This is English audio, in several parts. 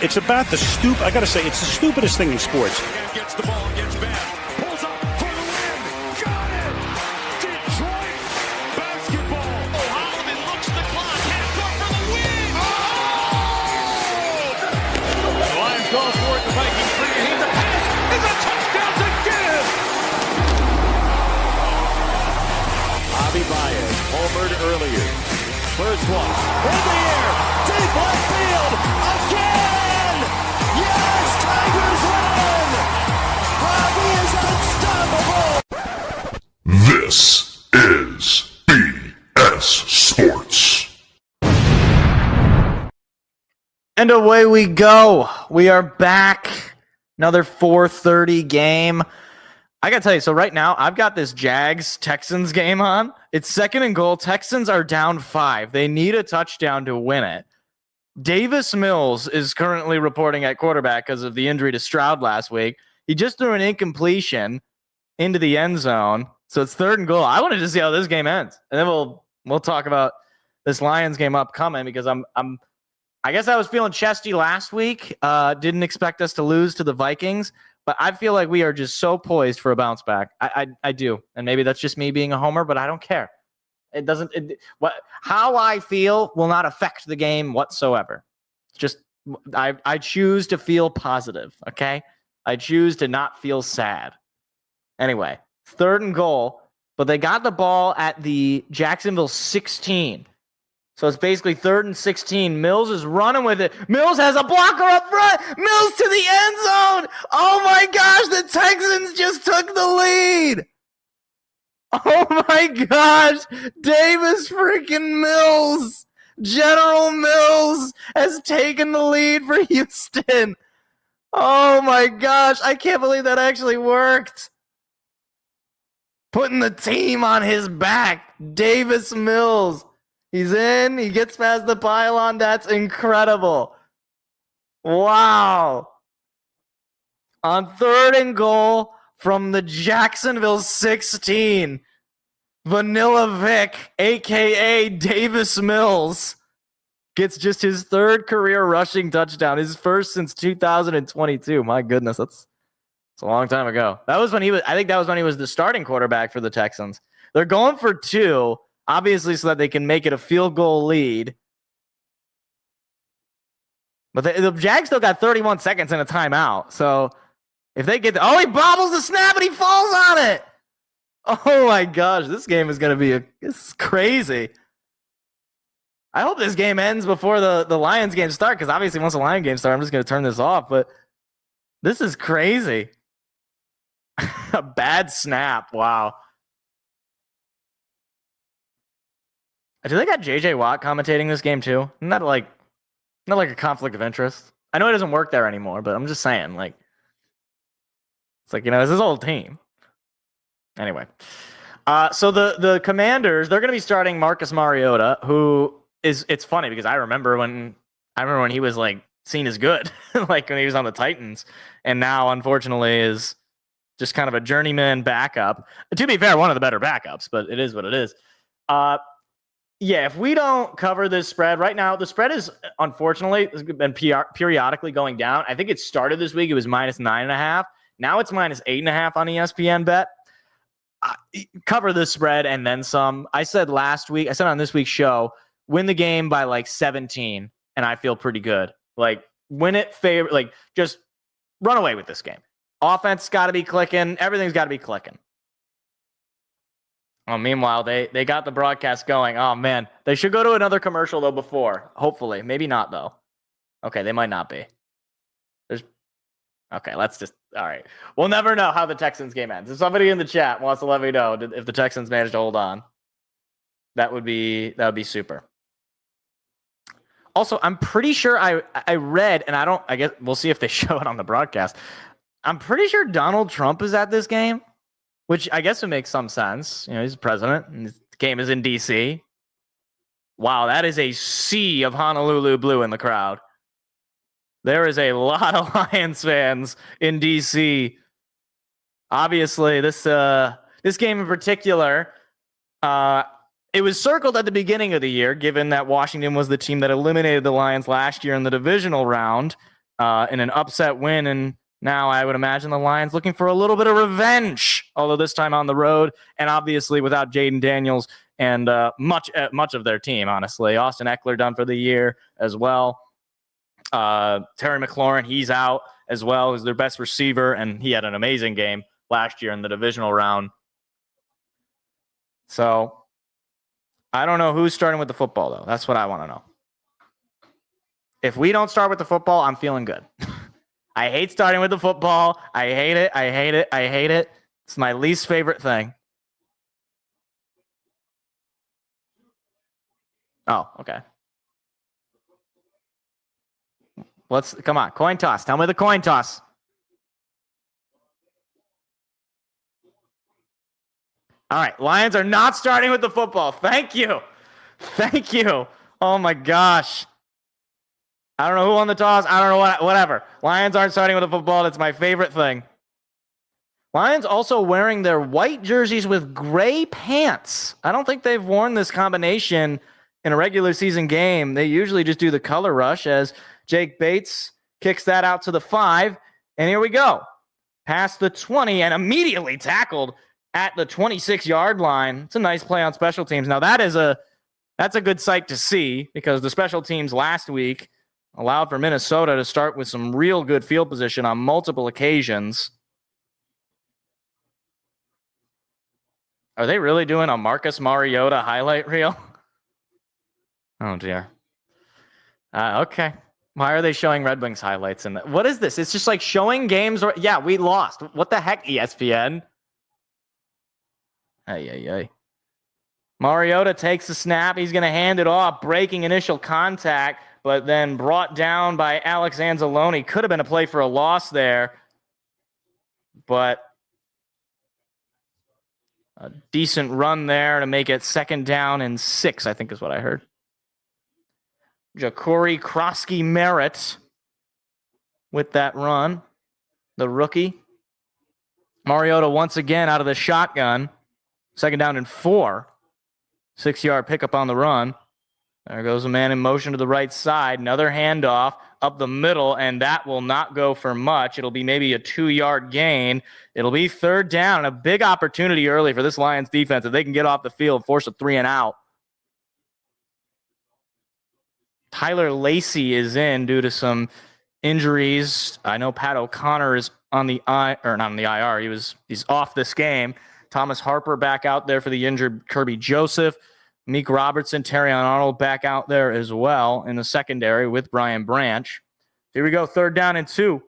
It's about the I got to say, it's the stupidest thing in sports. Gets the ball, gets back, pulls up for the win. Got it! Detroit basketball. Oh, Holloman looks the clock. Half court for the win. Oh! The Lions go for it. The Vikings bring it. He's a pass. It's a touchdown to give. Javi Baez homered earlier. First one in the air, deep left field, again! Yes, Tigers win! Javi is unstoppable! This is BS Sports. And away we go. We are back. Another 4:30 game. I got to tell you, so right now, I've got this Jags-Texans game on. It's second and goal. Texans are down 5. They need a touchdown to win it. Davis Mills is currently reporting at quarterback because of the injury to Stroud last week. He just threw an incompletion into the end zone, so it's third and goal. I wanted to see how this game ends, and then we'll talk about this Lions game upcoming because I guess I was feeling chesty last week. Didn't expect us to lose to the Vikings. But I feel like we are just so poised for a bounce back. I do. And maybe that's just me being a homer, but I don't care. It doesn't how I feel will not affect the game whatsoever. It's just I choose to feel positive, okay? I choose to not feel sad. Anyway, third and goal, but they got the ball at the Jacksonville 16. So it's basically 3rd and 16. Mills is running with it. Mills has a blocker up front. Mills to the end zone. Oh my gosh, the Texans just took the lead. Oh my gosh, Davis freaking Mills. General Mills has taken the lead for Houston. Oh my gosh, I can't believe that actually worked. Putting the team on his back. Davis Mills. He's in. He gets past the pylon. That's incredible. Wow. On 3rd and goal from the Jacksonville 16, Vanilla Vic, a.k.a. Davis Mills, gets just his 3rd career rushing touchdown, his first since 2022. My goodness, that's a long time ago. I think that was when he was the starting quarterback for the Texans. They're going for 2. Obviously, so that they can make it a field goal lead. But the Jags still got 31 seconds in a timeout. So if they get he bobbles the snap and he falls on it. Oh my gosh, this game is going to be it's crazy. I hope this game ends before the Lions game start, because obviously once the Lions game starts, I'm just going to turn this off. But this is crazy. A bad snap. Wow. Do they got JJ Watt commentating this game too? Not like a conflict of interest. I know it doesn't work there anymore, but I'm just saying, like, it's like, it's his old team. Anyway, so the Commanders, they're going to be starting Marcus Mariota, who it's funny because I remember when he was like seen as good, like when he was on the Titans, and now unfortunately is just kind of a journeyman backup. To be fair, one of the better backups, but it is what it is. Yeah, if we don't cover this spread right now, the spread is unfortunately has been periodically going down. I think it started this week; it was -9.5. Now it's -8.5 on ESPN Bet. Cover the spread and then some. I said on this week's show, win the game by like 17, and I feel pretty good. Like win it just run away with this game. Offense got to be clicking. Everything's got to be clicking. Oh, meanwhile, they got the broadcast going. Oh, man. They should go to another commercial, though, before. Hopefully. Maybe not, though. Okay, they might not be. Okay, let's just... All right. We'll never know how the Texans game ends. If somebody in the chat wants to let me know if the Texans manage to hold on, that would be super. Also, I'm pretty sure I read, and I guess we'll see if they show it on the broadcast. I'm pretty sure Donald Trump is at this game. Which I guess would make some sense. He's the president, and the game is in D.C. Wow, that is a sea of Honolulu blue in the crowd. There is a lot of Lions fans in D.C. Obviously, this game in particular, it was circled at the beginning of the year, given that Washington was the team that eliminated the Lions last year in the divisional round. in an upset win. And now I would imagine the Lions looking for a little bit of revenge, although this time on the road, and obviously without Jayden Daniels and much of their team, honestly. Austin Eckler done for the year as well. Terry McLaurin, he's out as well, who's their best receiver, and he had an amazing game last year in the divisional round. So I don't know who's starting with the football, though. That's what I want to know. If we don't start with the football, I'm feeling good. I hate starting with the football. I hate it. I hate it. I hate it. It's my least favorite thing. Oh, okay. Come on, coin toss. Tell me the coin toss. All right, Lions are not starting with the football. Thank you. Thank you. Oh my gosh. I don't know who won the toss. I don't know whatever. Lions aren't starting with the football. That's my favorite thing. Lions also wearing their white jerseys with gray pants. I don't think they've worn this combination in a regular season game. They usually just do the color rush as Jake Bates kicks that out to the 5. And here we go. Past the 20 and immediately tackled at the 26-yard line. It's a nice play on special teams. Now that's a good sight to see because the special teams last week allowed for Minnesota to start with some real good field position on multiple occasions. Are they really doing a Marcus Mariota highlight reel? Oh, dear. Okay. Why are they showing Red Wings highlights in that? What is this? It's just like showing games. Yeah, we lost. What the heck, ESPN? Ay. Mariota takes the snap. He's going to hand it off, breaking initial contact, but then brought down by Alex Anzalone. Could have been a play for a loss there, but a decent run there to make it 2nd down and 6, I think is what I heard. Ja'Cory Krosky-Merritt with that run, the rookie. Mariota once again out of the shotgun. 2nd down and 4. 6-yard pickup on the run. There goes a man in motion to the right side. Another handoff up the middle, and that will not go for much. It'll be maybe a 2-yard gain. It'll be 3rd down. A big opportunity early for this Lions defense if they can get off the field, force a 3 and out. Tyler Lacey is in due to some injuries. I know Pat O'Connor is on the not on the IR. He's off this game. Thomas Harper back out there for the injured Kirby Joseph. Meek Robertson, Terrion Arnold back out there as well in the secondary with Brian Branch. Here we go, 3rd down and 2.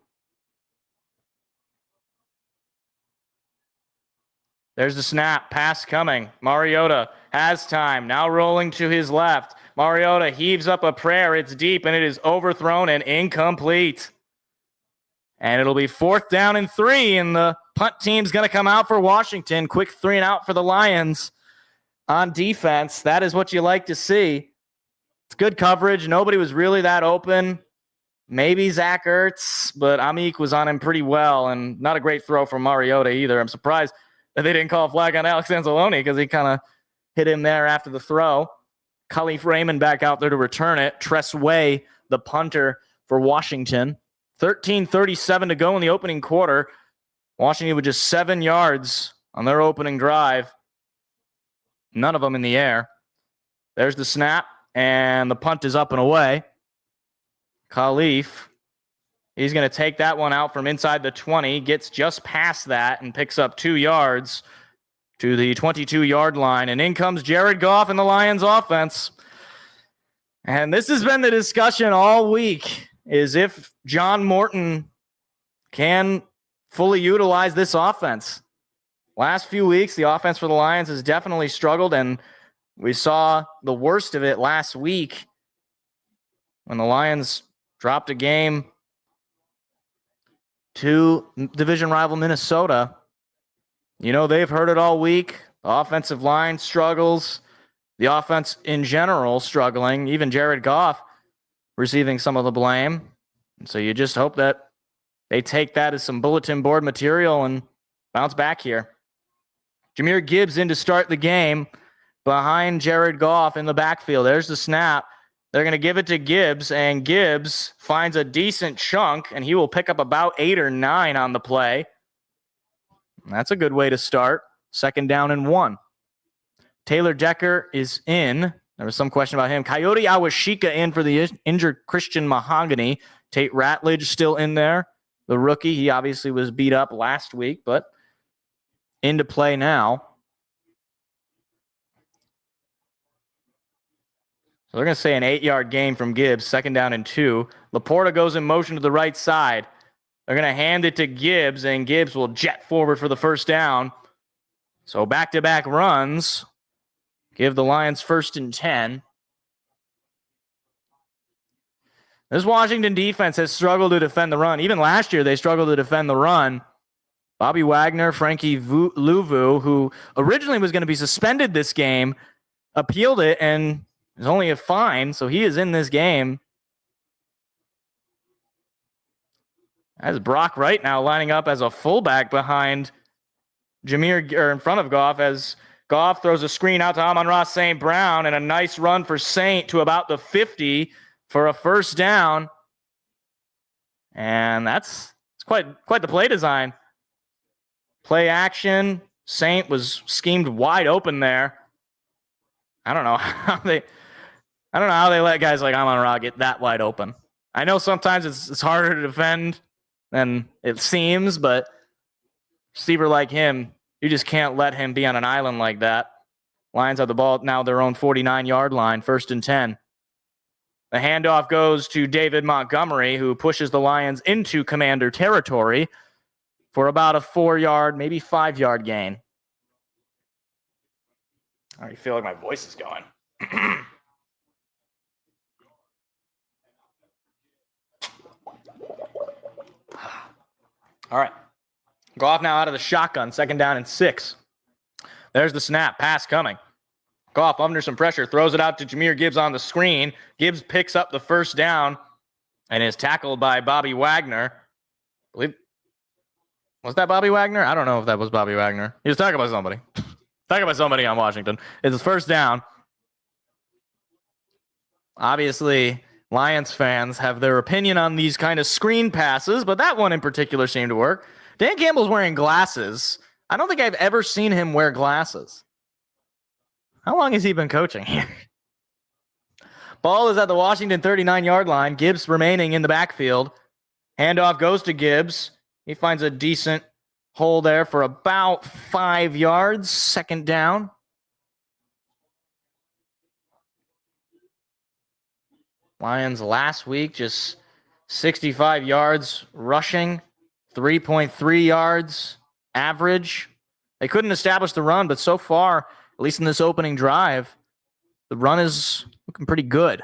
There's the snap, pass coming. Mariota has time, now rolling to his left. Mariota heaves up a prayer. It's deep, and it is overthrown and incomplete. And it'll be 4th down and 3, and the punt team's going to come out for Washington. Quick 3 and out for the Lions on defense. That is what you like to see. It's good coverage. Nobody was really that open. Maybe Zach Ertz, but Amik was on him pretty well, and not a great throw from Mariota either. I'm surprised that they didn't call a flag on Alex Anzalone because he kind of hit him there after the throw. Khalif Raymond back out there to return it. Tress Way, the punter for Washington. 13:37 to go in the opening quarter. Washington with just 7 yards on their opening drive. None of them in the air. There's the snap, and the punt is up and away. Khalif, he's going to take that one out from inside the 20, gets just past that and picks up 2 yards to the 22-yard line. And in comes Jared Goff and the Lions offense. And this has been the discussion all week, is if John Morton can fully utilize this offense. Last few weeks, the offense for the Lions has definitely struggled, and we saw the worst of it last week when the Lions dropped a game to division rival Minnesota. You know, they've heard it all week. The offensive line struggles. The offense in general struggling. Even Jared Goff receiving some of the blame. And so you just hope that they take that as some bulletin board material and bounce back here. Jahmyr Gibbs in to start the game behind Jared Goff in the backfield. There's the snap. They're going to give it to Gibbs, and Gibbs finds a decent chunk, and he will pick up about 8 or 9 on the play. That's a good way to start. 2nd down and 1. Taylor Decker is in. There was some question about him. Coyote Awashika in for the injured Christian Mahogany. Tate Ratledge still in there. The rookie, he obviously was beat up last week, but into play now. So they're going to say an 8-yard gain from Gibbs, 2nd down and 2. Laporta goes in motion to the right side. They're going to hand it to Gibbs, and Gibbs will jet forward for the 1st down. So back-to-back runs give the Lions 1st and 10. This Washington defense has struggled to defend the run. Even last year, they struggled to defend the run. Bobby Wagner, Frankie Luvu, who originally was going to be suspended this game, appealed it and is only a fine, so he is in this game. As Brock Wright now lining up as a fullback behind in front of Goff, as Goff throws a screen out to Amon-Ra St. Brown, and a nice run for Saint to about the 50 for a 1st down. And it's quite the play design. Play action. Saint was schemed wide open there. I don't know how they let guys like Amon-Ra get that wide open. I know sometimes it's harder to defend than it seems, but receiver like him, you just can't let him be on an island like that. Lions have the ball now their own 49-yard line, 1st and 10. The handoff goes to David Montgomery, who pushes the Lions into Commander territory for about a 4-yard, maybe 5-yard gain. I already feel like my voice is going. All right. Goff now out of the shotgun, 2nd down and 6. There's the snap, pass coming. Goff under some pressure, throws it out to Jahmyr Gibbs on the screen. Gibbs picks up the 1st down and is tackled by Bobby Wagner. Was that Bobby Wagner? I don't know if that was Bobby Wagner. He was talking about somebody. Talking about somebody on Washington. It's his 1st down. Obviously, Lions fans have their opinion on these kind of screen passes, but that one in particular seemed to work. Dan Campbell's wearing glasses. I don't think I've ever seen him wear glasses. How long has he been coaching here? Ball is at the Washington 39-yard line. Gibbs remaining in the backfield. Handoff goes to Gibbs. He finds a decent hole there for about 5 yards. 2nd down. Lions last week just 65 yards rushing, 3.3 yards average. They couldn't establish the run, but so far, at least in this opening drive, the run is looking pretty good.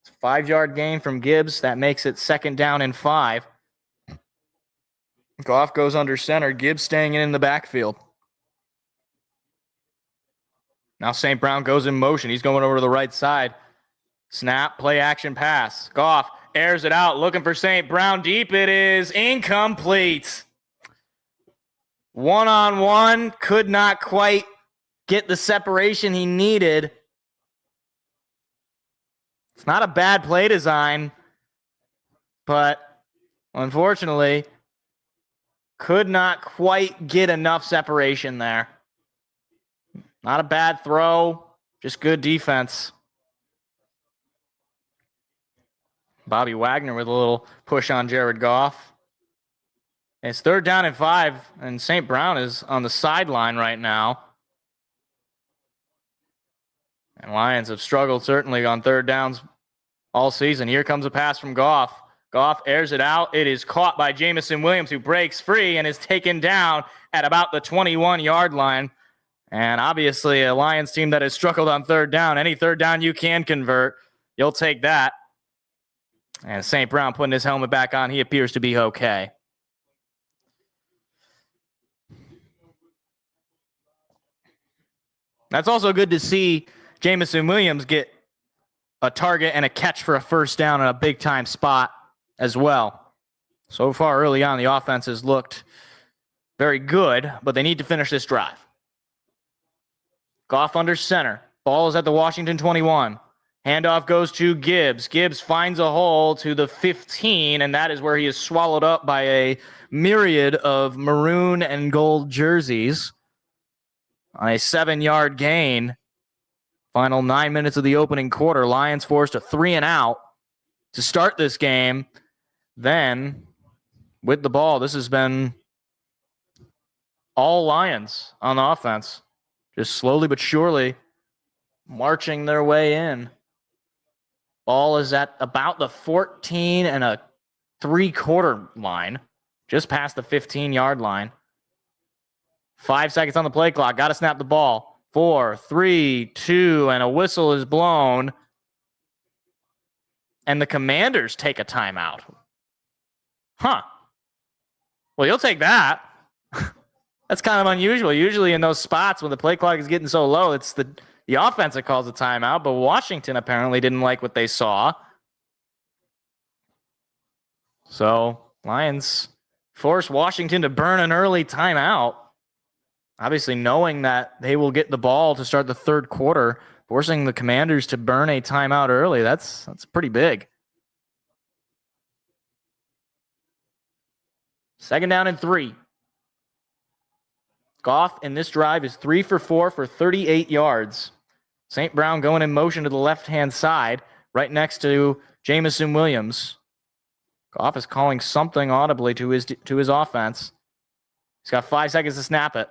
It's a 5-yard gain from Gibbs. That makes it 2nd down and 5. Goff goes under center. Gibbs staying in the backfield. Now St. Brown goes in motion. He's going over to the right side. Snap, play action pass. Goff airs it out, looking for St. Brown deep. It is incomplete. 1-on-1, could not quite get the separation he needed. It's not a bad play design, but unfortunately, could not quite get enough separation there. Not a bad throw, just good defense. Bobby Wagner with a little push on Jared Goff. It's 3rd down and 5, and St. Brown is on the sideline right now. And Lions have struggled certainly on 3rd downs all season. Here comes a pass from Goff. Goff airs it out. It is caught by Jamison Williams, who breaks free and is taken down at about the 21-yard line. And obviously a Lions team that has struggled on 3rd down. Any 3rd down you can convert, you'll take that. And St. Brown putting his helmet back on. He appears to be okay. That's also good to see Jamison Williams get a target and a catch for a 1st down in a big-time spot as well. So far early on, the offense has looked very good, but they need to finish this drive. Goff under center. Ball is at the Washington 21. Handoff goes to Gibbs. Gibbs finds a hole to the 15, and that is where he is swallowed up by a myriad of maroon and gold jerseys on a 7-yard gain. Final 9 minutes of the opening quarter. Lions forced a 3-and-out to start this game. Then, with the ball, this has been all Lions on the offense. Just slowly but surely marching their way in. Ball is at about the 14 and a 3/4 line, just past the 15-yard line. 5 seconds on the play clock. Got to snap the ball. 4, 3, 2, and a whistle is blown. And the Commanders take a timeout. Huh. Well, you'll take that. That's kind of unusual. Usually in those spots when the play clock is getting so low, it's the offense that calls a timeout, but Washington apparently didn't like what they saw. So Lions force Washington to burn an early timeout. Obviously knowing that they will get the ball to start the third quarter, forcing the Commanders to burn a timeout early. That's pretty big. 2nd down and 3. Goff in this drive is 3 for 4 for 38 yards. St. Brown going in motion to the left-hand side, right next to Jamison Williams. Goff is calling something audibly to his offense. He's got 5 seconds to snap it.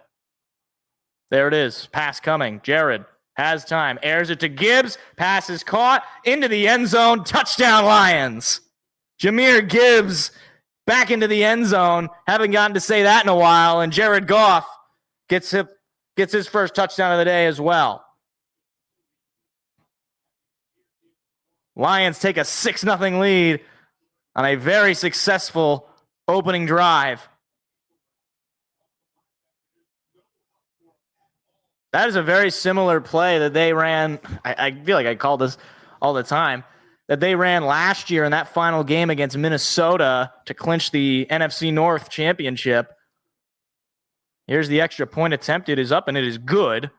There it is. Pass coming. Jared has time. Airs it to Gibbs. Pass is caught into the end zone. Touchdown, Lions. Jahmyr Gibbs back into the end zone. Haven't gotten to say that in a while. And Jared Goff gets his first touchdown of the day as well. Lions take a 6-0 lead on a very successful opening drive. That is a very similar play that they ran. I feel like I call this all the time. That they ran last year in that final game against Minnesota to clinch the NFC North championship. Here's the extra point attempt. It is up and it is good.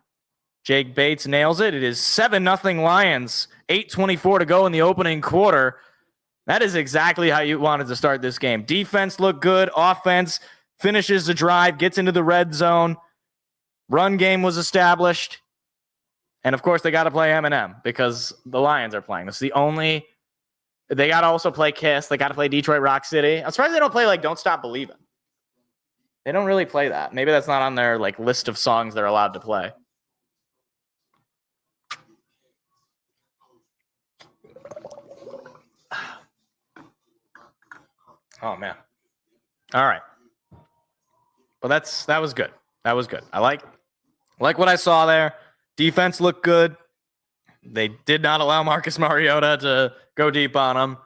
Jake Bates nails it. It is 7-0 Lions. 8:24 to go in the opening quarter. That is exactly how you wanted to start this game. Defense looked good. Offense finishes the drive, gets into the red zone. Run game was established. And, of course, they got to play Eminem because the Lions are playing. It's the only – they got to also play Kiss. They got to play Detroit Rock City. I'm surprised they don't play, like, Don't Stop Believin'. They don't really play that. Maybe that's not on their, like, list of songs they're allowed to play. Oh, man. All right. Well, that was good. That was good. I like what I saw there. Defense looked good. They did not allow Marcus Mariota to go deep on them,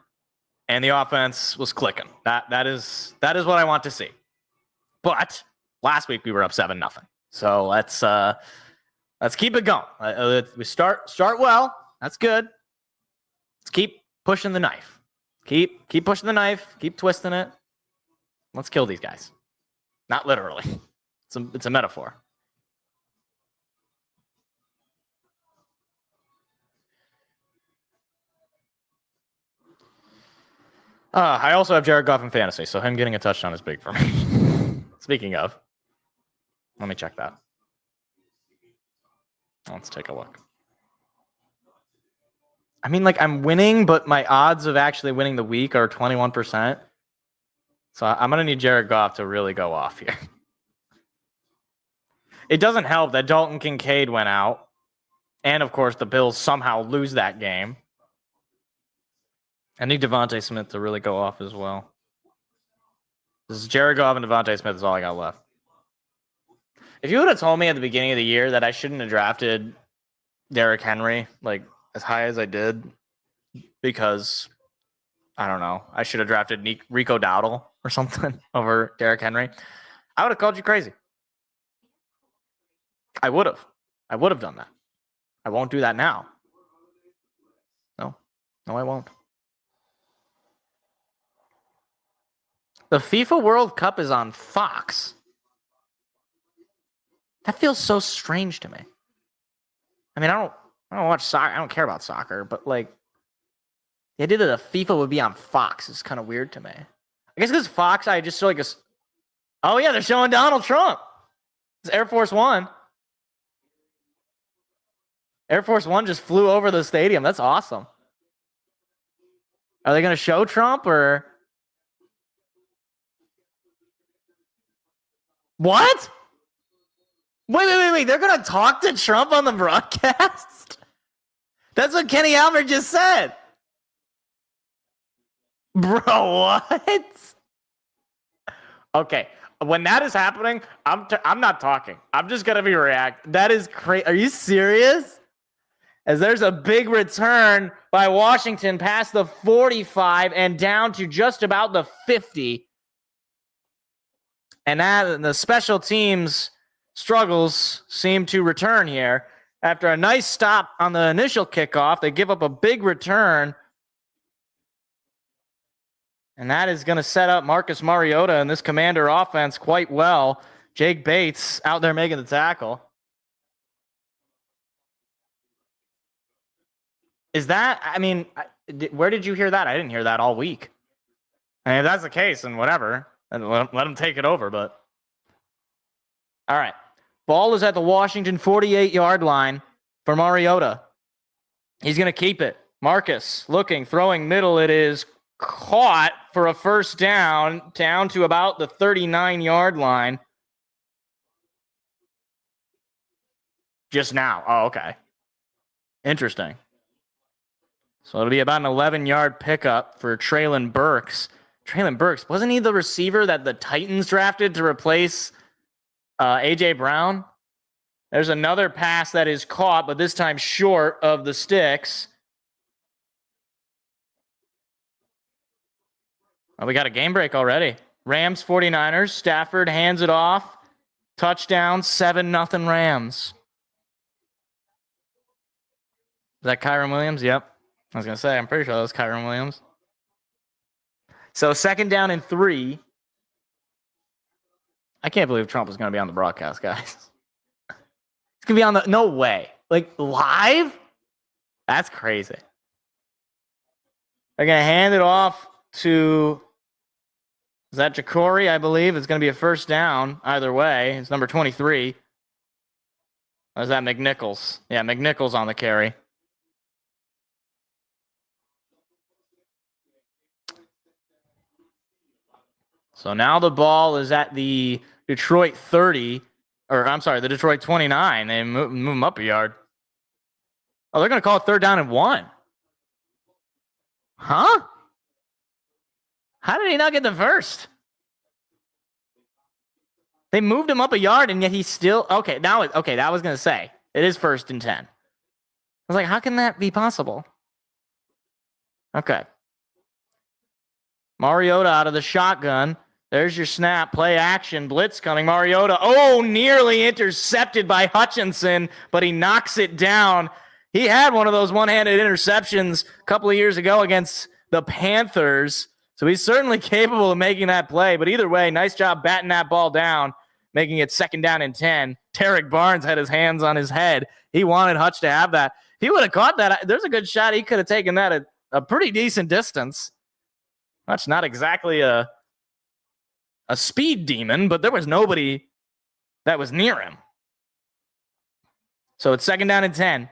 and the offense was clicking. That is what I want to see. But last week we were up 7-0. So let's keep it going. We start well. That's good. Let's keep pushing the knife. Keep pushing the knife. Keep twisting it. Let's kill these guys. Not literally. It's a metaphor. I also have Jared Goff in fantasy, so him getting a touchdown is big for me. Speaking of, let me check that. Let's take a look. I mean, like, I'm winning, but my odds of actually winning the week are 21%. So I'm going to need Jared Goff to really go off here. It doesn't help that Dalton Kincaid went out. And, of course, the Bills somehow lose that game. I need Devontae Smith to really go off as well. This is Jared Goff and Devontae Smith is all I got left. If you would have told me at the beginning of the year that I shouldn't have drafted Derrick Henry, like, as high as I did, because, I don't know, I should have drafted Rico Dowdle or something over Derrick Henry, I would have called you crazy. I would have done that. I won't do that now. No, I won't. The FIFA World Cup is on Fox. That feels so strange to me. I mean, I I don't watch soccer. I don't care about soccer, but like the idea that a FIFA would be on Fox is kind of weird to me. I guess because Fox, I just feel like oh yeah, they're showing Donald Trump. It's Air Force One. Air Force One just flew over the stadium. That's awesome. Are they going to show Trump or what? Wait. They're going to talk to Trump on the broadcast? That's what Kenny Albert just said. Bro, what? Okay. When that is happening, I'm not talking. I'm just going to be react. That is crazy. Are you serious? As there's a big return by Washington past the 45 and down to just about the 50. And the special teams struggles seem to return here. After a nice stop on the initial kickoff, they give up a big return. And that is going to set up Marcus Mariota and this Commander offense quite well. Jake Bates out there making the tackle. Is that, I mean, where did you hear that? I didn't hear that all week. I mean, if that's the case, then whatever. Let them take it over, but. All right. Ball is at the Washington 48-yard line for Mariota. He's going to keep it. Marcus looking, throwing middle. It is caught for a first down to about the 39-yard line. Just now. Oh, okay. Interesting. So it'll be about an 11-yard pickup for Treylon Burks. Treylon Burks, wasn't he the receiver that the Titans drafted to replace A.J. Brown? There's another pass that is caught, but this time short of the sticks. Oh, we got a game break already. Rams 49ers. Stafford hands it off. Touchdown, 7-0 Rams. Is that Kyron Williams? Yep. I was going to say, I'm pretty sure that was Kyron Williams. So 2nd down and 3. I can't believe Trump is going to be on the broadcast, guys. It's going to be on the, no way. Like, live? That's crazy. They're going to hand it off to, is that Jacory, I believe? It's going to be a first down either way. It's number 23. Or is that McNichols? Yeah, McNichols on the carry. So now the ball is at the Detroit 30, or I'm sorry, the Detroit 29. They move them up a yard. Oh, they're going to call it 3rd down and 1. Huh? How did he not get the first? They moved him up a yard, and yet he's still... Okay, that was going to say. It is 1st and 10. I was like, how can that be possible? Okay. Mariota out of the shotgun. There's your snap. Play action. Blitz coming. Mariota. Oh, nearly intercepted by Hutchinson, but he knocks it down. He had one of those one-handed interceptions a couple of years ago against the Panthers. So he's certainly capable of making that play. But either way, nice job batting that ball down, making it 2nd down and 10. Tarek Barnes had his hands on his head. He wanted Hutch to have that. If he would have caught that, there's a good shot he could have taken that a pretty decent distance. That's not exactly a speed demon, but there was nobody that was near him. So it's 2nd down and 10.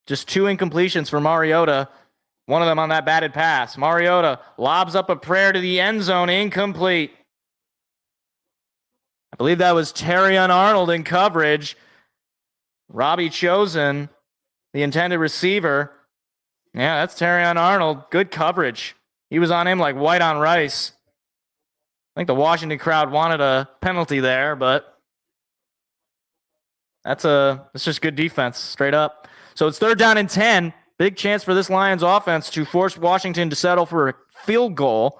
Just 2 incompletions for Mariota. One of them on that batted pass. Mariota lobs up a prayer to the end zone. Incomplete. I believe that was Terrion Arnold in coverage. Robbie Chosen, the intended receiver. Yeah, that's Terrion Arnold. Good coverage. He was on him like white on rice. I think the Washington crowd wanted a penalty there, but it's just good defense, straight up. So it's 3rd down and 10. Big chance for this Lions offense to force Washington to settle for a field goal.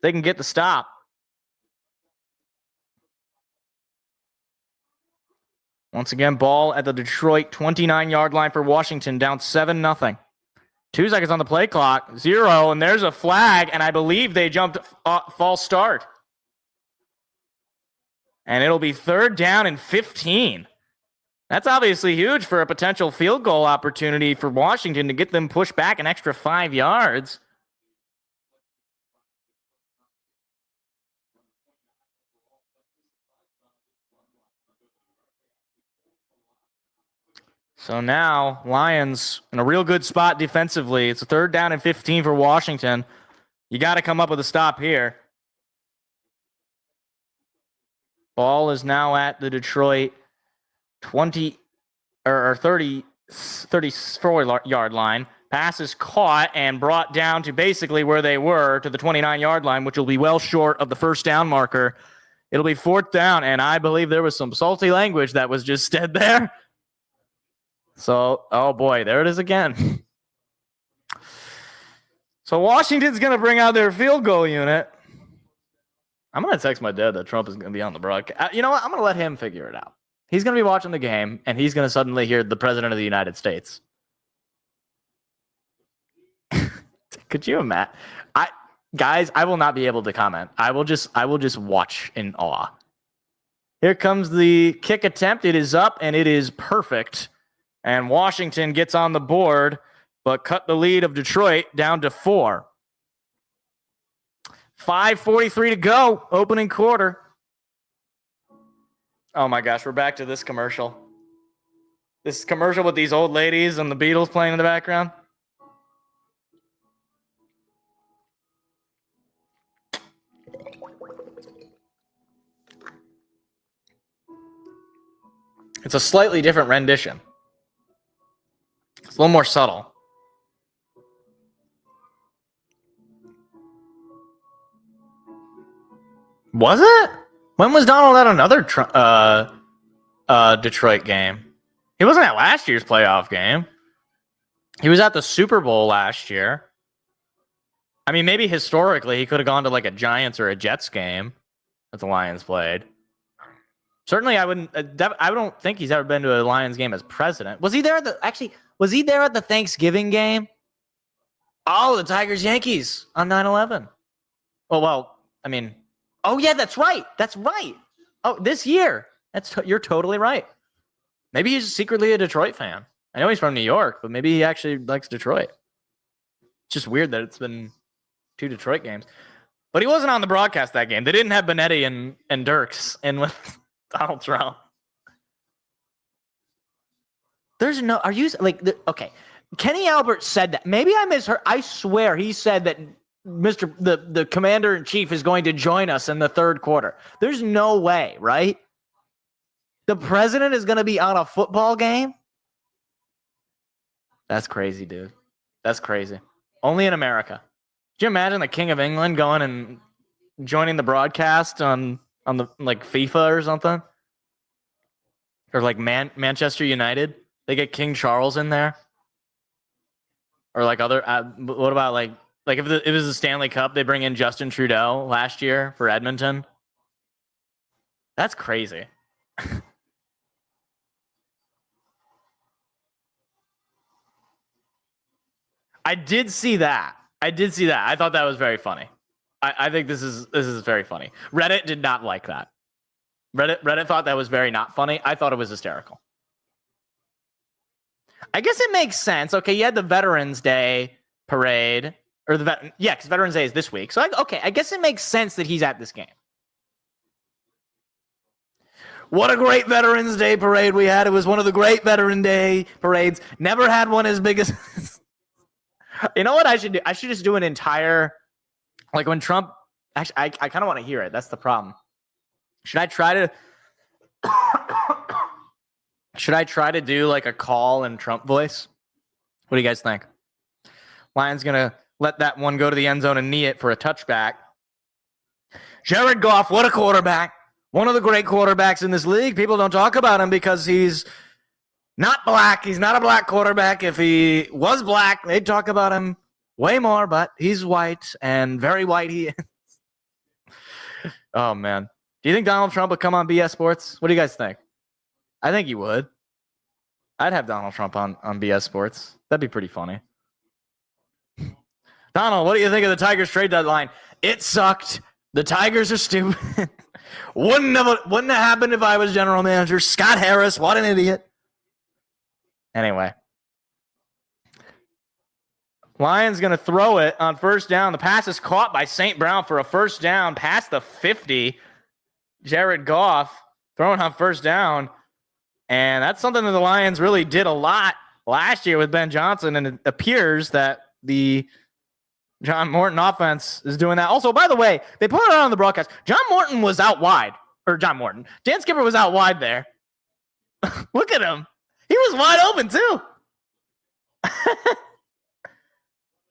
They can get the stop. Once again, ball at the Detroit 29-yard line for Washington, down 7-0. 2 seconds on the play clock, 0, and there's a flag, and I believe they jumped false start. And it'll be 3rd down and 15. That's obviously huge for a potential field goal opportunity for Washington to get them pushed back an extra 5 yards. So now, Lions in a real good spot defensively. It's a 3rd down and 15 for Washington. You got to come up with a stop here. Ball is now at the Detroit 20 or 34-yard line. Pass is caught and brought down to basically where they were, to the 29-yard line, which will be well short of the first down marker. It'll be 4th down, and I believe there was some salty language that was just said there. So, oh boy, there it is again. So Washington's going to bring out their field goal unit. I'm going to text my dad that Trump is going to be on the broadcast. You know what? I'm going to let him figure it out. He's going to be watching the game, and he's going to suddenly hear the President of the United States. Could you imagine? Guys, I will not be able to comment. I will just watch in awe. Here comes the kick attempt. It is up, and it is perfect. And Washington gets on the board, but cut the lead of Detroit down to 4. 5:43 to go, opening quarter. Oh my gosh, we're back to this commercial. This commercial with these old ladies and the Beatles playing in the background. It's a slightly different rendition. It's a little more subtle. Was it? When was Donald at another Detroit game? He wasn't at last year's playoff game. He was at the Super Bowl last year. I mean, maybe historically he could have gone to like a Giants or a Jets game that the Lions played. Certainly, I don't think he's ever been to a Lions game as president. Was he there was he there at the Thanksgiving game? Oh, the Tigers-Yankees on 9/11. Well, I mean, oh yeah, that's right. That's right. Oh, this year. You're totally right. Maybe he's secretly a Detroit fan. I know he's from New York, but maybe he actually likes Detroit. It's just weird that it's been 2 Detroit games. But he wasn't on the broadcast that game. They didn't have Benetti and Dirks in with Donald Trump. There's no, are you, like, okay. Kenny Albert said that. Maybe I misheard. I swear he said that the commander-in-chief is going to join us in the 3rd quarter. There's no way, right? The president is going to be on a football game? That's crazy, dude. That's crazy. Only in America. Could you imagine the King of England going and joining the broadcast on the like FIFA or something? Or like Manchester United? They get King Charles in there? Or like other what about like if it was the Stanley Cup, they bring in Justin Trudeau last year for Edmonton? That's crazy. I did see that. I thought that was very funny. I think this is very funny. Reddit did not like that. Reddit thought that was very not funny. I thought it was hysterical. I guess it makes sense. Okay, you had the Veterans Day parade, or because Veterans Day is this week. So I guess it makes sense that he's at this game. What a great Veterans Day parade we had. It was one of the great Veteran Day parades. Never had one as big as. You know what I should do? I should just do an entire, like when Trump. Actually, I kind of want to hear it. That's the problem. Should I try to do like a call in Trump voice? What do you guys think? Lions gonna let that one go to the end zone and knee it for a touchback. Jared Goff, what a quarterback! One of the great quarterbacks in this league. People don't talk about him because he's not black. He's not a black quarterback. If he was black, they'd talk about him way more, but he's white, and very white he is. Oh, man. Do you think Donald Trump would come on BS Sports? What do you guys think? I think he would. I'd have Donald Trump on BS Sports. That'd be pretty funny. Donald, what do you think of the Tigers trade deadline? It sucked. The Tigers are stupid. Wouldn't have happened if I was general manager. Scott Harris, what an idiot. Anyway. Lions going to throw it on first down. The pass is caught by St. Brown for a first down past the 50. Jared Goff throwing on first down. And that's something that the Lions really did a lot last year with Ben Johnson. And it appears that the John Morton offense is doing that. Also, by the way, they put it on the broadcast. John Morton was out wide. Or John Morton. Dan Skipper was out wide there. Look at him. He was wide open, too.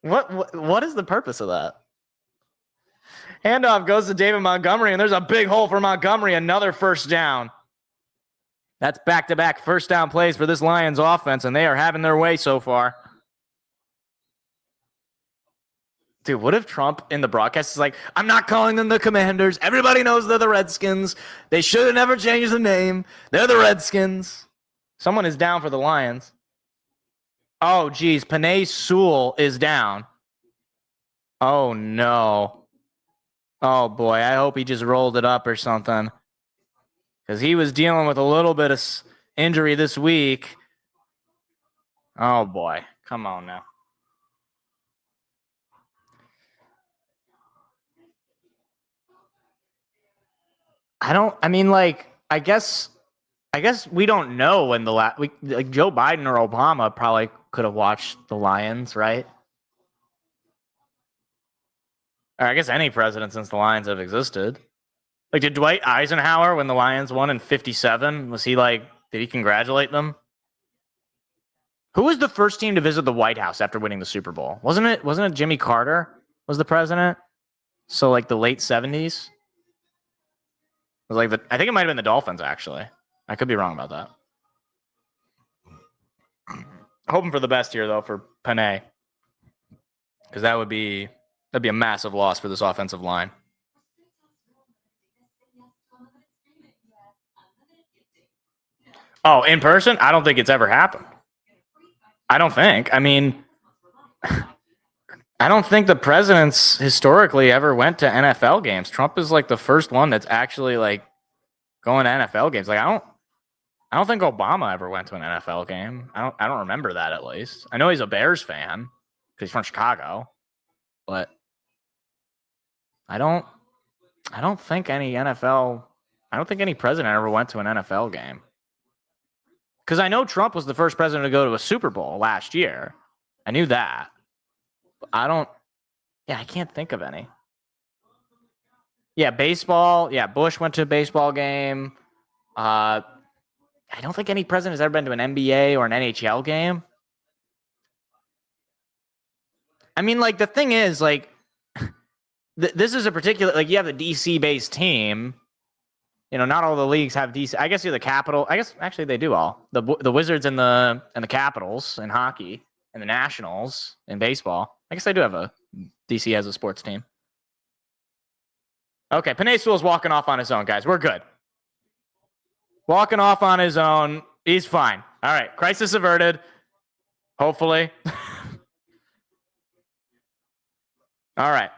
What is the purpose of that? Handoff goes to David Montgomery, and there's a big hole for Montgomery. Another first down. That's back-to-back first down plays for this Lions offense, and they are having their way so far. Dude, what if Trump in the broadcast is like, I'm not calling them the Commanders. Everybody knows they're the Redskins. They should have never changed the name. They're the Redskins. Someone is down for the Lions. Oh, geez. Penei Sewell is down. Oh, no. Oh, boy. I hope he just rolled it up or something. Because he was dealing with a little bit of injury this week. Oh, boy. Come on now. I guess we don't know when like Joe Biden or Obama probably could have watched the Lions, right? Or I guess any president since the Lions have existed. Like, did Dwight Eisenhower, when the Lions won in 1957, did he congratulate them? Who was the first team to visit the White House after winning the Super Bowl? Wasn't it Jimmy Carter was the president? So like the late 1970s? It was I think it might have been the Dolphins, actually. I could be wrong about that. Hoping for the best here, though, for Penei. Because that'd be a massive loss for this offensive line. Oh, in person? I don't think it's ever happened. I don't think. I mean, I don't think the presidents historically ever went to NFL games. Trump is like the first one that's actually like going to NFL games. Like I don't think Obama ever went to an NFL game. I don't remember that, at least. I know he's a Bears fan because he's from Chicago, but I don't think any president ever went to an NFL game. Because I know Trump was the first president to go to a Super Bowl last year. I knew that. I can't think of any. Yeah, baseball. Yeah, Bush went to a baseball game. I don't think any president has ever been to an NBA or an NHL game. I mean, like, the thing is, like, this is a particular, like, you have a DC-based team. You know, not all the leagues have DC. I guess you're the Capital. I guess, actually, they do all. The Wizards and the Capitals in hockey and the Nationals in baseball. I guess they do have a DC has a sports team. Okay, Penei Sewell's walking off on his own, guys. We're good. Walking off on his own. He's fine. All right, crisis averted. Hopefully. All right.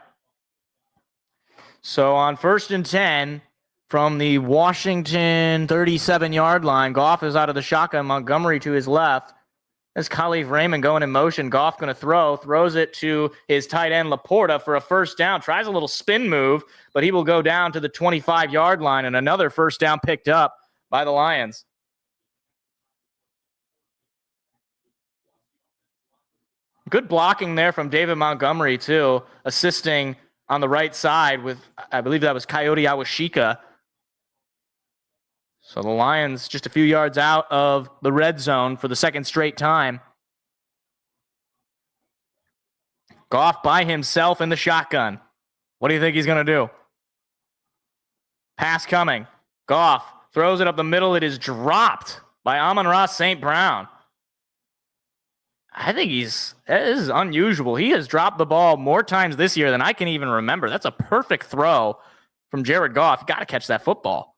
So on 1st and 10 from the Washington 37-yard line, Goff is out of the shotgun. Montgomery to his left. As Khalif Raymond going in motion. Goff going to throws it to his tight end Laporta for a first down. Tries a little spin move, but he will go down to the 25-yard line, and another first down picked up by the Lions. Good blocking there from David Montgomery, too, assisting on the right side with, I believe that was Coyote Awashika. So the Lions just a few yards out of the red zone for the second straight time. Goff by himself in the shotgun. What do you think he's going to do? Pass coming. Goff throws it up the middle. It is dropped by Amon-Ra St. Brown. I think this is unusual. He has dropped the ball more times this year than I can even remember. That's a perfect throw from Jared Goff. You got to catch that football.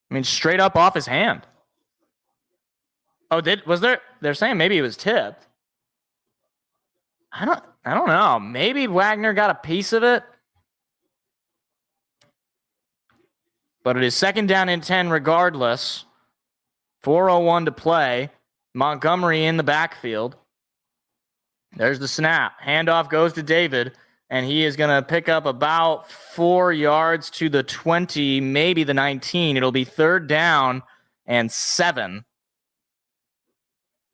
I mean, straight up off his hand. Oh, they're saying maybe it was tipped. I don't know. Maybe Wagner got a piece of it. But it is 2nd down and 10 regardless. 4:01 to play. Montgomery in the backfield. There's the snap. Handoff goes to David, and he is going to pick up about 4 yards to the 20, maybe the 19. It'll be 3rd down and 7.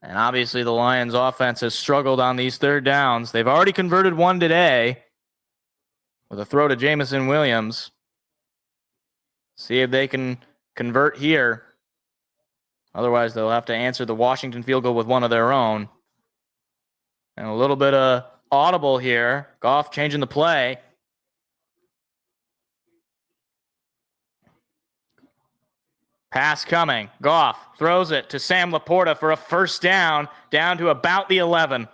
And obviously the Lions offense has struggled on these 3rd downs. They've already converted one today with a throw to Jamison Williams. See if they can convert here. Otherwise, they'll have to answer the Washington field goal with one of their own. And a little bit of audible here. Goff changing the play. Pass coming. Goff throws it to Sam Laporta for a 1st down to about the 11.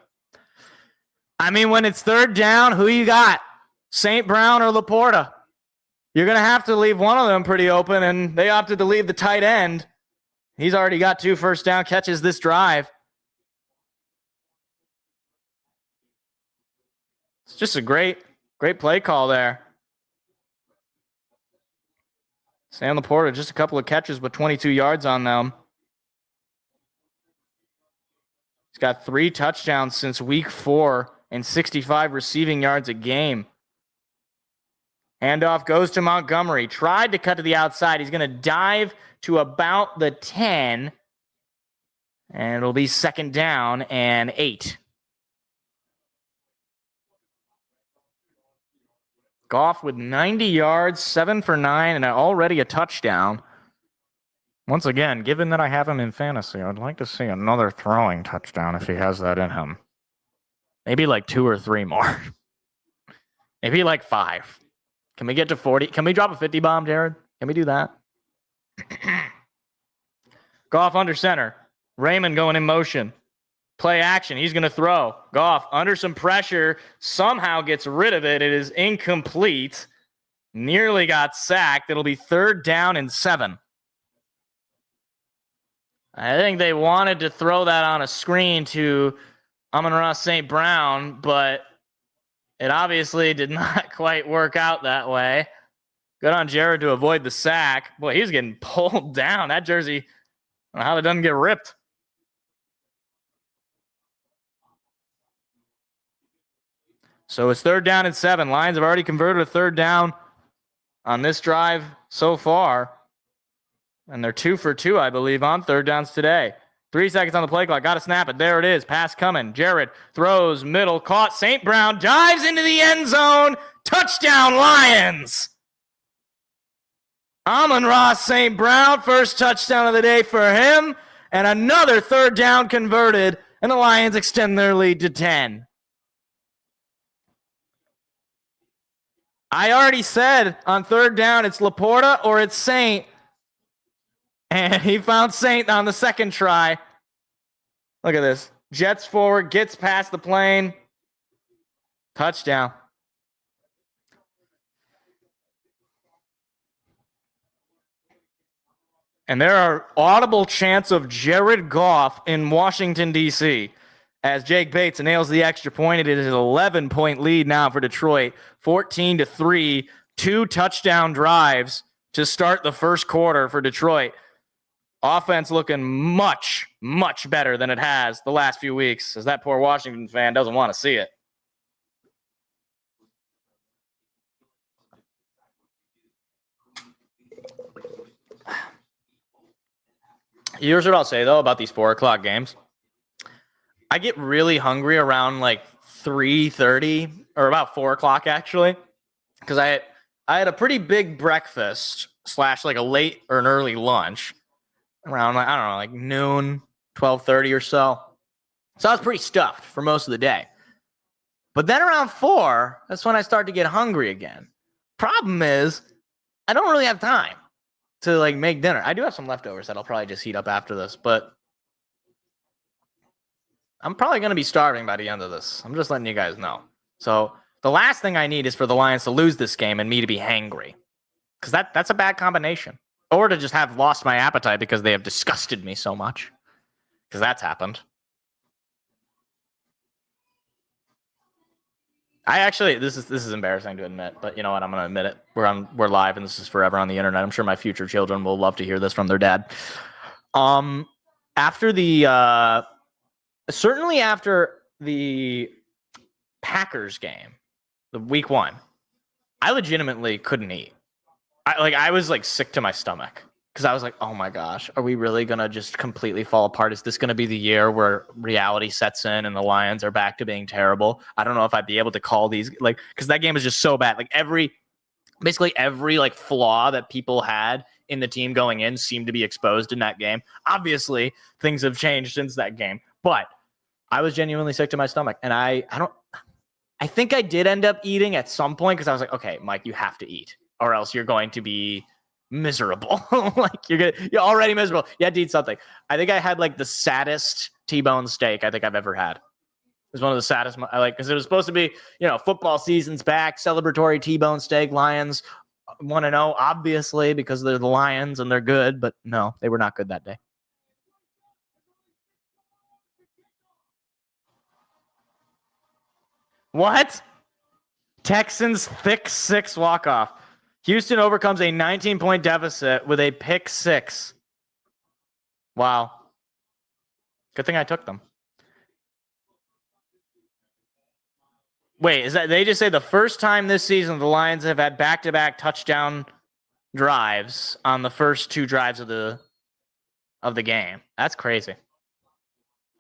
I mean, when it's 3rd down, who you got? St. Brown or Laporta? You're going to have to leave one of them pretty open, and they opted to leave the tight end. He's already got 2 first down catches this drive. It's just a great play call there. Sam Laporta, just a couple of catches with 22 yards on them. He's got 3 touchdowns since week 4 and 65 receiving yards a game. Handoff goes to Montgomery. Tried to cut to the outside. He's going to dive to about the 10. And it'll be 2nd down and 8. Goff with 90 yards, 7 for 9, and already a touchdown. Once again, given that I have him in fantasy, I'd like to see another throwing touchdown if he has that in him. Maybe like 2 or 3 more. Maybe like 5. Can we get to 40? Can we drop a 50 bomb, Jared? Can we do that? Goff under center. Raymond going in motion. Play action. He's going to throw. Goff under some pressure. Somehow gets rid of it. It is incomplete. Nearly got sacked. It'll be 3rd down and 7. I think they wanted to throw that on a screen to Amon-Ra St. Brown, but it obviously did not quite work out that way. Good on Jared to avoid the sack. Boy, he's getting pulled down. That jersey, I don't know how it doesn't get ripped. So it's 3rd down and 7. Lions have already converted a 3rd down on this drive so far. And they're 2 for 2, I believe, on 3rd downs today. 3 seconds on the play clock. Got to snap it. There it is. Pass coming. Jared throws middle. Caught. St. Brown dives into the end zone. Touchdown, Lions. Amon-Ra St. Brown. First touchdown of the day for him. And another 3rd down converted. And the Lions extend their lead to 10. I already said on 3rd down it's Laporta or it's Saint. And he found Saint on the 2nd try. Look at this. Jets forward, gets past the plane. Touchdown. And there are audible chants of Jared Goff in Washington, D.C. as Jake Bates nails the extra point. It is an 11-point lead now for Detroit. 14-3, 2 touchdown drives to start the first quarter for Detroit. Offense looking much, much better than it has the last few weeks, as that poor Washington fan doesn't want to see it. Here's what I'll say, though, about these 4 o'clock games. I get really hungry around like 3:30 or about 4 o'clock, actually, because I had a pretty big breakfast / like a late or an early lunch around, like, I don't know, like noon, 12:30 or so. So I was pretty stuffed for most of the day. But then around 4, that's when I start to get hungry again. Problem is, I don't really have time to like make dinner. I do have some leftovers that I'll probably just heat up after this, but I'm probably going to be starving by the end of this. I'm just letting you guys know. So the last thing I need is for the Lions to lose this game and me to be hangry, because that's a bad combination. Or to just have lost my appetite because they have disgusted me so much, because that's happened. I actually, this is embarrassing to admit, but you know what? I'm going to admit it. We're live, and this is forever on the internet. I'm sure my future children will love to hear this from their dad. After the certainly after the Packers game, the week 1, I legitimately couldn't eat. I was like sick to my stomach because I was like, oh my gosh, are we really gonna just completely fall apart? Is this gonna be the year where reality sets in and the Lions are back to being terrible? I don't know if I'd be able to call these, like, because that game was just so bad. Like basically every like flaw that people had in the team going in seemed to be exposed in that game. Obviously, things have changed since that game, but I was genuinely sick to my stomach, and I think I did end up eating at some point because I was like, okay, Mike, you have to eat, or else you're going to be miserable. Like you're already miserable. You had to eat something. I think I had like the saddest T-bone steak I think I've ever had. It was one of the saddest. I like because it was supposed to be, football season's back, celebratory T-bone steak. Lions want to know, obviously, because they're the Lions and they're good, but no, they were not good that day. What? Texans thick 6 walk-off. Houston overcomes a 19-point deficit with a pick 6. Wow. Good thing I took them. Wait, is that they just say the first time this season the Lions have had back-to-back touchdown drives on the first 2 drives of the game? That's crazy.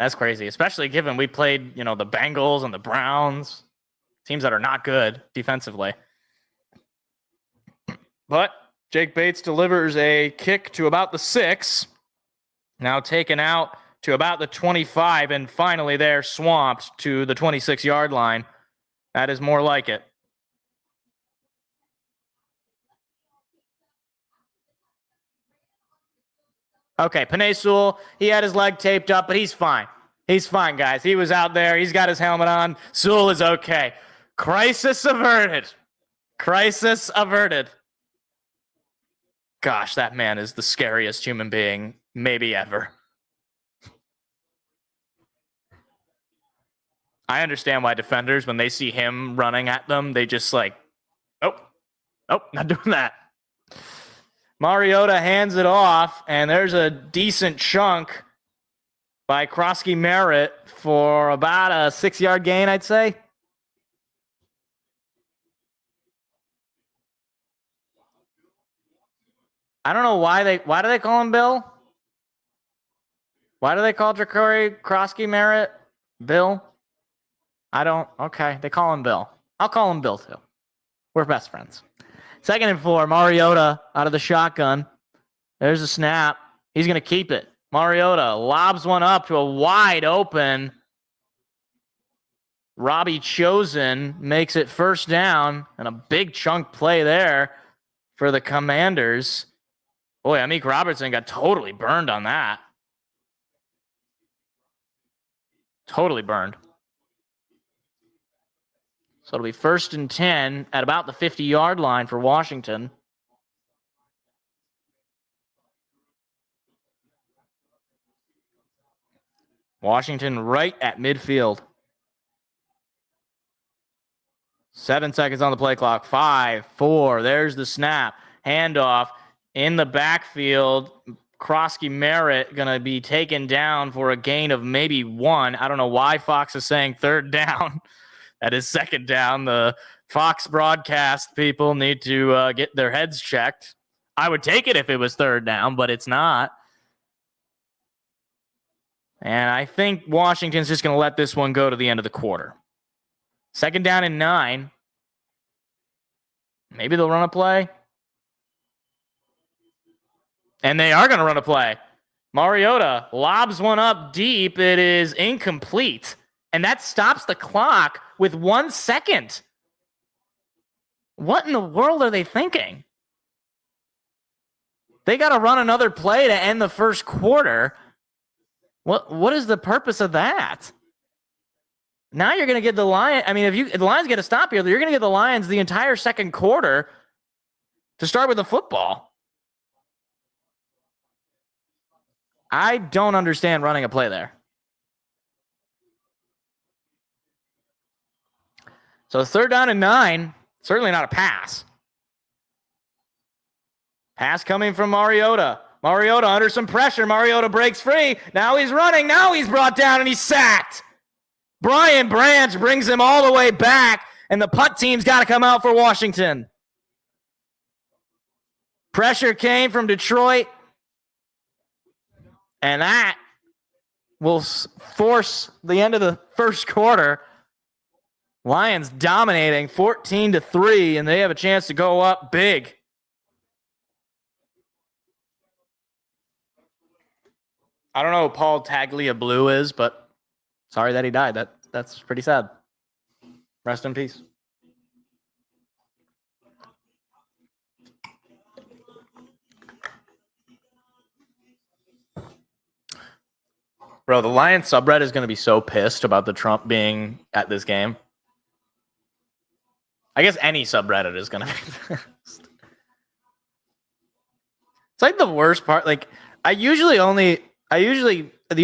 That's crazy, especially given we played, the Bengals and the Browns, teams that are not good defensively. But Jake Bates delivers a kick to about the 6, now taken out to about the 25, and finally they're swamped to the 26-yard line. That is more like it. Okay, Penei Sewell, he had his leg taped up, but he's fine. He's fine, guys. He was out there. He's got his helmet on. Sewell is okay. Crisis averted. Crisis averted. Gosh, that man is the scariest human being maybe ever. I understand why defenders, when they see him running at them, they just like, oh, not doing that. Mariota hands it off, and there's a decent chunk by Krosky Merritt for about a 6-yard gain, I'd say. I don't know why do they call him Bill? Why do they call Jakari Krosky Merritt Bill? Okay, they call him Bill. I'll call him Bill too. We're best friends. 2nd and 4, Mariota out of the shotgun. There's a snap. He's going to keep it. Mariota lobs one up to a wide open. Robbie Chosen makes it 1st down, and a big chunk play there for the Commanders. Boy, Amik Robertson got totally burned on that. Totally burned. So it'll be 1st and 10 at about the 50-yard line for Washington. Washington right at midfield. 7 seconds on the play clock. 5, 4. There's the snap. Handoff in the backfield. Krosky Merritt going to be taken down for a gain of maybe 1. I don't know why Fox is saying 3rd down. That is 2nd down. The Fox broadcast people need to get their heads checked. I would take it if it was 3rd down, but it's not. And I think Washington's just going to let this one go to the end of the quarter. 2nd down and 9. Maybe they'll run a play. And they are going to run a play. Mariota lobs one up deep. It is incomplete. And that stops the clock with 1 second. What in the world are they thinking? They got to run another play to end the first quarter. What is the purpose of that? Now you're going to get the Lions. I mean, if the Lions get a stop here, you're going to get the Lions the entire second quarter to start with the football. I don't understand running a play there. So 3rd down and 9, certainly not a pass. Pass coming from Mariota. Mariota under some pressure. Mariota breaks free. Now he's running. Now he's brought down and he's sacked. Brian Branch brings him all the way back, and the punt team's got to come out for Washington. Pressure came from Detroit, and that will force the end of the first quarter. Lions dominating 14-3, and they have a chance to go up big. I don't know who Paul Tagliabue is, but sorry that he died. That's pretty sad. Rest in peace. Bro, the Lions subreddit is going to be so pissed about the Trump being at this game. I guess any subreddit is going to be pissed. It's like the worst part. Like, the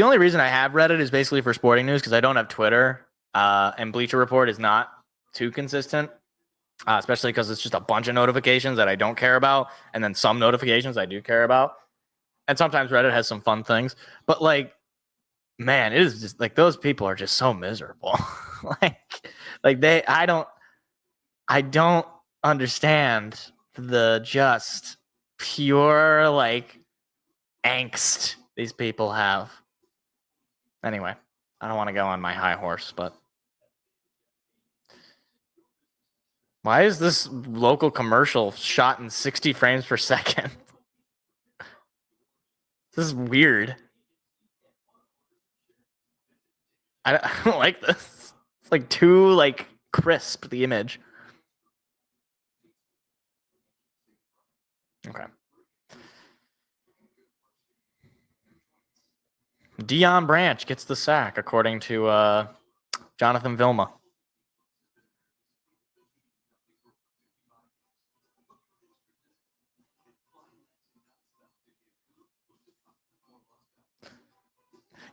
only reason I have Reddit is basically for sporting news because I don't have Twitter. And Bleacher Report is not too consistent, especially because it's just a bunch of notifications that I don't care about. And then some notifications I do care about. And sometimes Reddit has some fun things. But, like, man, it is just like those people are just so miserable. I don't understand the just pure like angst these people have. Anyway, I don't want to go on my high horse, but why is this local commercial shot in 60 frames per second? This is weird. I don't like this. It's like too like crisp, the image. Okay. Deion Branch gets the sack, according to Jonathan Vilma.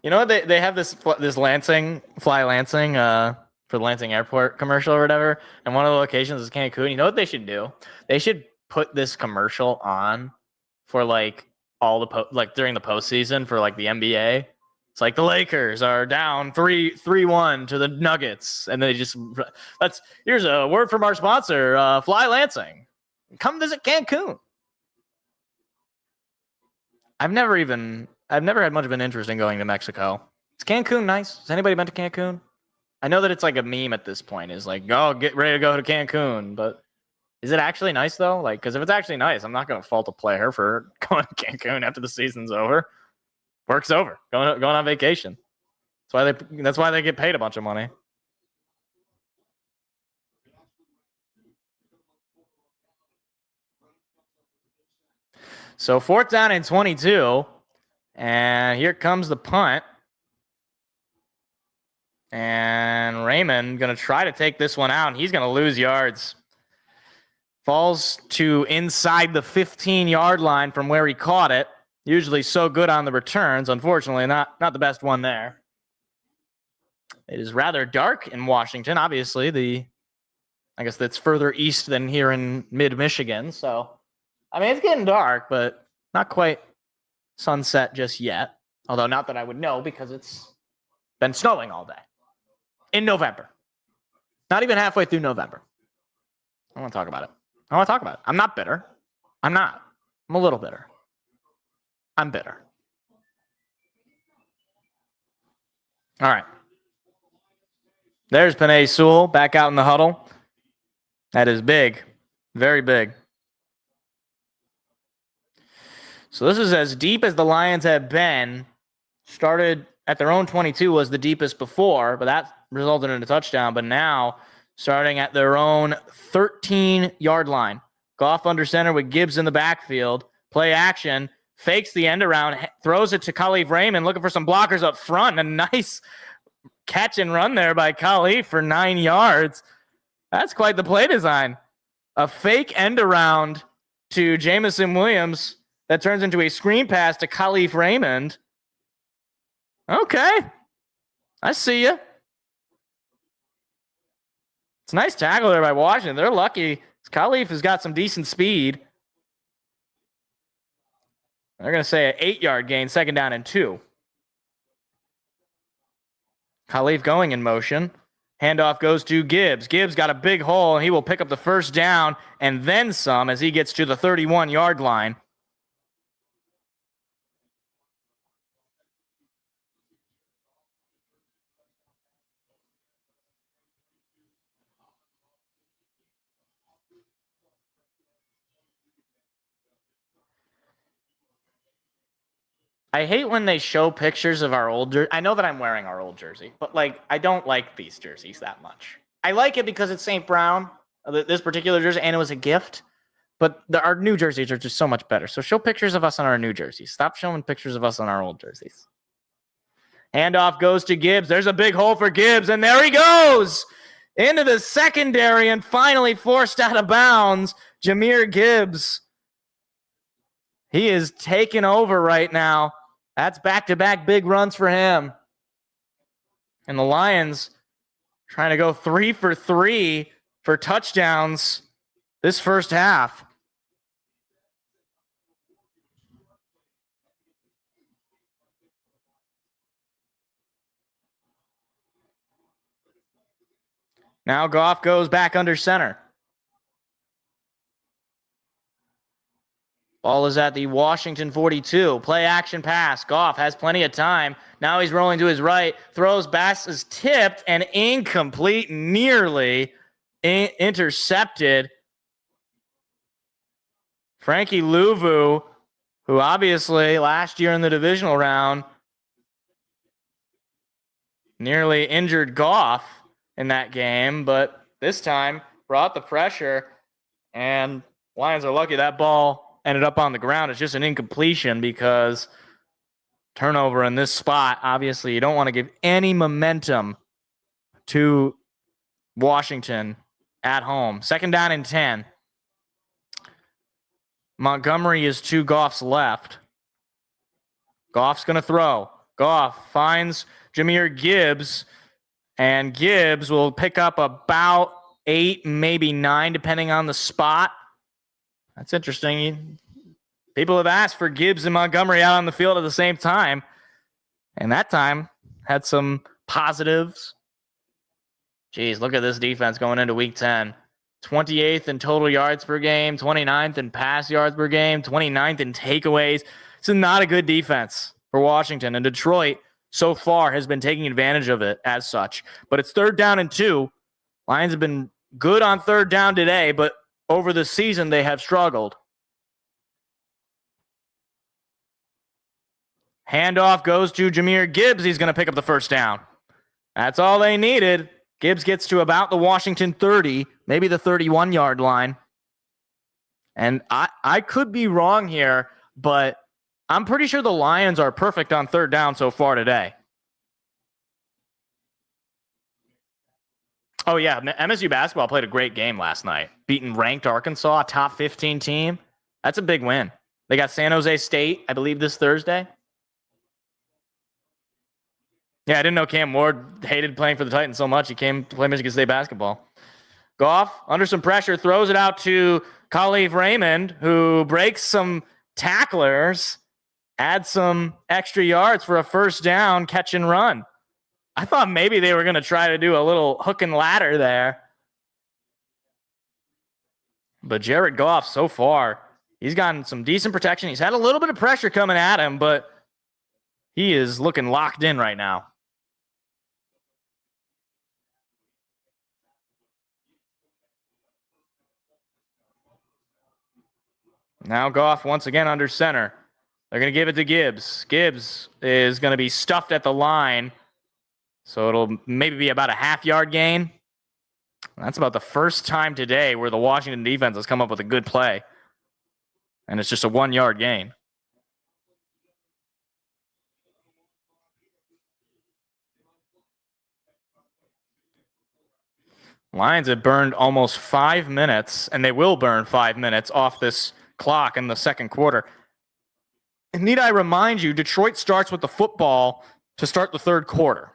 You know what? They have this Lansing for the Lansing Airport commercial or whatever, and one of the locations is Cancun. You know what they should do? They should put this commercial on for like all the during the postseason for like the NBA. It's like the Lakers are down 3-1 to the Nuggets, and they just here's a word from our sponsor, Fly Lansing. Come visit Cancun. I've never had much of an interest in going to Mexico. Is Cancun nice? Has anybody been to Cancun? I know that it's like a meme at this point. Is like, oh, get ready to go to Cancun. But is it actually nice though? Like, because if it's actually nice, I'm not going to fault a player for going to Cancun after the season's over. Work's over. Going on vacation. That's why they get paid a bunch of money. So 4th down and 22. And here comes the punt. And Raymond going to try to take this one out, and he's going to lose yards. Falls to inside the 15-yard line from where he caught it. Usually so good on the returns. Unfortunately, not the best one there. It is rather dark in Washington. Obviously, I guess that's further east than here in mid-Michigan. So, I mean, it's getting dark, but not quite sunset just yet. Although not that I would know because it's been snowing all day. In November. Not even halfway through November. I want to talk about it. I'm not bitter. I'm not. I'm a little bitter. I'm bitter. All right. There's Penei Sewell back out in the huddle. That is big. Very big. So this is as deep as the Lions have been. Started at their own 22 was the deepest before, but that resulted in a touchdown. But now starting at their own 13-yard line. Goff under center with Gibbs in the backfield. Play action. Fakes the end around. Throws it to Khalif Raymond looking for some blockers up front. A nice catch and run there by Khalif for 9 yards. That's quite the play design. A fake end around to Jamison Williams that turns into a screen pass to Khalif Raymond. Okay. I see you. It's a nice tackle there by Washington. They're lucky. Khalif has got some decent speed. They're going to say an 8-yard gain, 2nd down and 2. Khalif going in motion. Handoff goes to Gibbs. Gibbs got a big hole, and he will pick up the 1st down and then some as he gets to the 31-yard line. I hate when they show pictures of our old jersey. I know that I'm wearing our old jersey, but I don't like these jerseys that much. I like it because it's St. Brown, this particular jersey, and it was a gift. But our new jerseys are just so much better. So show pictures of us on our new jerseys. Stop showing pictures of us on our old jerseys. Handoff goes to Gibbs. There's a big hole for Gibbs, and there he goes into the secondary and finally forced out of bounds. Jahmyr Gibbs. He is taking over right now. That's back-to-back big runs for him. And the Lions trying to go 3 for 3 for touchdowns this first half. Now Goff goes back under center. Ball is at the Washington 42. Play action pass. Goff has plenty of time. Now he's rolling to his right. Throws. Bass is tipped and incomplete. Nearly intercepted. Frankie Louvu, who obviously last year in the divisional round nearly injured Goff in that game, but this time brought the pressure, and Lions are lucky that ball ended up on the ground. It's just an incompletion because turnover in this spot. Obviously, you don't want to give any momentum to Washington at home. 2nd down and 10. Montgomery is to Goff's left. Goff's going to throw. Goff finds Jahmyr Gibbs, and Gibbs will pick up about 8, maybe 9, depending on the spot. That's interesting. People have asked for Gibbs and Montgomery out on the field at the same time. And that time had some positives. Jeez, look at this defense going into week 10. 28th in total yards per game, 29th in pass yards per game, 29th in takeaways. It's not a good defense for Washington. And Detroit so far has been taking advantage of it as such. But it's 3rd down and 2. Lions have been good on 3rd down today, but over the season, they have struggled. Handoff goes to Jahmyr Gibbs. He's going to pick up the 1st down. That's all they needed. Gibbs gets to about the Washington 30, maybe the 31-yard line. And I could be wrong here, but I'm pretty sure the Lions are perfect on 3rd down so far today. Oh, yeah. MSU basketball played a great game last night. Beating ranked Arkansas, a top 15 team. That's a big win. They got San Jose State, I believe, this Thursday. Yeah, I didn't know Cam Ward hated playing for the Titans so much. He came to play Michigan State basketball. Goff, under some pressure, throws it out to Khalif Raymond, who breaks some tacklers, adds some extra yards for a 1st down, catch and run. I thought maybe they were going to try to do a little hook and ladder there. But Jared Goff, so far, he's gotten some decent protection. He's had a little bit of pressure coming at him, but he is looking locked in right now. Now Goff once again under center. They're going to give it to Gibbs. Gibbs is going to be stuffed at the line. So it'll maybe be about a half-yard gain. That's about the first time today where the Washington defense has come up with a good play. And it's just a 1-yard gain. Lions have burned almost 5 minutes, and they will burn 5 minutes off this clock in the second quarter. And need I remind you, Detroit starts with the football to start the third quarter.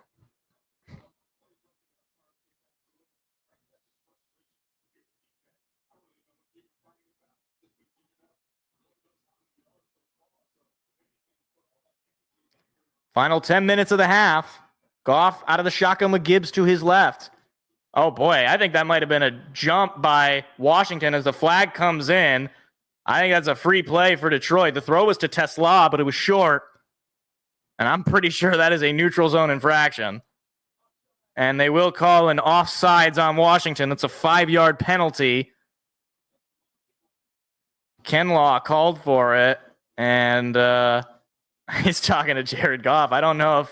Final 10 minutes of the half. Goff out of the shotgun with Gibbs to his left. Oh, boy, I think that might have been a jump by Washington as the flag comes in. I think that's a free play for Detroit. The throw was to Tesla, but it was short. And I'm pretty sure that is a neutral zone infraction. And they will call an offsides on Washington. That's a 5-yard penalty. Ken Law called for it. And he's talking to Jared Goff. I don't know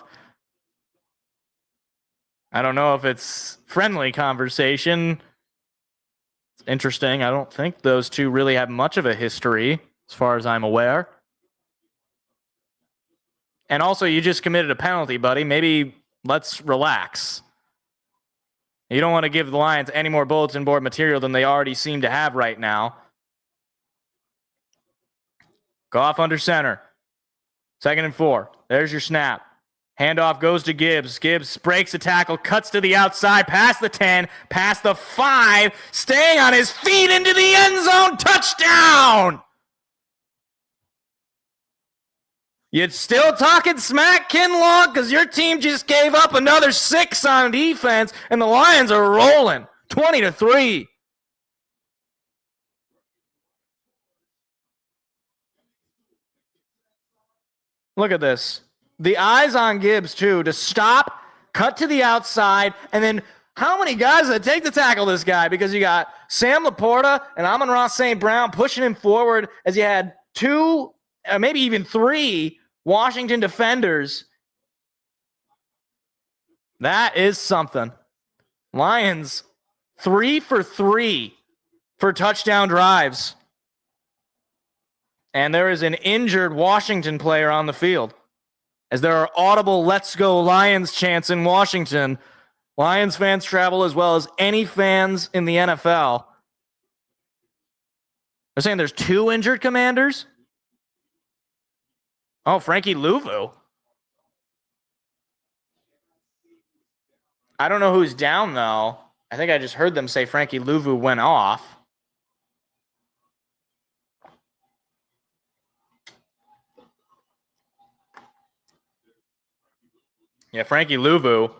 if it's friendly conversation. It's interesting. I don't think those two really have much of a history, as far as I'm aware. And also, you just committed a penalty, buddy. Maybe let's relax. You don't want to give the Lions any more bulletin board material than they already seem to have right now. Goff under center. 2nd and 4. There's your snap. Handoff goes to Gibbs. Gibbs breaks a tackle, cuts to the outside, past the 10, past the 5, staying on his feet into the end zone. Touchdown! You're still talking smack, Kinlaw, because your team just gave up another 6 on defense, and the Lions are rolling 20-3. Look at this. The eyes on Gibbs, too, to stop, cut to the outside, and then how many guys does it take to tackle this guy? Because you got Sam Laporta and Amon-Ra St. Brown pushing him forward as you had 2, maybe even 3 Washington defenders. That is something. Lions 3 for 3 for touchdown drives. And there is an injured Washington player on the field. As there are audible "Let's Go Lions" chants in Washington. Lions fans travel as well as any fans in the NFL. They're saying there's 2 injured Commanders. Oh, Frankie Louvu. I don't know who's down, though. I think I just heard them say Frankie Louvu went off. Yeah, Frankie Louvu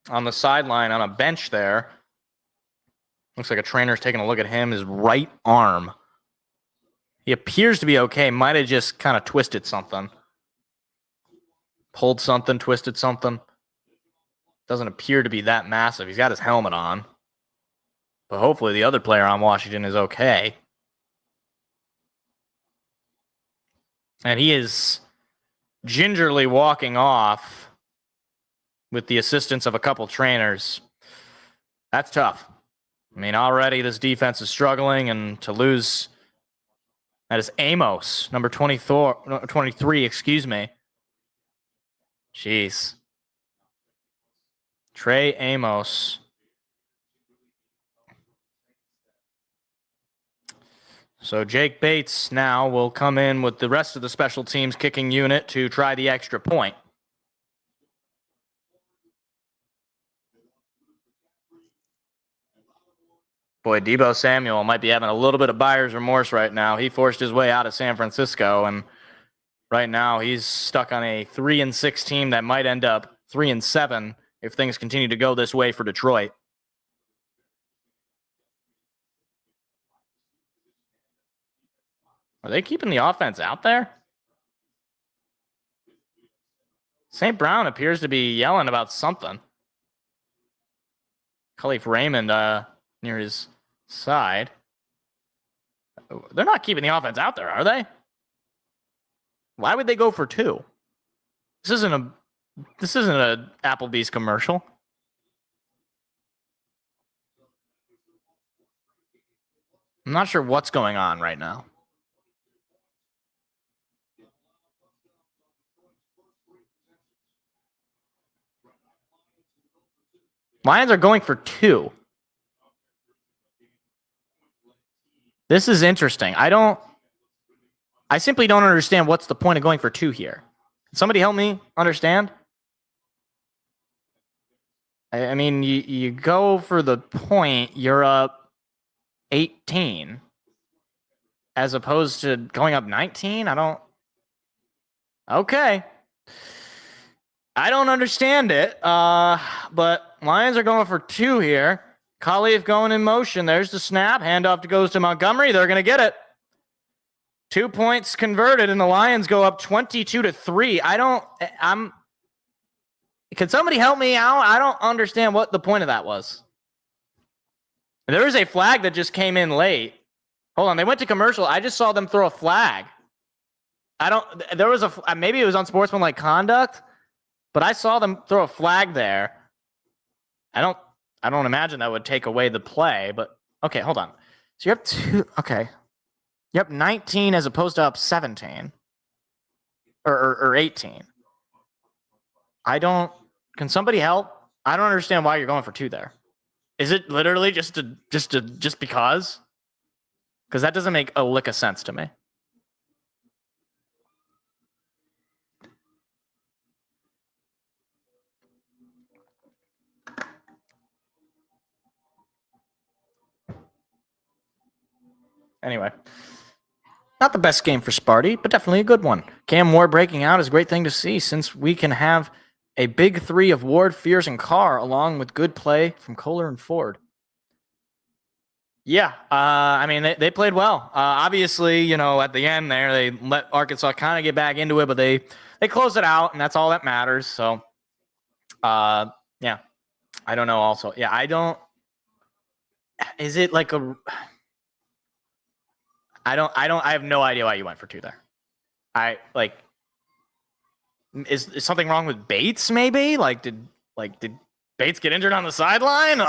on the sideline on a bench there. Looks like a trainer's taking a look at him, his right arm. He appears to be okay. Might have just kind of twisted something. Pulled something, twisted something. Doesn't appear to be that massive. He's got his helmet on. But hopefully the other player on Washington is okay. And he is gingerly walking off with the assistance of a couple trainers. That's tough. I mean, already this defense is struggling, and to lose... That is Amos, number 23, excuse me. Jeez. Trey Amos. So Jake Bates now will come in with the rest of the special teams kicking unit to try the extra point. Boy, Deebo Samuel might be having a little bit of buyer's remorse right now. He forced his way out of San Francisco, and right now he's stuck on a 3-6 team that might end up 3-7 if things continue to go this way for Detroit. Are they keeping the offense out there? St. Brown appears to be yelling about something. Khalif Raymond near his side. They're not keeping the offense out there, are they? Why would they go for 2? This isn't a Applebee's commercial. I'm not sure what's going on right now. Lions are going for 2. This is interesting. I simply don't understand what's the point of going for 2 here. Can somebody help me understand? I mean, you go for the point, you're up 18, as opposed to going up 19. Okay. I don't understand it, but Lions are going for 2 here. Khalif going in motion. There's the snap. Handoff goes to Montgomery. They're going to get it. 2 points converted, and the Lions go up 22-3. Can somebody help me out? I don't understand what the point of that was. There was a flag that just came in late. Hold on, they went to commercial. I just saw them throw a flag. Maybe it was unsportsmanlike conduct, but I saw them throw a flag there. I don't imagine that would take away the play, but okay, hold on. So you have 2, okay. You have 19 as opposed to up 17. Or 18. Can somebody help? I don't understand why you're going for 2 there. Is it literally just because? Because that doesn't make a lick of sense to me. Anyway, not the best game for Sparty, but definitely a good one. Cam Ward breaking out is a great thing to see since we can have a big 3 of Ward, Fears, and Carr, along with good play from Kohler and Ford. Yeah, I mean, they played well. Obviously, at the end there, they let Arkansas kind of get back into it, but they closed it out, and that's all that matters. So, yeah, I don't know also. Yeah, is it like I have no idea why you went for 2 there. Is something wrong with Bates maybe? Did Bates get injured on the sideline?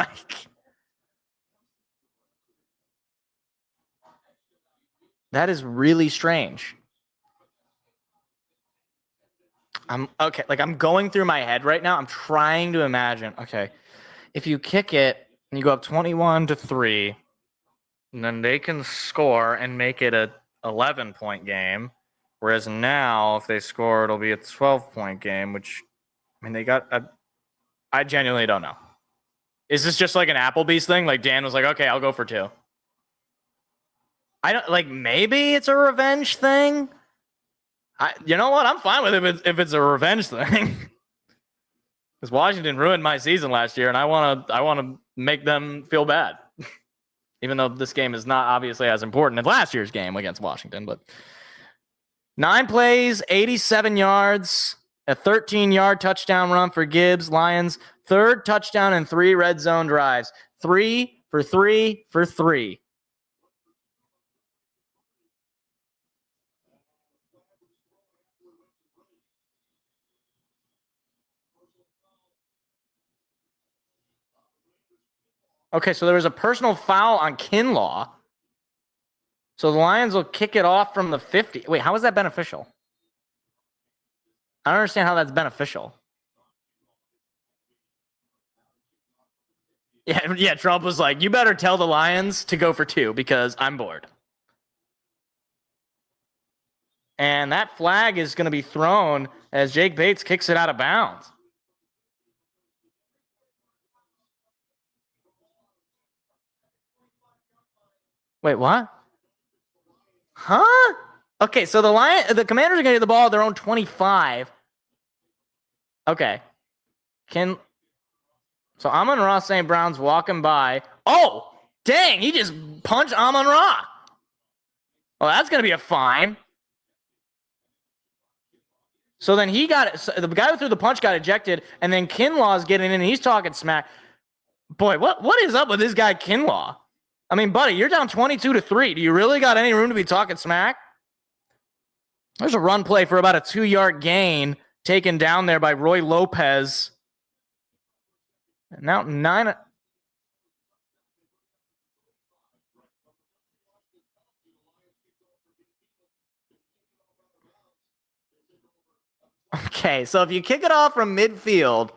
That is really strange. I'm going through my head right now. I'm trying to imagine. Okay, if you kick it and you go up 21-3, and then they can score and make it a 11-point game. Whereas now, if they score, it'll be a 12-point game, which, I mean, I genuinely don't know. Is this just like an Applebee's thing? Like Dan was like, okay, I'll go for 2. Maybe it's a revenge thing. You know what? I'm fine with it if it's a revenge thing. Because Washington ruined my season last year, and I want to make them feel bad. Even though this game is not obviously as important as last year's game against Washington, but 9 plays, 87 yards, a 13-yard touchdown run for Gibbs. Lions, 3rd touchdown and 3 red zone drives. 3 for 3 for 3. Okay, so there was a personal foul on Kinlaw. So the Lions will kick it off from the 50. Wait, how is that beneficial? I don't understand how that's beneficial. Yeah, Trump was like, you better tell the Lions to go for 2 because I'm bored. And that flag is going to be thrown as Jake Bates kicks it out of bounds. Wait, what? Huh? Okay, so the Commanders are going to get the ball at their own 25. Okay. So Amon-Ra St. Brown's walking by. Oh, dang, he just punched Amon-Ra. Well, that's going to be a fine. So then the guy who threw the punch got ejected, and then Kinlaw's getting in, and he's talking smack. Boy, what is up with this guy Kinlaw? I mean, buddy, you're down 22-3. Do you really got any room to be talking smack? There's a run play for about a 2-yard gain taken down there by Roy Lopez. And now 9. Okay, so if you kick it off from midfield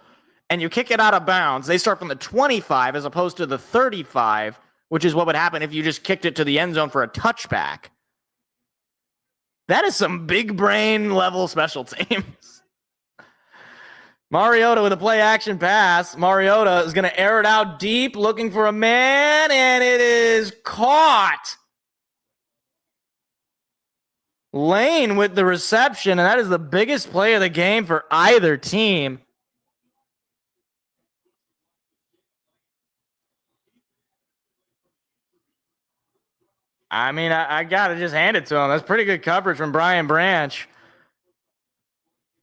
and you kick it out of bounds, they start from the 25 as opposed to the 35, which is what would happen if you just kicked it to the end zone for a touchback. That is some big brain level special teams. Mariota with a play action pass. Mariota is going to air it out deep, looking for a man, and it is caught. Lane with the reception, and that is the biggest play of the game for either team. I mean, I got to just hand it to him. That's pretty good coverage from Brian Branch.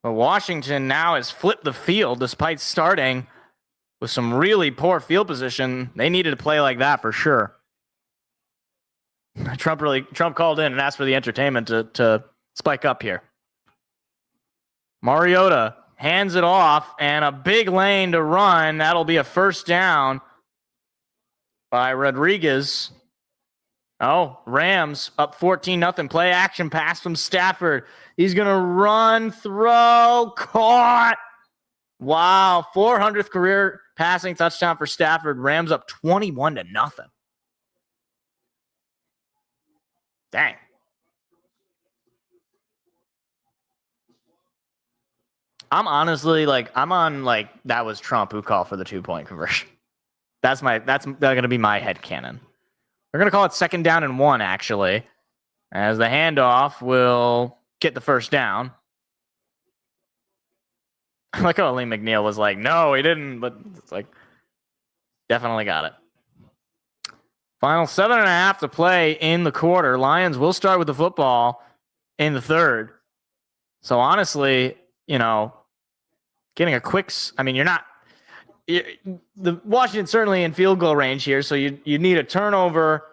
But Washington now has flipped the field despite starting with some really poor field position. They needed to play like that for sure. Trump called in and asked for the entertainment to spike up here. Mariota hands it off and a big lane to run. That'll be a first down by Rodriguez. Oh, Rams up 14-0. Play action pass from Stafford. He's going to run, throw, caught. Wow, 400th career passing touchdown for Stafford. Rams up 21-0. Dang. I'm honestly I'm on that was Trump who called for the 2-point conversion. That's going to be my headcanon. They're going to call it 2nd down and 1, actually, as the handoff will get the first down. I like how Lee McNeil was like, no, he didn't, but it's definitely got it. Final 7.5 to play in the quarter. Lions will start with the football in the third. So honestly, getting a quick, you're not, the Washington certainly in field goal range here, so you need a turnover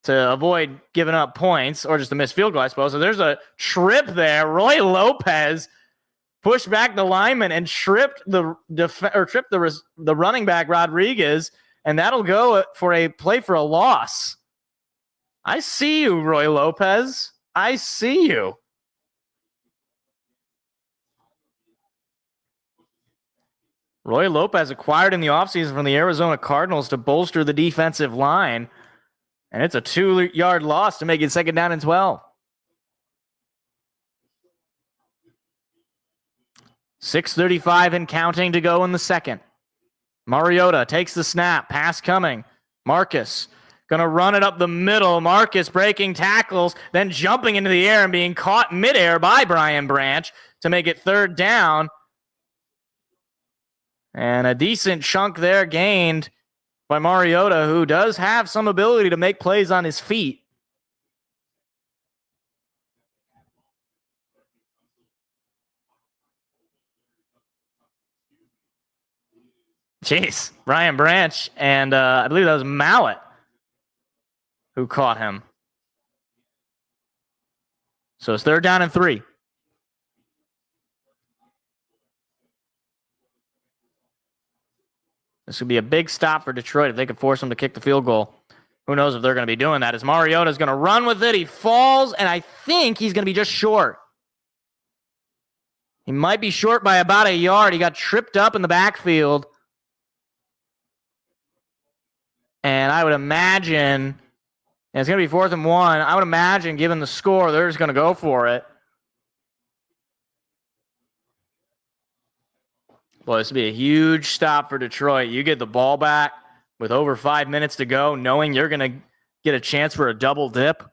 to avoid giving up points or just a missed field goal, I suppose. So there's a trip there. Roy Lopez pushed back the lineman and tripped the running back Rodriguez, and that'll go for a play for a loss. I see you, Roy Lopez. I see you. Roy Lopez acquired in the offseason from the Arizona Cardinals to bolster the defensive line. And it's a 2-yard loss to make it 2nd down and 12. 6:35 and counting to go in the second. Mariota takes the snap. Pass coming. Marcus going to run it up the middle. Marcus breaking tackles, then jumping into the air and being caught midair by Brian Branch to make it 3rd down. And a decent chunk there gained by Mariota, who does have some ability to make plays on his feet. Jeez, Brian Branch, and I believe that was Mallett who caught him. So it's 3rd down and 3. This would be a big stop for Detroit if they could force them to kick the field goal. Who knows if they're going to be doing that, as Mariota's going to run with it. He falls, and I think he's going to be just short. He might be short by about a yard. He got tripped up in the backfield. And I would imagine, and it's going to be 4th and 1. I would imagine, given the score, they're just going to go for it. Well, this would be a huge stop for Detroit. You get the ball back with over 5 minutes to go, knowing you're going to get a chance for a double dip.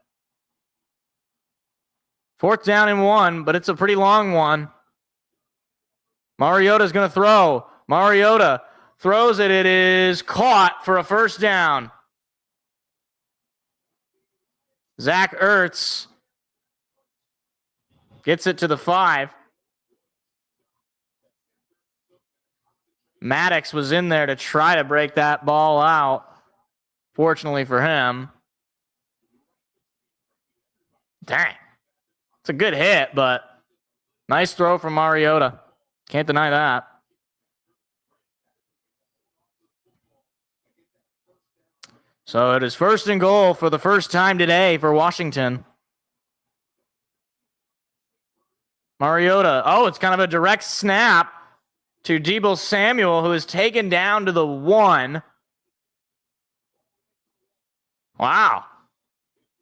4th down and 1, but it's a pretty long one. Mariota's going to throw. Mariota throws it. It is caught for a first down. Zach Ertz gets it to the 5. Maddox was in there to try to break that ball out. Fortunately for him. Dang. It's a good hit, but nice throw from Mariota. Can't deny that. So it is 1st and goal for the first time today for Washington. Mariota. Oh, it's kind of a direct snap to Deebo Samuel, who is taken down to the 1. Wow.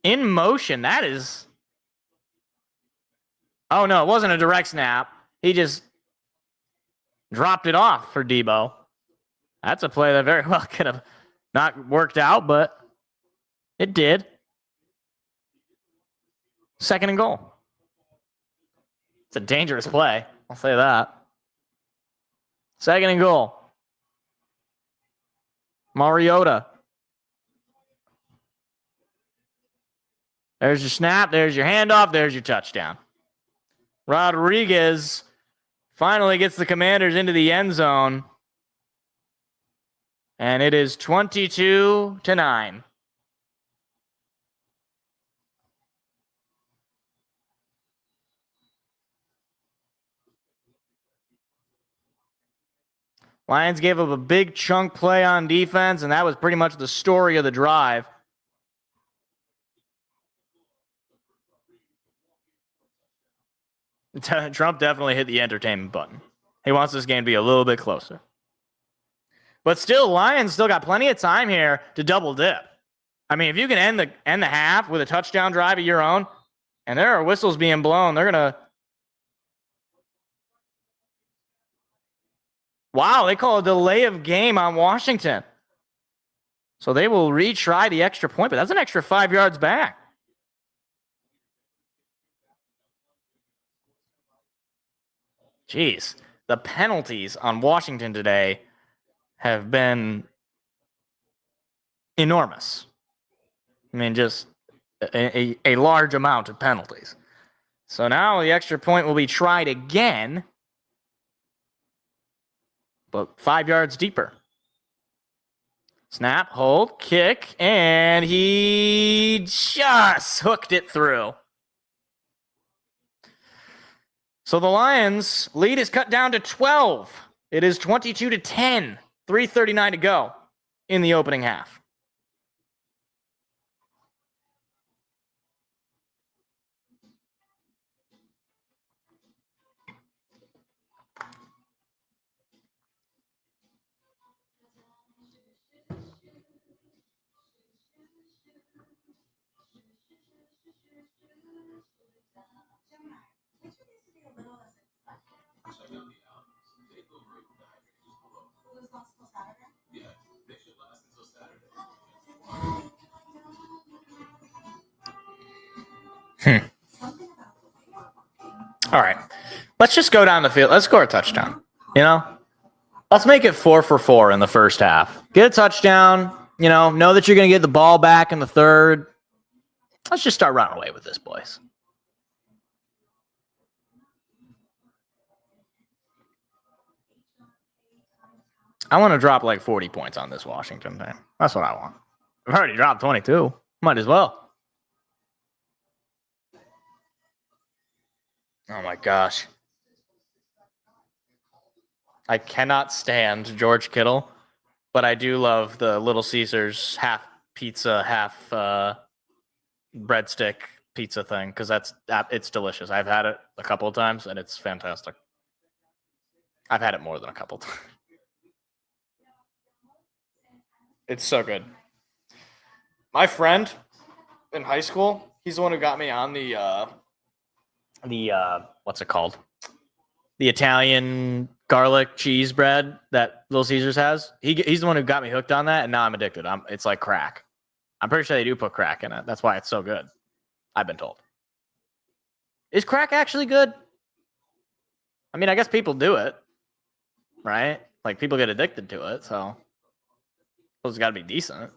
In motion. That is... Oh, no, it wasn't a direct snap. He just dropped it off for Deebo. That's a play that very well could have not worked out, but it did. 2nd and goal. It's a dangerous play. I'll say that. 2nd and goal. Mariota. There's your snap. There's your handoff. There's your touchdown. Rodriguez finally gets the Commanders into the end zone. And it is 22-9. Lions gave up a big chunk play on defense, and that was pretty much the story of the drive. Trump definitely hit the entertainment button. He wants this game to be a little bit closer. But still, Lions still got plenty of time here to double dip. I mean, if you can end the half with a touchdown drive of your own, and there are whistles being blown, they're going to... Wow, they call a delay of game on Washington. So they will retry the extra point, but that's an extra 5 yards back. Jeez, the penalties on Washington today have been enormous. I mean, just a large amount of penalties. So now the extra point will be tried again, but 5 yards deeper. Snap, hold, kick, and he just hooked it through. So the Lions' lead is cut down to 12. It is 22-10, 3:39 to go in the opening half. All right. Let's just go down the field. Let's score a touchdown. You know? Let's make it 4 for 4 in the first half. Get a touchdown. You know that you're going to get the ball back in the third. Let's just start running away with this, boys. I want to drop like 40 points on this Washington thing. That's what I want. I've already dropped 22. Might as well. Oh my gosh. I cannot stand George Kittle, but I do love the Little Caesars half pizza, half breadstick pizza thing because it's delicious. I've had it a couple of times and it's fantastic. I've had it more than a couple of times. It's so good. My friend in high school, he's the one who got me on the what's it called? The Italian garlic cheese bread that Little Caesars has. He's the one who got me hooked on that, and now I'm addicted. It's like crack. I'm pretty sure they do put crack in it. That's why it's so good. I've been told. Is crack actually good? I mean, I guess people do it, right? Like people get addicted to it, so it's got to be decent.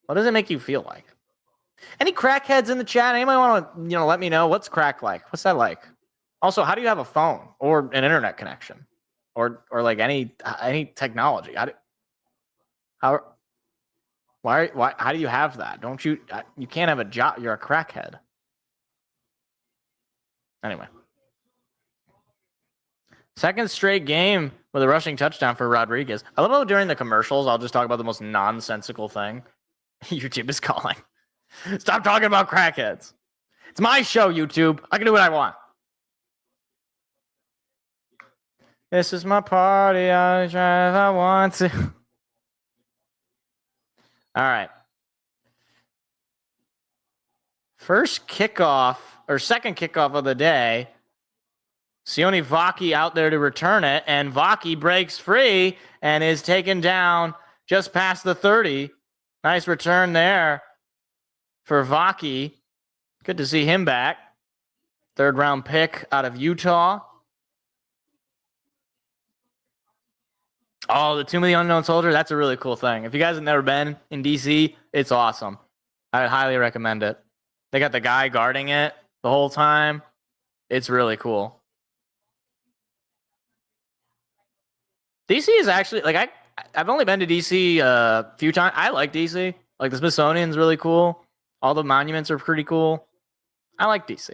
What does it make you feel like? Any crackheads in the chat? Anybody want to, let me know what's crack like? What's that like? Also, how do you have a phone or an internet connection, or like any technology? How do you have that? Don't you? You can't have a job. You're a crackhead. Anyway, second straight game with a rushing touchdown for Rodriguez. I love how during the commercials, I'll just talk about the most nonsensical thing. YouTube is calling. Stop talking about crackheads. It's my show, YouTube. I can do what I want. This is my party. I try if I want to. All right. Second kickoff of the day. Sione Vaki out there to return it, and Vaki breaks free and is taken down just past the 30. Nice return there for Vaki. Good to see him back. Third-round pick out of Utah. Oh, the Tomb of the Unknown Soldier. That's a really cool thing. If you guys have never been in DC, it's awesome. I would highly recommend it. They got the guy guarding it the whole time. It's really cool. DC is actually, like, I've only been to DC a few times. I like DC. Like, the Smithsonian's really cool. All the monuments are pretty cool. I like DC.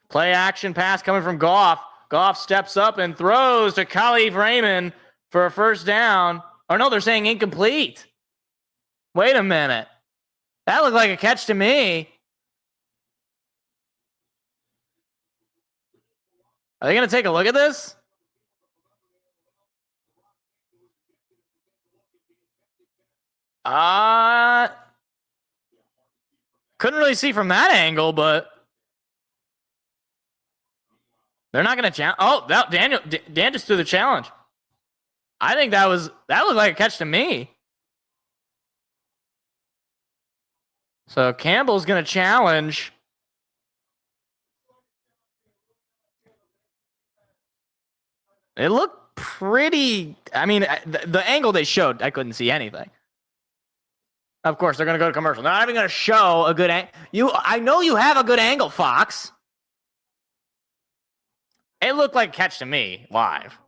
Play action pass coming from Goff. Goff steps up and throws to Khalif Raymond for a first down. Or no, they're saying incomplete. Wait a minute. That looked like a catch to me. Are they going to take a look at this? Couldn't really see from that angle, but they're not going to challenge. Oh, Dan just threw the challenge. I think that looked like a catch to me. So Campbell's going to challenge. It looked pretty. I mean, the angle they showed, I couldn't see anything. Of course, they're going to go to commercial. They're not even going to show a good angle. I know you have a good angle, Fox. It looked like a catch to me live.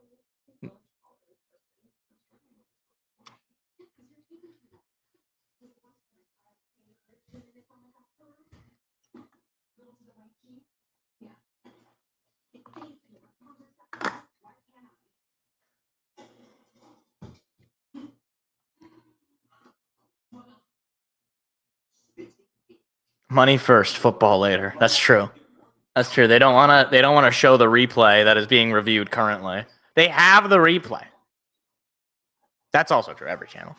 Money first, football later. That's true. That's true. They don't want to show the replay that is being reviewed currently. They have the replay. That's also true. Every channel.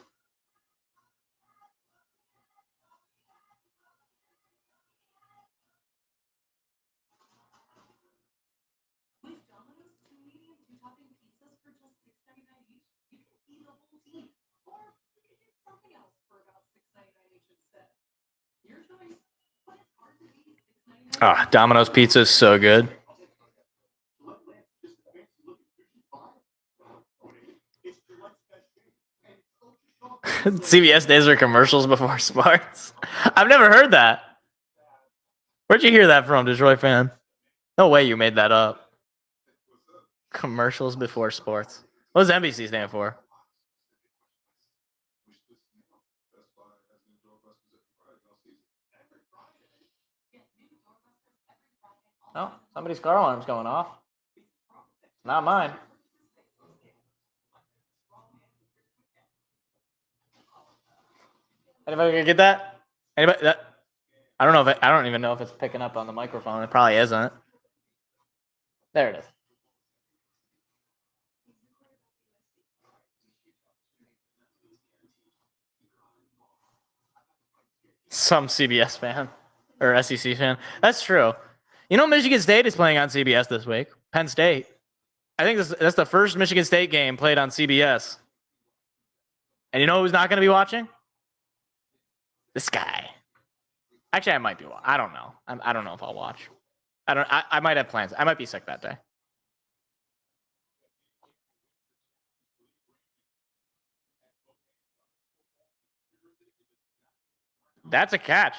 Domino's pizza is so good. CBS days are commercials before sports. I've never heard that. Where'd you hear that from, Detroit fan? No way you made that up. Commercials before sports. What does NBC stand for? Oh, somebody's car alarm's going off. Not mine. Anybody gonna get that? Anybody? I don't even know if it's picking up on the microphone. It probably isn't. There it is. Some CBS fan or SEC fan. That's true. You know, Michigan State is playing on CBS this week. Penn State. I think that's the first Michigan State game played on CBS. And you know who's not going to be watching? This guy. Actually, I might be. I don't know. I don't know if I'll watch. I might have plans. I might be sick that day. That's a catch.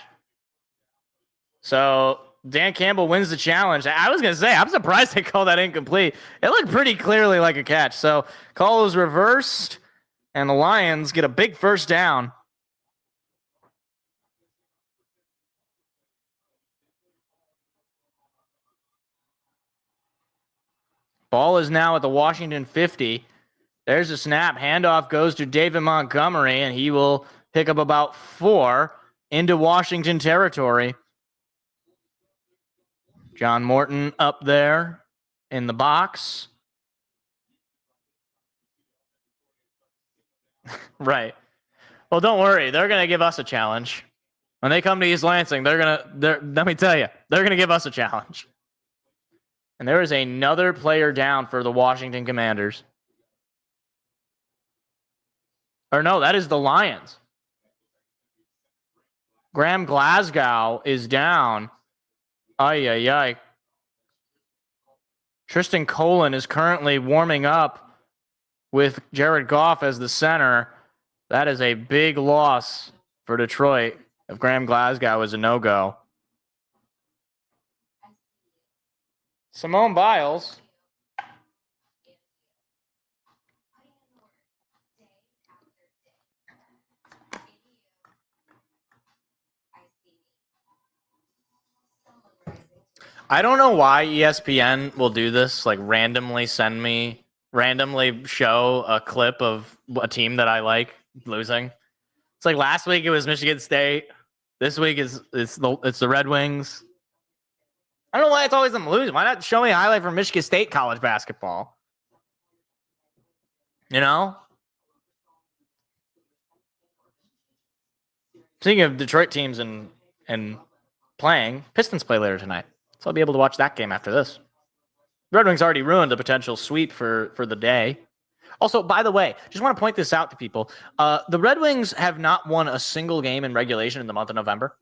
So Dan Campbell wins the challenge. I was going to say, I'm surprised they called that incomplete. It looked pretty clearly like a catch. So call is reversed, and the Lions get a big first down. Ball is now at the Washington 50. There's a snap. Handoff goes to David Montgomery, and he will pick up about 4 into Washington territory. John Morton up there in the box. Right. Well, don't worry. They're going to give us a challenge. When they come to East Lansing, let me tell you, they're going to give us a challenge. And there is another player down for the Washington Commanders. Or no, that is the Lions. Graham Glasgow is down. Ay, ay, ay. Tristan Colin is currently warming up with Jared Goff as the center. That is a big loss for Detroit if Graham Glasgow is a no-go. Simone Biles. I don't know why ESPN will do this, like randomly show a clip of a team that I like losing. It's like last week it was Michigan State. This week it's the Red Wings. I don't know why it's always them losing. Why not show me a highlight from Michigan State college basketball? You know? Speaking of Detroit teams and playing, Pistons play later tonight. So I'll be able to watch that game after this. Red Wings already ruined a potential sweep for the day. Also, by the way, just want to point this out to people. The Red Wings have not won a single game in regulation in the month of November.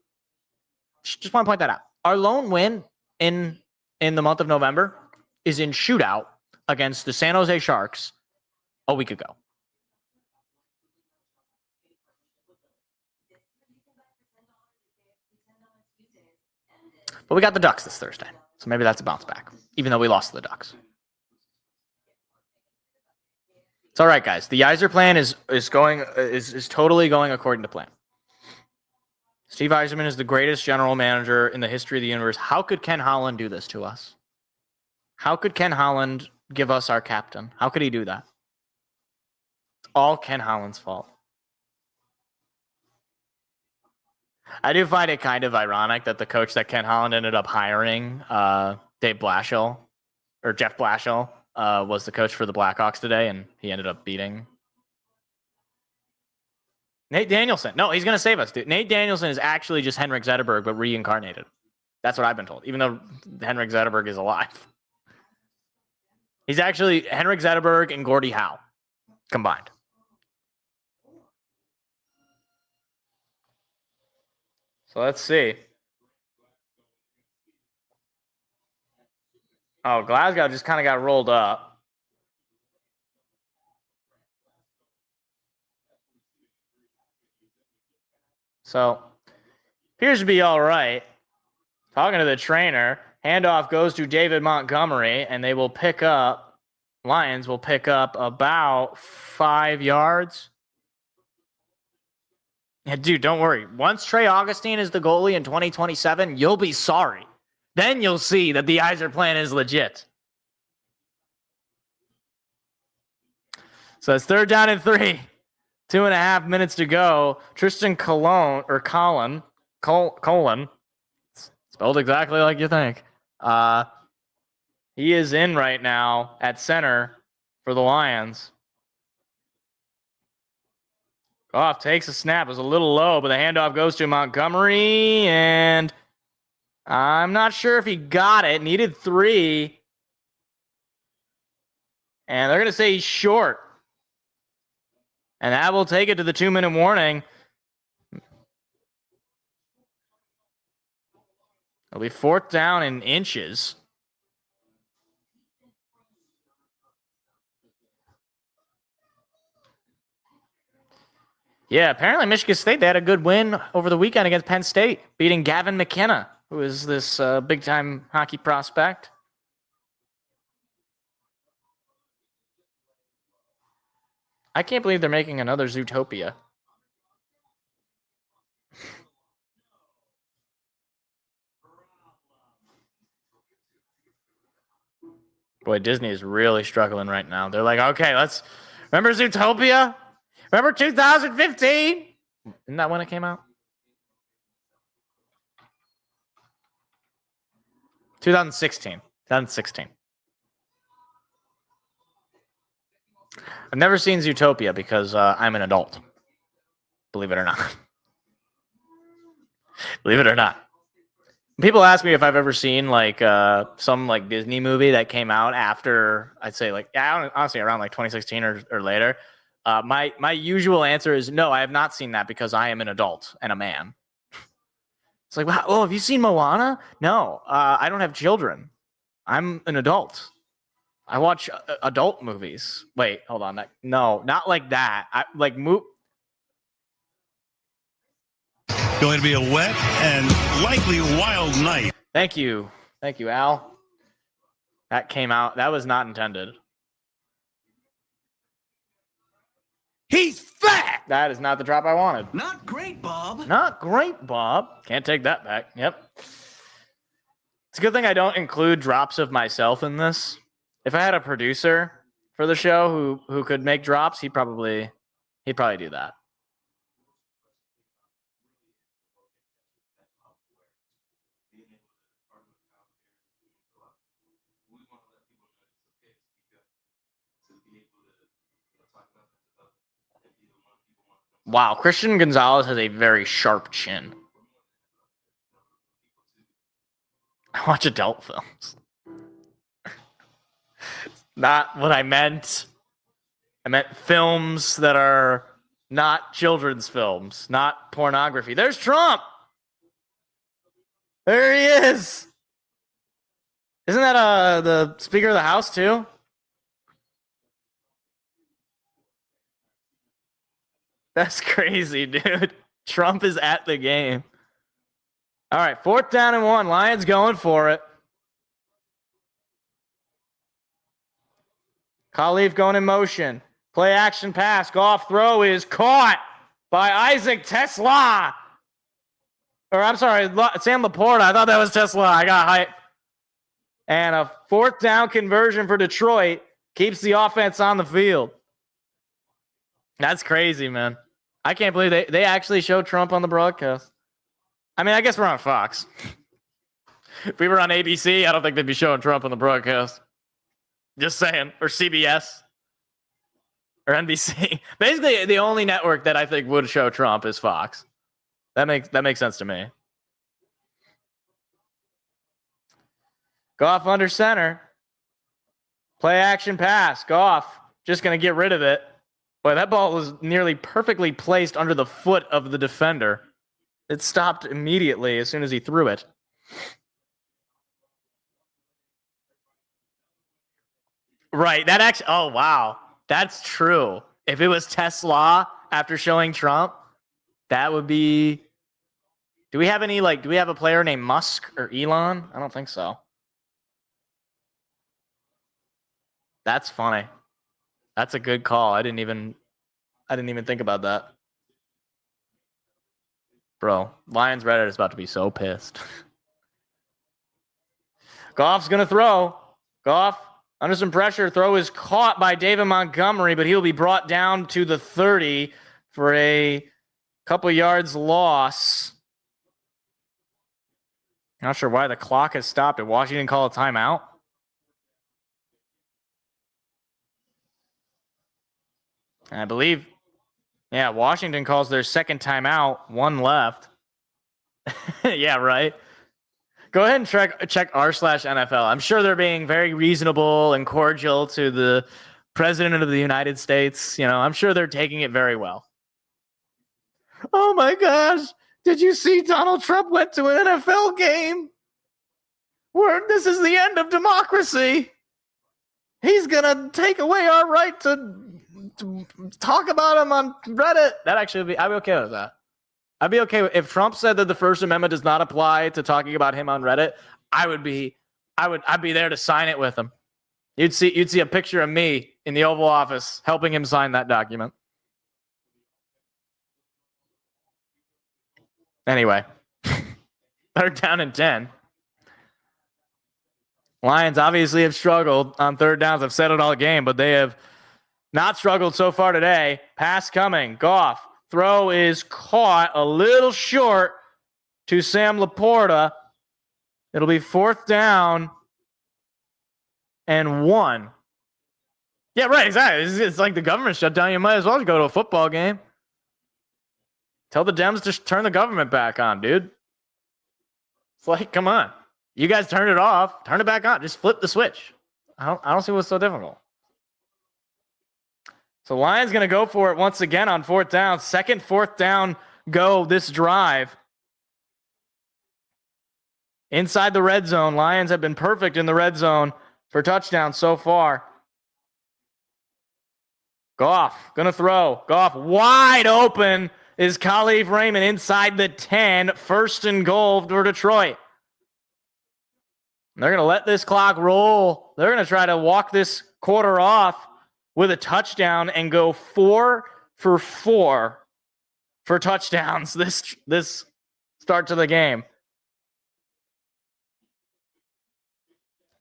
Just want to point that out. Our lone win in the month of November is in shootout against the San Jose Sharks a week ago. But we got the Ducks this Thursday, so maybe that's a bounce back, even though we lost to the Ducks. It's all right, guys. The Yzer plan is totally going according to plan. Steve Yzerman is the greatest general manager in the history of the universe. How could Ken Holland do this to us? How could Ken Holland give us our captain? How could he do that? It's all Ken Holland's fault. I do find it kind of ironic that the coach that Ken Holland ended up hiring, Dave Blashill, or Jeff Blashill, was the coach for the Blackhawks today, and he ended up beating Nate Danielson. No, he's going to save us, dude. Nate Danielson is actually just Henrik Zetterberg, but reincarnated. That's what I've been told, even though Henrik Zetterberg is alive. He's actually Henrik Zetterberg and Gordie Howe combined. So let's see. Oh, Glasgow just kind of got rolled up. So appears to be all right. Talking to the trainer, handoff goes to David Montgomery, and they will pick up, Lions will pick up about 5 yards. Yeah, dude, don't worry. Once Trey Augustine is the goalie in 2027, you'll be sorry. Then you'll see that the Yzer plan is legit. So it's 3rd down and 3. 2.5 minutes to go. Tristan Colin, spelled exactly like you think. He is in right now at center for the Lions. Goff takes a snap. It was a little low, but the handoff goes to Montgomery, and I'm not sure if he got it. Needed 3. And they're going to say he's short. And that will take it to the 2-minute warning. It'll be 4th down in inches. Yeah, apparently Michigan State, they had a good win over the weekend against Penn State, beating Gavin McKenna, who is this big-time hockey prospect. I can't believe they're making another Zootopia. Boy, Disney is really struggling right now. They're like, okay, let's... Remember Zootopia? Remember 2015? Isn't that when it came out? 2016. 2016. I've never seen Zootopia because I'm an adult. Believe it or not. Believe it or not. People ask me if I've ever seen like some like Disney movie that came out after, I'd say like, yeah, honestly around like 2016 or later. My usual answer is no, I have not seen that because I am an adult and a man. It's like, wow, oh, have you seen Moana? No, I don't have children. I'm an adult. I watch adult movies. Wait, hold on. No, not like that. I like Going to be a wet and likely wild night. Thank you, Al. That came out. That was not intended. He's fat. That is not the drop I wanted. Not great, Bob. Not great, Bob. Can't take that back. Yep. It's a good thing I don't include drops of myself in this. If I had a producer for the show who could make drops, he'd probably do that. Wow, Christian Gonzalez has a very sharp chin. I watch adult films. Not what I meant. I meant films that are not children's films, not pornography. There's Trump. There he is. Isn't that the Speaker of the House too? That's crazy, dude. Trump is at the game. All right, 4th down and 1. Lions going for it. Khalif going in motion. Play action pass. Goff throw is caught by Isaac Tesla. Or I'm sorry, Sam Laporta. I thought that was Tesla. I got hype. And a 4th down conversion for Detroit keeps the offense on the field. That's crazy, man. I can't believe they actually showed Trump on the broadcast. I mean, I guess we're on Fox. If we were on ABC, I don't think they'd be showing Trump on the broadcast. Just saying. Or CBS. Or NBC. Basically, the only network that I think would show Trump is Fox. That makes sense to me. Goff under center. Play action pass. Goff just going to get rid of it. Boy, that ball was nearly perfectly placed under the foot of the defender. It stopped immediately as soon as he threw it. Right. That actually, oh, wow. That's true. If it was Tesla after showing Trump, that would be. Do we have a player named Musk or Elon? I don't think so. That's funny. That's a good call. I didn't even think about that. Bro, Lions Reddit is about to be so pissed. Goff's going to throw. Goff under some pressure. Throw is caught by David Montgomery, but he'll be brought down to the 30 for a couple yards loss. Not sure why the clock has stopped. Did Washington call a timeout? I believe, yeah, Washington calls their second timeout. 1 left. Yeah, right. Go ahead and check r/NFL. I'm sure they're being very reasonable and cordial to the president of the United States. You know, I'm sure they're taking it very well. Oh my gosh. Did you see Donald Trump went to an NFL game? This is the end of democracy. He's going to take away our right to talk about him on Reddit. I'd be okay with that. I'd be okay if Trump said that the First Amendment does not apply to talking about him on Reddit. I'd be there to sign it with him. You'd see a picture of me in the Oval Office helping him sign that document. Anyway, 3rd down and 10. Lions obviously have struggled on 3rd downs. I've said it all game, but they have not struggled so far today. Pass coming. Goff. Throw is caught a little short to Sam Laporta. It'll be 4th down and 1. Yeah, right, exactly. It's like the government shutdown. You might as well go to a football game. Tell the Dems to turn the government back on, dude. It's like, come on. You guys turned it off. Turn it back on. Just flip the switch. I don't see what's so difficult. So Lions going to go for it once again on 4th down. Second 4th down go this drive. inside the red zone. Lions have been perfect in the red zone for touchdowns so far. Goff going to throw. Goff wide open is Khalif Raymond inside the 10. First and goal for Detroit. They're going to let this clock roll. They're going to try to walk this quarter off with a touchdown and go 4 for 4 for touchdowns this start to the game.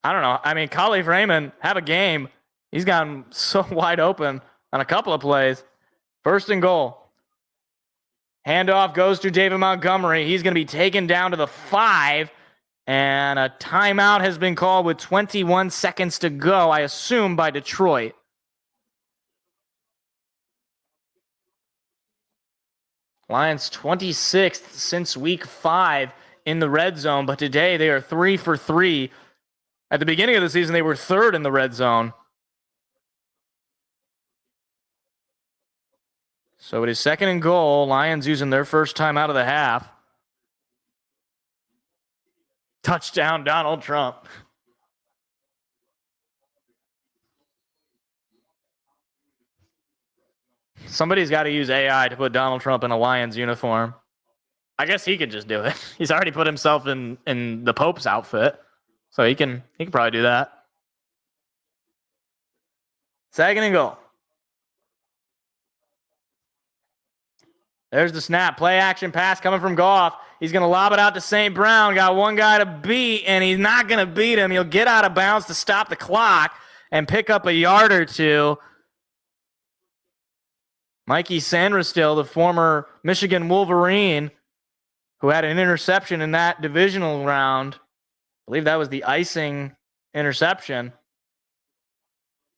I don't know. I mean, Khalif Raymond have a game. He's gotten so wide open on a couple of plays. First and goal. Handoff goes to David Montgomery. He's going to be taken down to the 5. And a timeout has been called with 21 seconds to go, I assume, by Detroit. Lions 26th since week 5 in the red zone, but today they are 3 for 3. At the beginning of the season, they were 3rd in the red zone. So it is 2nd and goal. Lions using their first time out of the half. Touchdown, Donald Trump. Somebody's got to use AI to put Donald Trump in a Lions uniform. I guess he could just do it. He's already put himself in the Pope's outfit. So he can probably do that. 2nd and goal. There's the snap. Play action pass coming from Goff. He's going to lob it out to St. Brown. Got one guy to beat, and he's not going to beat him. He'll get out of bounds to stop the clock and pick up a yard or two. Mikey Sandristil, the former Michigan Wolverine, who had an interception in that divisional round. I believe that was the icing interception.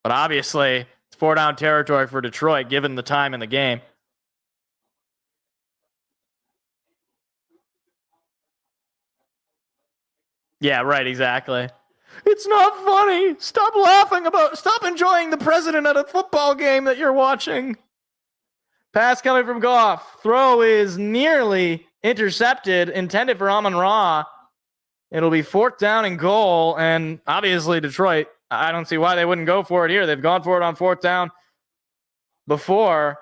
But obviously, it's 4-down territory for Detroit, given the time in the game. Yeah, right, exactly. It's not funny. Stop enjoying the president at a football game that you're watching. Pass coming from Goff. Throw is nearly intercepted, intended for Amon-Ra. It'll be 4th down and goal, and obviously Detroit, I don't see why they wouldn't go for it here. They've gone for it on 4th down before.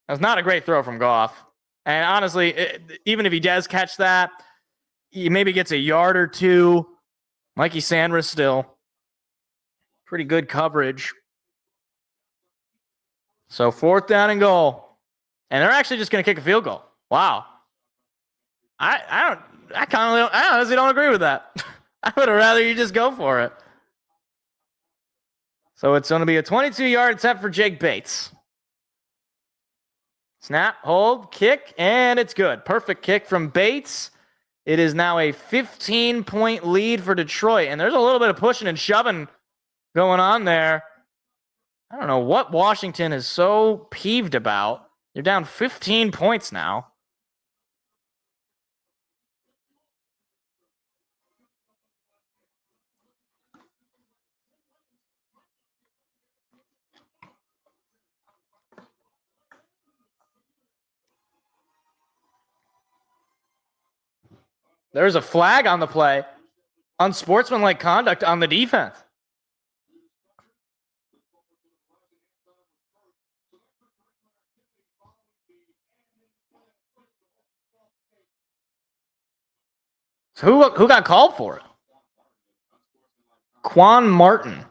That's not a great throw from Goff. And honestly, even if he does catch that, he maybe gets a yard or two. Mikey Sanders still. Pretty good coverage. So 4th down and goal. And they're actually just going to kick a field goal. Wow. I honestly don't agree with that. I would have rather you just go for it. So it's going to be a 22-yard attempt for Jake Bates. Snap, hold, kick, and it's good. Perfect kick from Bates. It is now a 15-point lead for Detroit, and there's a little bit of pushing and shoving going on there. I don't know what Washington is so peeved about. You're down 15 points now. There's a flag on the play. Unsportsmanlike conduct on the defense. So who got called for it? Quan Martin.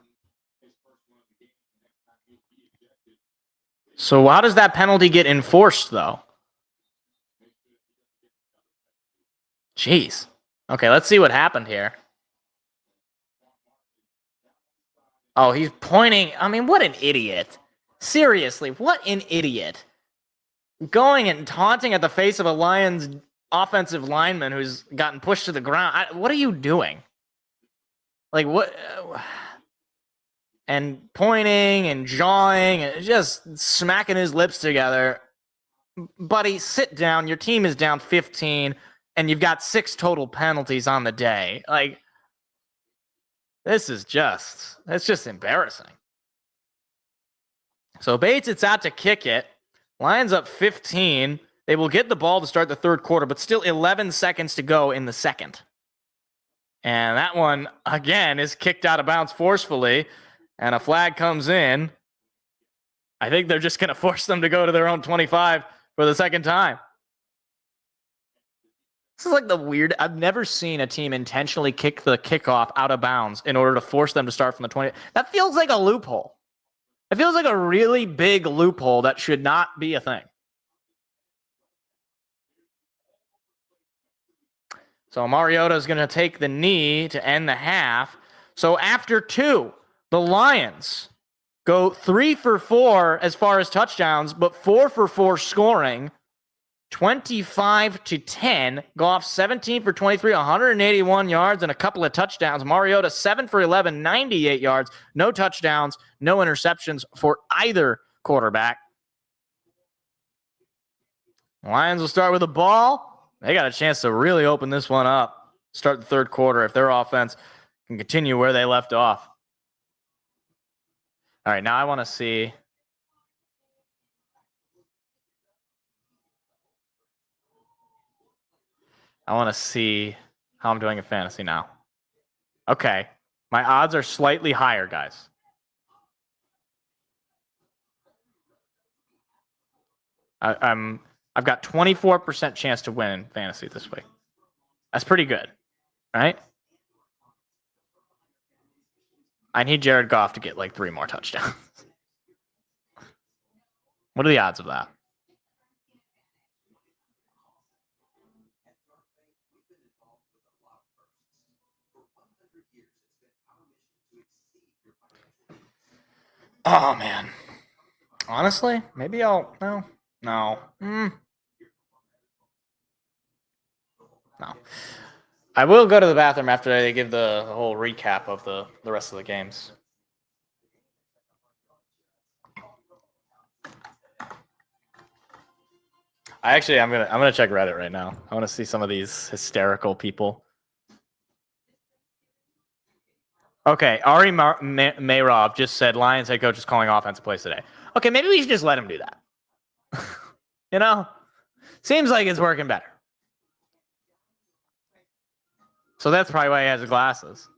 So how does that penalty get enforced, though? Jeez. Okay, let's see what happened here. Oh, he's pointing. I mean, what an idiot. Seriously, what an idiot. Going and taunting at the face of a Lions offensive lineman who's gotten pushed to the ground. What are you doing? Like, what? And pointing and jawing and just smacking his lips together. Buddy, sit down. Your team is down 15. And you've got 6 total penalties on the day. Like, it's just embarrassing. So Bates, it's out to kick it. Lions up 15. They will get the ball to start the third quarter, but still 11 seconds to go in the second. And that one, again, is kicked out of bounds forcefully, and a flag comes in. I think they're just going to force them to go to their own 25 for the second time. This is like the weird. I've never seen a team intentionally kick the kickoff out of bounds in order to force them to start from the 20. That feels like a loophole. It feels like a really big loophole that should not be a thing. So Mariota is going to take the knee to end the half. So after 2, the Lions go 3 for 4 as far as touchdowns, but 4 for 4 scoring. 25-10. Goff 17 for 23, 181 yards and a couple of touchdowns. Mariota 7 for 11, 98 yards. No touchdowns, no interceptions for either quarterback. Lions will start with the ball. They got a chance to really open this one up. Start the third quarter if their offense can continue where they left off. All right, now I want to see. I want to see how I'm doing in fantasy now. Okay, my odds are slightly higher, guys. I've got 24% chance to win in fantasy this week. That's pretty good, right? I need Jared Goff to get like 3 more touchdowns. What are the odds of that? Oh, man. Honestly, maybe I'll... No. No. I will go to the bathroom after they give the whole recap of the rest of the games. I'm gonna check Reddit right now. I want to see some of these hysterical people. Okay, Ari Mayrov just said Lions head coach is calling offensive plays today. Okay, maybe we should just let him do that. You know, seems like it's working better. So that's probably why he has the glasses.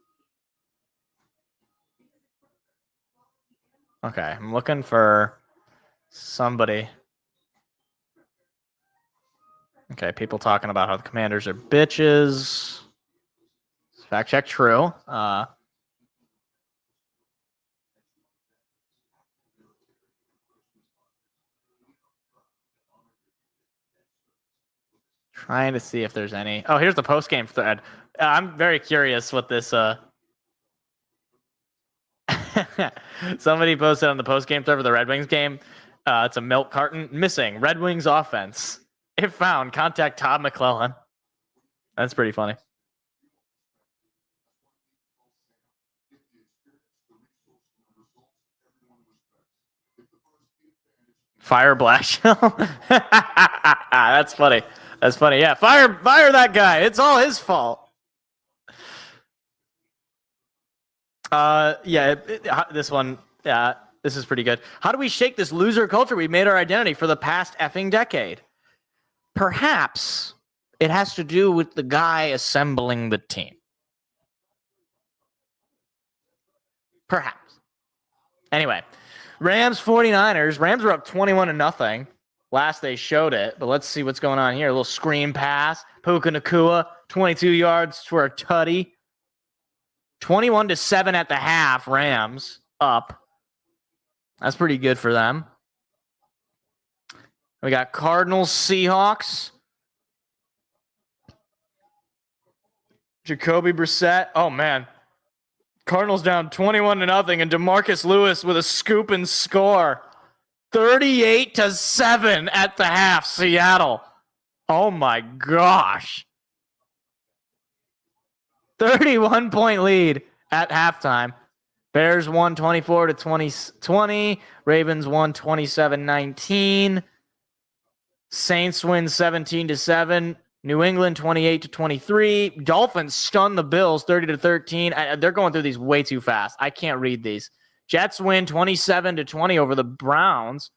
Okay, I'm looking for somebody. Okay, people talking about how the Commanders are bitches. Fact check true. Trying to see if there's any. Oh, here's the post-game thread. I'm very curious what this. Somebody posted on the post-game thread for the Red Wings game. It's a milk carton missing. Red Wings offense. If found, contact Todd McClellan. That's pretty funny. Fire Blackshell. That's funny. That's funny. Yeah, fire that guy. It's all his fault. This one, this is pretty good. How do we shake this loser culture we made our identity for the past effing decade? Perhaps it has to do with the guy assembling the team. Perhaps. Anyway, Rams 49ers. Rams are up 21-0. Last they showed it, but let's see what's going on here. A little screen pass. Puka Nacua, 22 yards for a tutty. 21-7 at the half. Rams up. That's pretty good for them. We got Cardinals, Seahawks. Jacoby Brissett. Oh, man. Cardinals down 21-0, and DeMarcus Lewis with a scoop and score. 38-7 at the half, Seattle. Oh, my gosh. 31-point lead at halftime. Bears won 24-20. Ravens won 27-19. Saints win 17-7. New England 28-23. Dolphins stun the Bills 30-13. They're going through these way too fast. I can't read these. Jets win 27-20 over the Browns.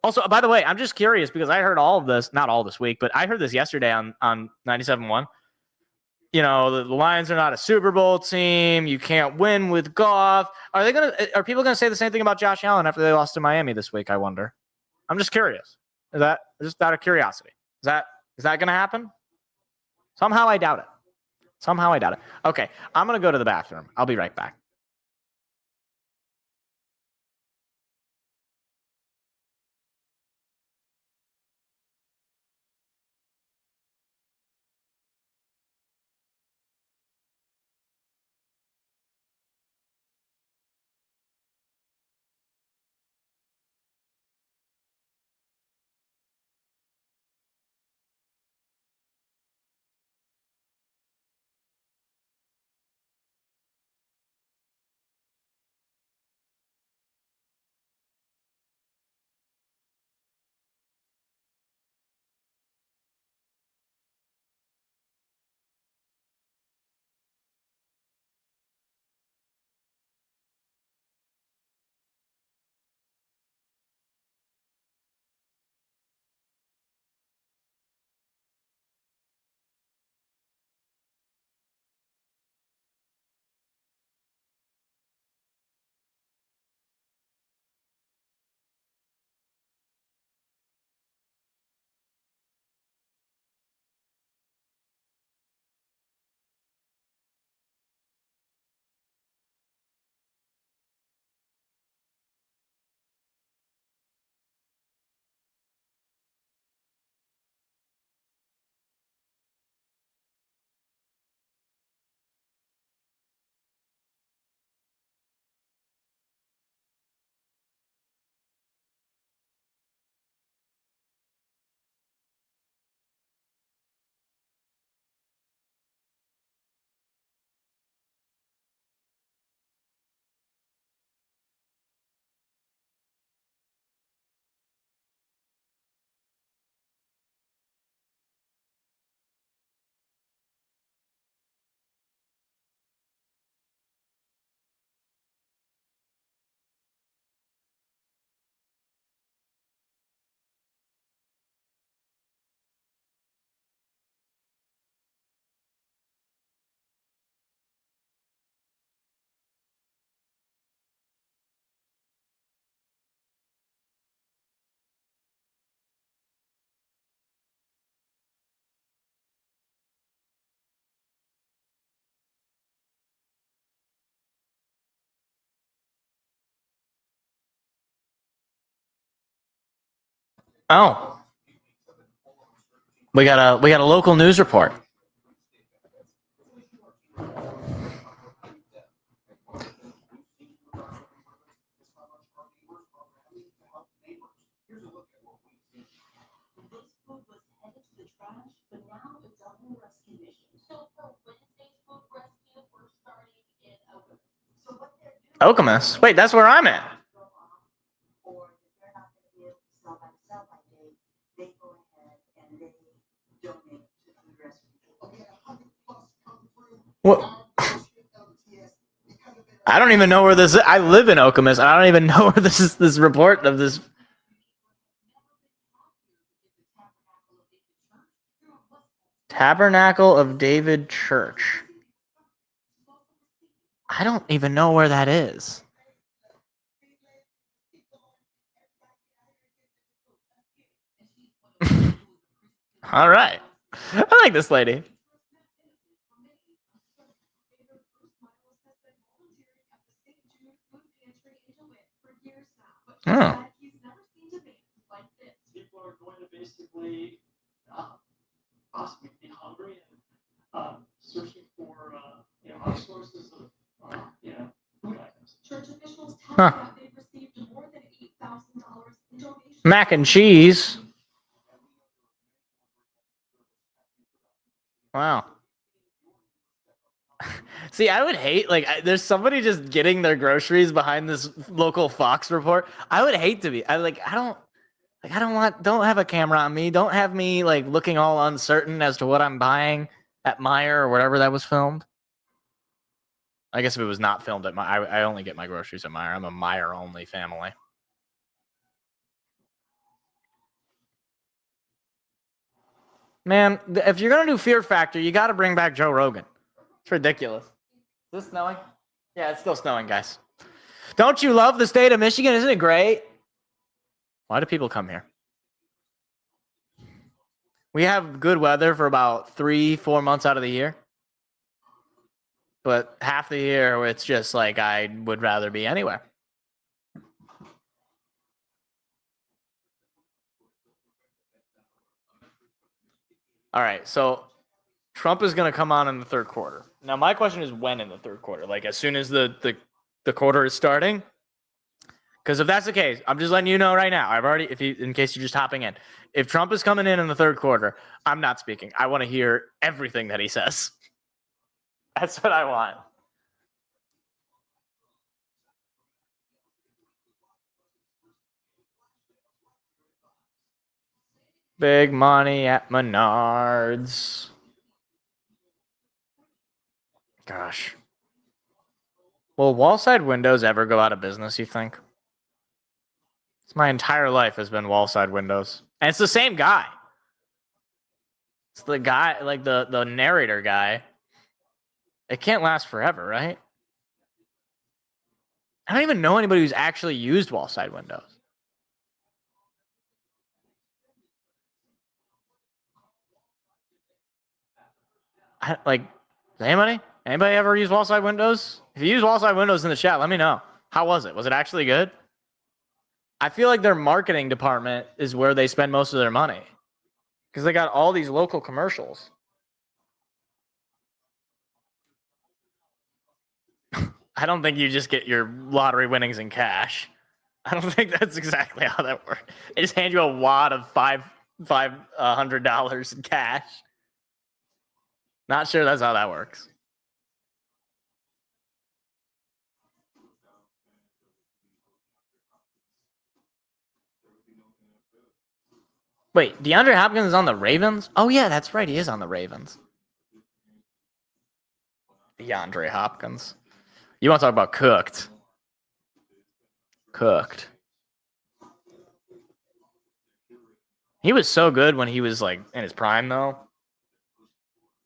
Also, by the way, I'm just curious because I heard all of this, not all this week, but I heard this yesterday on 97.1. the Lions are not a Super Bowl team. You can't win with Goff. Are people gonna say the same thing about Josh Allen after they lost to Miami this week? I wonder. I'm just curious. Is that just out of curiosity? Is that gonna happen? Somehow I doubt it. Okay, I'm gonna go to the bathroom. I'll be right back. Oh, we got a local news report. Okemos. Wait, that's where I'm at. What? I don't even know where this is. I live in Okemos, and I don't even know where this report of this. Tabernacle of David Church. I don't even know where that is. All right. I like this lady. Oh. People are going to basically possibly be hungry and searching for sources of food items. Church officials tell us they've received more than $8,000 in donations. Mac and cheese. Wow. See, I would hate there's somebody just getting their groceries behind this local Fox report. I would hate to be. Don't have a camera on me. Don't have me looking all uncertain as to what I'm buying at Meijer or whatever that was filmed. I guess if it was not filmed at Meijer, I only get my groceries at Meijer. I'm a Meijer only family. Man, if you're going to do Fear Factor, you got to bring back Joe Rogan. It's ridiculous. Is this snowing? Yeah, it's still snowing, guys. Don't you love the state of Michigan? Isn't it great? Why do people come here? We have good weather for about 3-4 months out of the year. But half the year, it's just like I would rather be anywhere. All right, so Trump is going to come on in the third quarter. Now, my question is when in the third quarter? Like as soon as the quarter is starting? Because if that's the case, I'm just letting you know right now. In case you're just hopping in, if Trump is coming in the third quarter, I'm not speaking. I want to hear everything that he says. That's what I want. Big money at Menards. Gosh. Will wall-side windows ever go out of business, you think? My entire life has been wall-side windows. And it's the same guy. It's the guy, like the narrator guy. It can't last forever, right? I don't even know anybody who's actually used wall-side windows. Anybody ever use wall-side windows? If you use wall-side windows in the chat, let me know. How was it? Was it actually good? I feel like their marketing department is where they spend most of their money because they got all these local commercials. I don't think you just get your lottery winnings in cash. I don't think that's exactly how that works. They just hand you a wad of $500 in cash. Not sure that's how that works. Wait, DeAndre Hopkins is on the Ravens? Oh, yeah, that's right. He is on the Ravens. DeAndre Hopkins. You want to talk about cooked. Cooked. He was so good when he was like in his prime, though.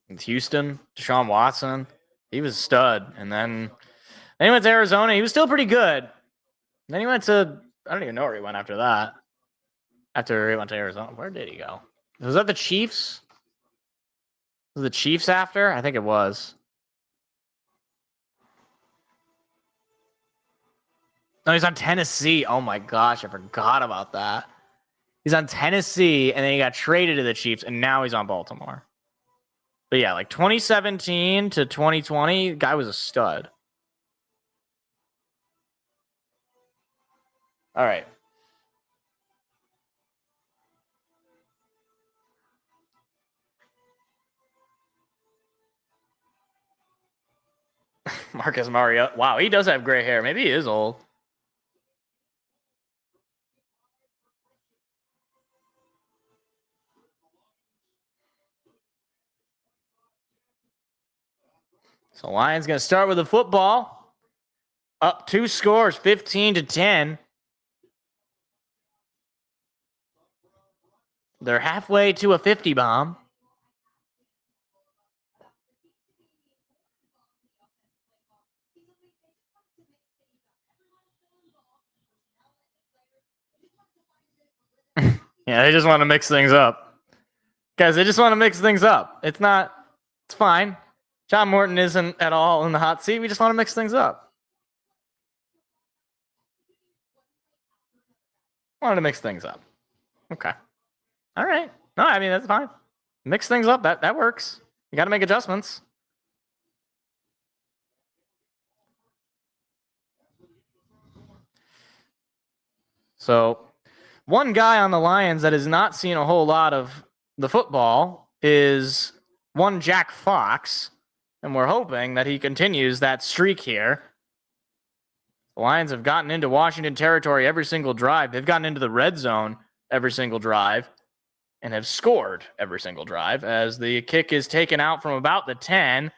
With Houston, Deshaun Watson. He was a stud. And then he went to Arizona. He was still pretty good. Then he went to, I don't even know where he went after that. After he went to Arizona. Where did he go? Was that the Chiefs? Was the Chiefs after? I think it was. No, he's on Tennessee. Oh my gosh, I forgot about that. He's on Tennessee, and then he got traded to the Chiefs, and now he's on Baltimore. But yeah, like 2017 to 2020, the guy was a stud. All right. Marcus Mariota. Wow, he does have gray hair. Maybe he is old. So Lions going to start with the football. Up 2 scores, 15-10. They're halfway to a 50 bomb. Yeah, they just want to mix things up. Guys, they just want to mix things up. It's fine. John Morton isn't at all in the hot seat. We just want to mix things up. Wanted to mix things up. Okay. All right. No, I mean, that's fine. Mix things up. That works. You got to make adjustments. So, one guy on the Lions that has not seen a whole lot of the football is one Jack Fox, and we're hoping that he continues that streak here. The Lions have gotten into Washington territory every single drive. They've gotten into the red zone every single drive and have scored every single drive as the kick is taken out from about the 10.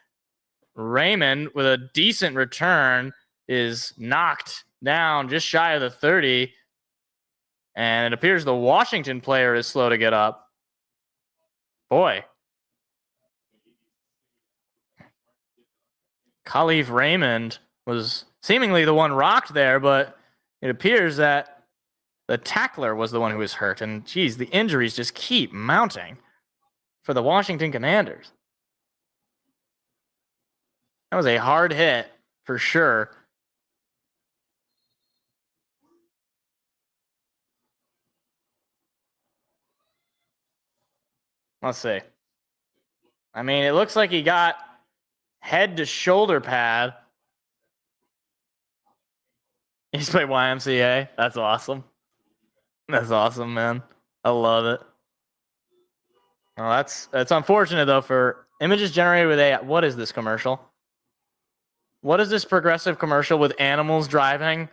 Raymond, with a decent return, is knocked down just shy of the 30. And it appears the Washington player is slow to get up. Boy. Khalif Raymond was seemingly the one rocked there, but it appears that the tackler was the one who was hurt. And, geez, the injuries just keep mounting for the Washington Commanders. That was a hard hit for sure. Let's see. I mean, it looks like he got head to shoulder pad. He's played YMCA. That's awesome. That's awesome, man. I love it. Well, that's unfortunate though for images generated with AI. What is this commercial? What is this progressive commercial with animals driving?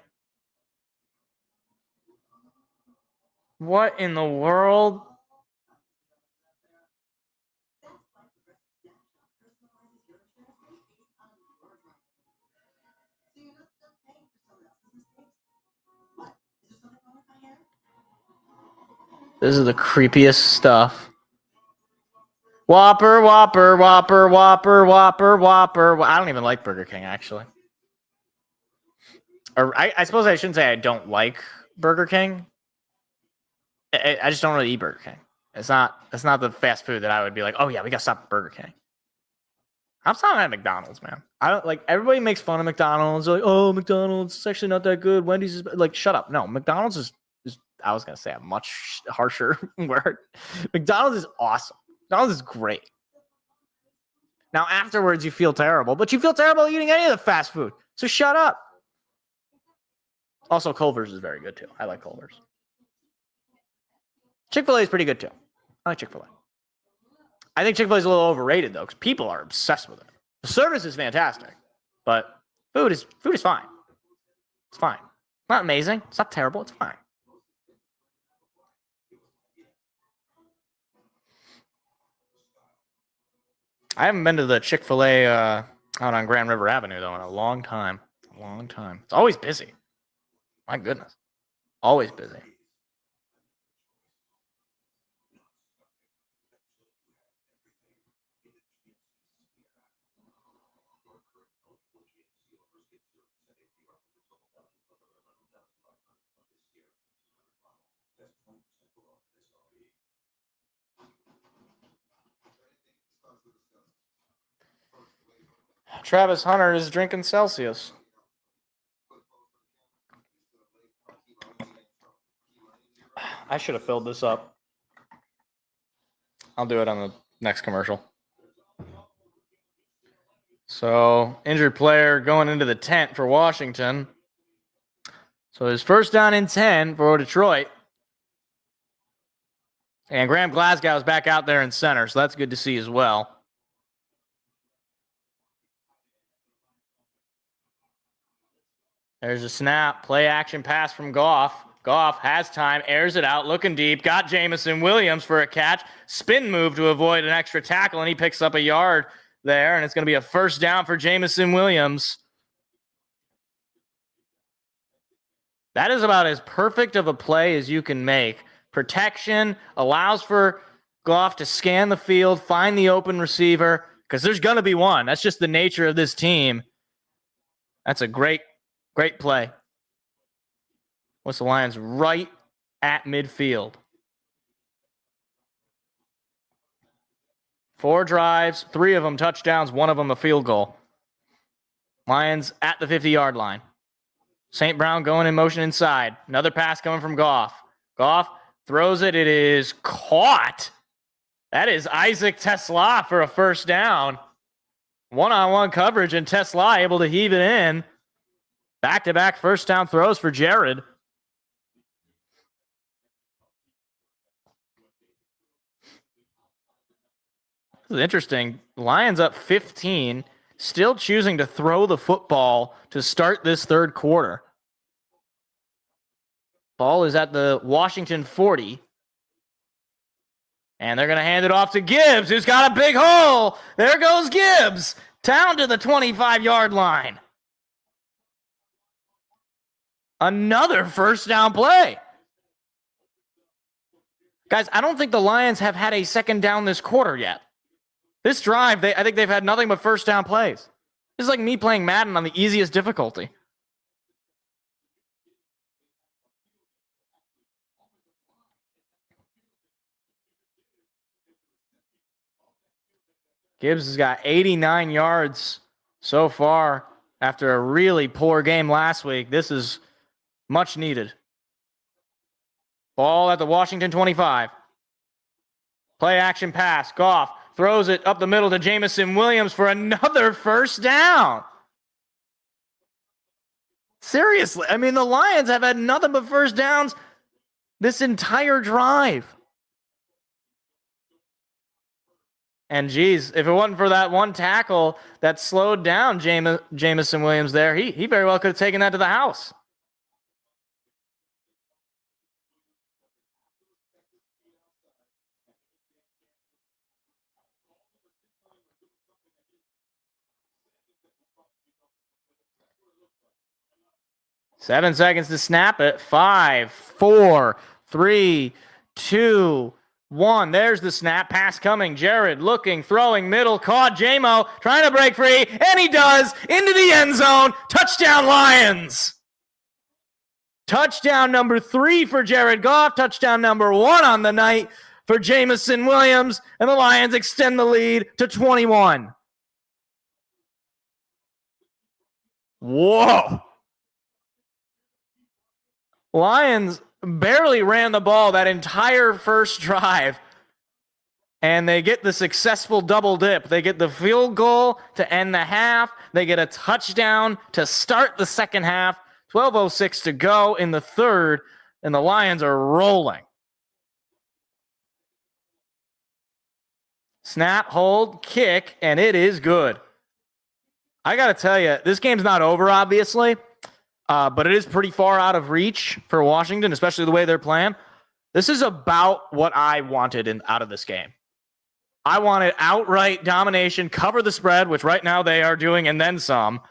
What in the world? This is the creepiest stuff. Whopper, Whopper, Whopper, Whopper, Whopper, Whopper. I don't even like Burger King, actually. Or I suppose I shouldn't say I don't like Burger King. I just don't really eat Burger King. It's not the fast food that I would be like, oh yeah, we gotta stop at Burger King. I'm stopping at McDonald's, man. I don't like everybody makes fun of McDonald's. They're like, oh, McDonald's is actually not that good. Wendy's is like, shut up. No, McDonald's is I was gonna say a much harsher word. McDonald's is awesome. McDonald's is great. Now afterwards you feel terrible, but you feel terrible eating any of the fast food. So shut up. Also, Culver's is very good too. I like Culver's. Chick-fil-A is pretty good too. I like Chick-fil-A. I think Chick-fil-A is a little overrated though, because people are obsessed with it. The service is fantastic, but food is fine. It's fine. It's not amazing. It's not terrible. It's fine. I haven't been to the Chick-fil-A out on Grand River Avenue though in a long time. A long time. It's always busy. My goodness. Always busy. Travis Hunter is drinking Celsius. I should have filled this up. I'll do it on the next commercial. So, injured player going into the tent for Washington. So, his first down and 10 for Detroit. And Graham Glasgow is back out there in center, so that's good to see as well. There's a snap, play action pass from Goff. Goff has time, airs it out, looking deep, got Jameson Williams for a catch, spin move to avoid an extra tackle, and he picks up a yard there, and it's going to be a first down for Jameson Williams. That is about as perfect of a play as you can make. Protection allows for Goff to scan the field, find the open receiver, because there's going to be one. That's just the nature of this team. That's a great play. What's the Lions right at midfield? 4 drives, 3 of them touchdowns, 1 of them a field goal. Lions at the 50-yard line. St. Brown going in motion inside. Another pass coming from Goff. Goff throws it. It is caught. That is Isaac Tesla for a first down. One-on-one coverage, and Tesla able to heave it in. Back-to-back first down throws for Jared. This is interesting. Lions up 15, still choosing to throw the football to start this third quarter. Ball is at the Washington 40. And they're going to hand it off to Gibbs, who's got a big hole. There goes Gibbs, down to the 25-yard line. Another first down play. Guys, I don't think the Lions have had a second down this quarter yet. This drive, I think they've had nothing but first down plays. This is like me playing Madden on the easiest difficulty. Gibbs has got 89 yards so far after a really poor game last week. This is much needed. Ball at the Washington 25. Play action pass. Goff throws it up the middle to Jamison Williams for another first down. Seriously, I mean, the Lions have had nothing but first downs this entire drive. And geez, if it wasn't for that one tackle that slowed down Jamison Williams there, he very well could have taken that to the house. Seven seconds to snap it. 5, 4, 3, 2, 1. There's the snap. Pass coming. Jared looking, throwing, middle, caught. J-Mo trying to break free, and he does. Into the end zone. Touchdown, Lions. Touchdown number 3 for Jared Goff. Touchdown number 1 on the night for Jamison Williams, and the Lions extend the lead to 21. Whoa. Lions barely ran the ball that entire first drive, and they get the successful double dip. They get the field goal to end the half. They get a touchdown to start the second half. 12:06 to go in the third, and the Lions are rolling. Snap, hold, kick, and it is good. I got to tell you, this game's not over, obviously. But it is pretty far out of reach for Washington, especially the way they're playing. This is about what I wanted out of this game. I wanted outright domination, cover the spread, which right now they are doing, and then some.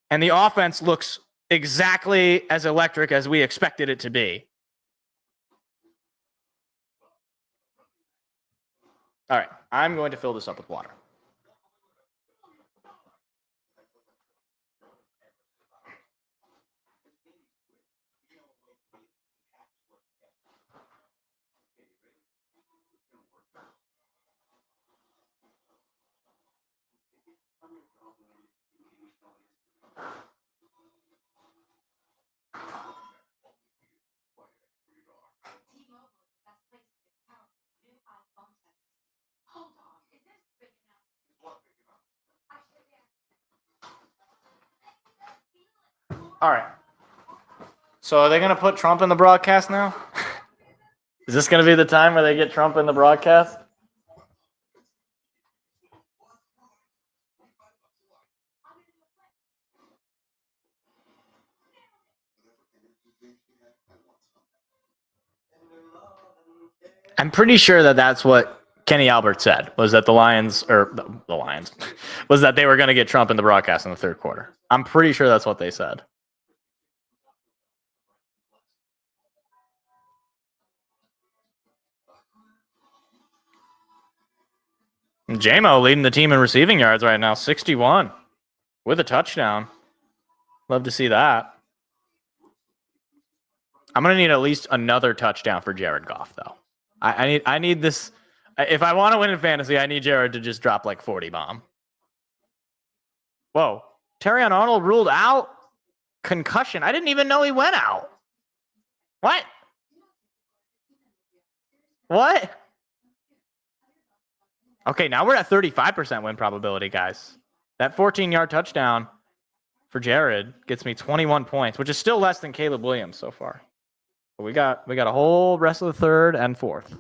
And the offense looks exactly as electric as we expected it to be. All right, I'm going to fill this up with water. All right. So are they going to put Trump in the broadcast now? Is this going to be the time where they get Trump in the broadcast? I'm pretty sure that that's what Kenny Albert said, was that the Lions, was that they were going to get Trump in the broadcast in the third quarter. I'm pretty sure that's what they said. J-Mo leading the team in receiving yards right now, 61 with a touchdown. Love to see that. I'm going to need at least another touchdown for Jared Goff, though. I need this. If I want to win in fantasy, I need Jared to just drop like 40 bomb. Whoa. Terrion Arnold ruled out. Concussion. I didn't even know he went out. What? What? Okay, now we're at 35% win probability, guys. That 14-yard touchdown for Jared gets me 21 points, which is still less than Caleb Williams so far. But we got a whole rest of the third and fourth.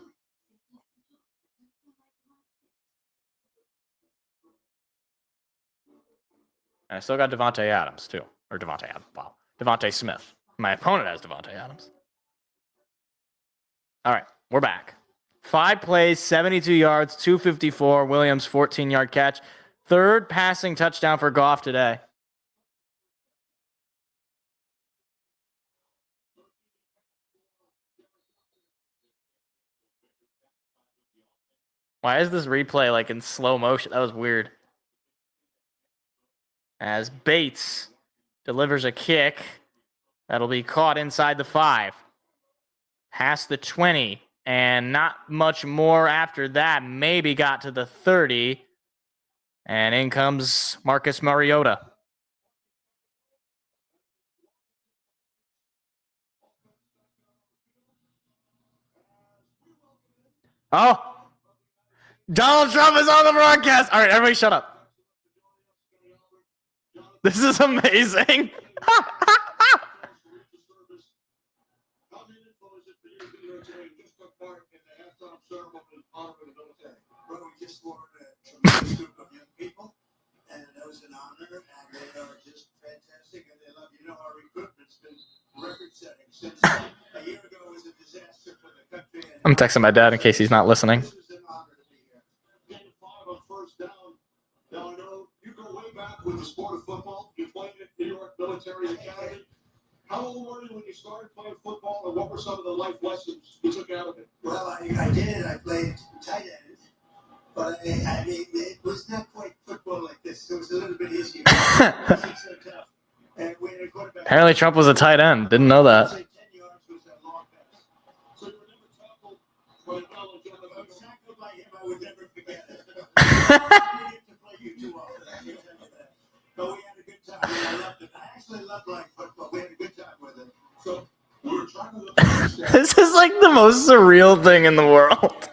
And I still got Devontae Adams, too. Or Devontae Adams. Wow. Devontae Smith. My opponent has Devontae Adams. All right, we're back. 5 plays, 72 yards, 254. Williams, 14-yard catch. Third passing touchdown for Goff today. Why is this replay like in slow motion? That was weird. As Bates delivers a kick that'll be caught inside the 5. Past the 20. And not much more after that. Maybe got to the 30. And in comes Marcus Mariota. Oh! Donald Trump is on the broadcast. All right, everybody shut up. This is amazing. And that was an honor, and they are just fantastic, and they love you. Know our recruitment's been record-setting since a year ago was a disaster for the country. I'm texting my dad in case he's not listening. This is an honor to be here. Getting 5 on first down. Now I know you go way back with the sport of football. You played at New York Military Academy. How old were you when you started playing football, and what were some of the life lessons you took out of it? Well, I did. I played tight end. But I mean, it was not quite football like this. It was a little bit easier. Apparently Trump was a tight end. Didn't know that. 10 yards was that long pass. So you were never tackled by tackled by him, I would never forget it. I didn't get to play you too often, I can tell you that. But we had a good time. I loved it. I actually loved playing football. We had a good time with it. So we were trying to look at This is like the most surreal thing in the world.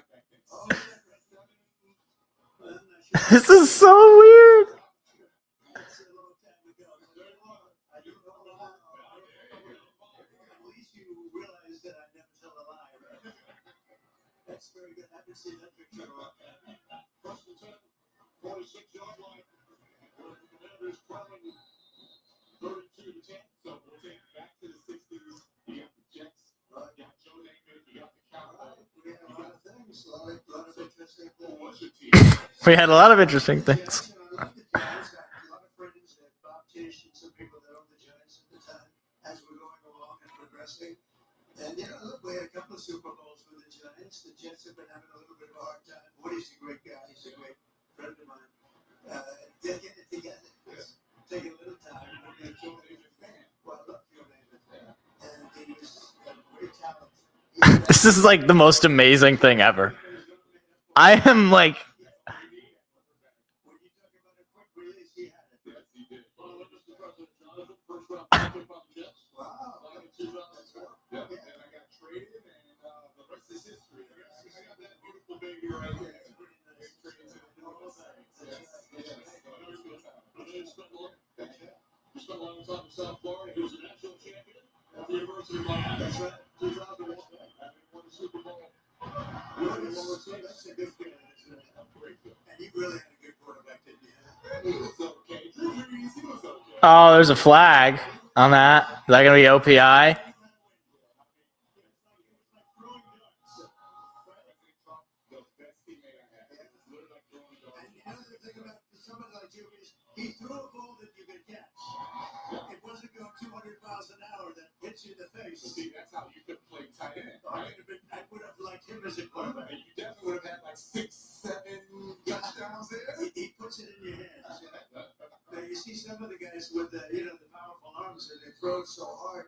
This is so weird. That's very good. I haven't seen that picture in a while. 46-yard line. Commanders trailing 32-10. So we'll take it back to the 60s. You got the Jets. You got Joe Namath. You got the Cowboys. We had a lot of things. A lot of interesting things. Who was your team? We had a lot of interesting things. I love the Giants. I had a lot of friends that Bob Tisch and some people that owned the Giants at the time as we're going along and progressing. And, look, we had a couple of Super Bowls with the Giants. The Jets have been having a little bit of a hard time. Woody's a great guy. He's a great friend of mine. They're getting it together. It's taking a little time. Well, I love Joe Namath. And he's a great talent. This is like the most amazing thing ever. I am like, When you talk about a quick release, he had it. Yes, he did. Well, Mr. President, Jonathan, first round pick by the Jets. Wow. Back in 2004. Yeah. And I got traded, and the rest is history. I got that beautiful baby right here. It's pretty nice. You spent a long time in South Florida. He was a national champion at the University of Miami. That's right. 2001. Won the Super Bowl. That's a good feeling. And you really had a good quarterback, didn't you? It was okay. Drew Brees, he was okay. oh, there's a flag on that. Is that going to be OPI? He threw a ball that you could catch. It wasn't going 200 miles an hour that hits you in the face. See, that's how you could play tight end. I would have liked him as a quarterback. You definitely would have had like 6, 7 touchdowns there. He puts it in your hands. Now you see some of the guys with the powerful arms and they throw it so hard.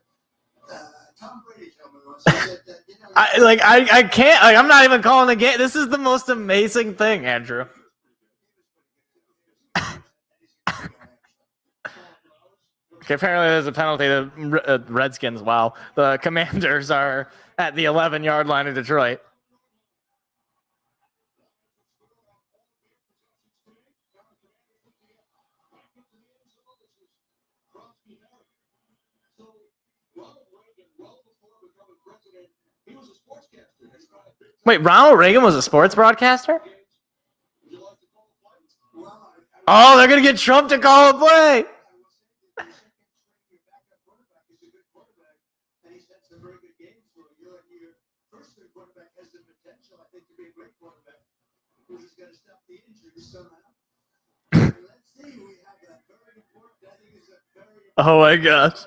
Tom Brady told me once. He said that I can't. Like, I'm not even calling the game. This is the most amazing thing, Andrew. Okay, apparently there's a penalty. The Redskins, wow. The Commanders are at the 11-yard line of Detroit. Wait, Ronald Reagan was a sports broadcaster? Oh, they're going to get Trump to call a play. Oh my gosh.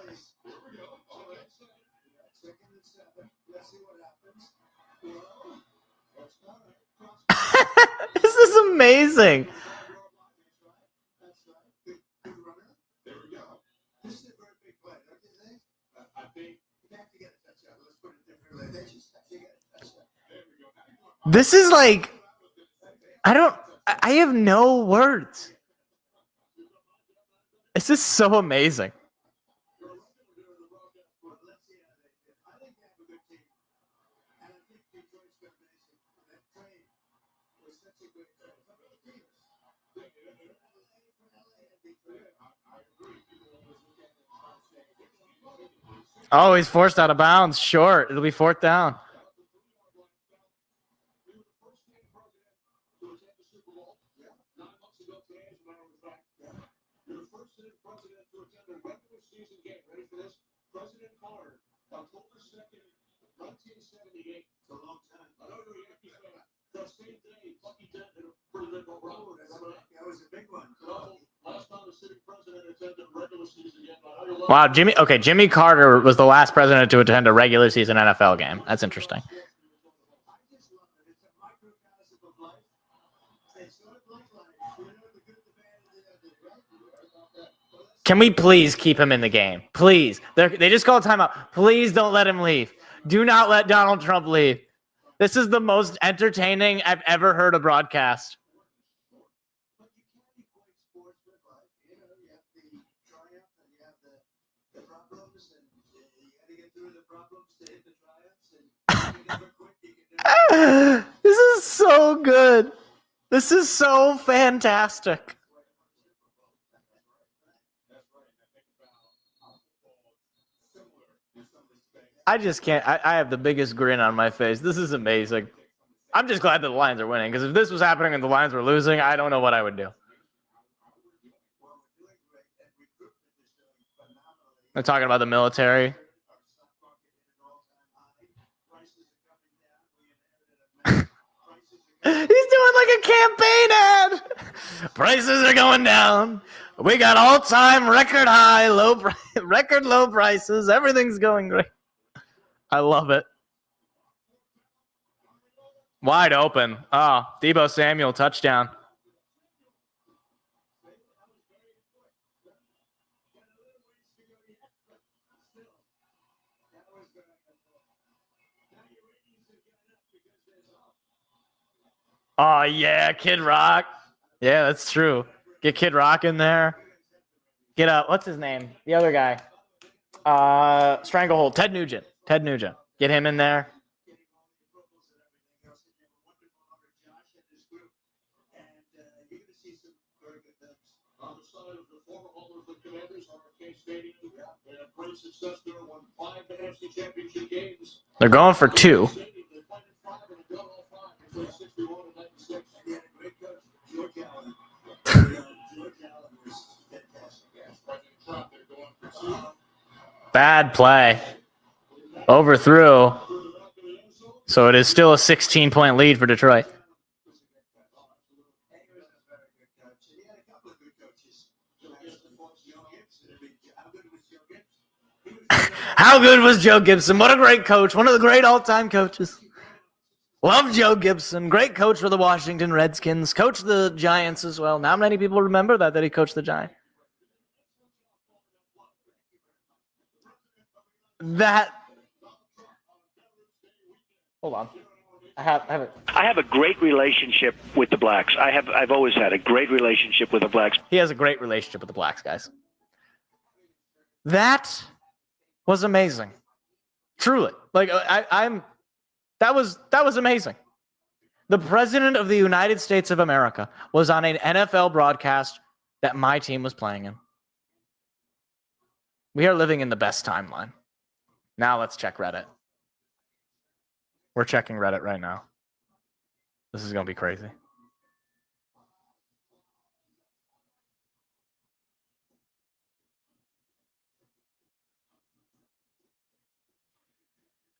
amazing. That's right. Good runner. There we go. This is a very big play, don't you think? I think you have to get a touchdown. Let's put it differently. They just have to get a touchdown. There we go. This is like, I have no words. This is so amazing. Well, let's see how they do. I think they have a good team. And I think Detroit's going to be amazing. That trade was such a good trade. From the teams. From LA and Detroit. I agree. People always look at it. Oh, he's forced out of bounds. Short. It'll be fourth down. You're the first sitting president to attend a regular season game. Ready for this? President Carter, October 2nd, 1978. It's a long time. I know you're a Yankees fan. That same day, Bucky Dent hit a pretty big home run. That was a big one. Last time a sitting president attended a regular season game. I know you love Wow, Jimmy Carter was the last president to attend a regular season NFL game. That's interesting. I just love it. It's a microcosm of life. It's sort of like life. You know, the good, the bad, and the ugly, right? Can we please keep him in the game? Please. They just called timeout. Please don't let him leave. Do not let Donald Trump leave. This is the most entertaining I've ever heard a broadcast. But you can't equate sports with life. You know, you have the triumph and you have the problems, and you got to get through the problems to hit the triumphs. And you can never quit. You can never. This is so good. This is so fantastic. I just can't. I have the biggest grin on my face. This is amazing. I'm just glad that the Lions are winning, because if this was happening and the Lions were losing, I don't know what I would do. They're talking about the military. He's doing like a campaign ad. Prices are going down. We got all-time record high, record low prices. Everything's going great. I love it. Wide open. Oh, Deebo Samuel touchdown. Oh, yeah, Kid Rock. Yeah, that's true. Get Kid Rock in there. Get what's his name? The other guy. Stranglehold. Ted Nugent. Get him in there. on the side of the former owner of the Commanders, RFK Stadium. They had great success there, won 5 NFC Championship games. They're going for 2. They played in 5 and they got all 5. They played 61 and 96. He had a great coach, George Allen. George Allen was fantastic. Yes, President Trump, they're going for 2. Bad play. Overthrew. So it is still a 16-point lead for Detroit. How good was Joe Gibson? What a great coach. One of the great all-time coaches. Love Joe Gibson. Great coach for the Washington Redskins. Coached the Giants as well. Not many people remember that he coached the Giants. Hold on. I have it. I have a great relationship with the blacks. I've always had a great relationship with the blacks. He has a great relationship with the blacks, guys. That was amazing. Truly. Like that was amazing. The president of the United States of America was on an NFL broadcast that my team was playing in. We are living in the best timeline. Now let's check Reddit. We're checking Reddit right now. This is going to be crazy.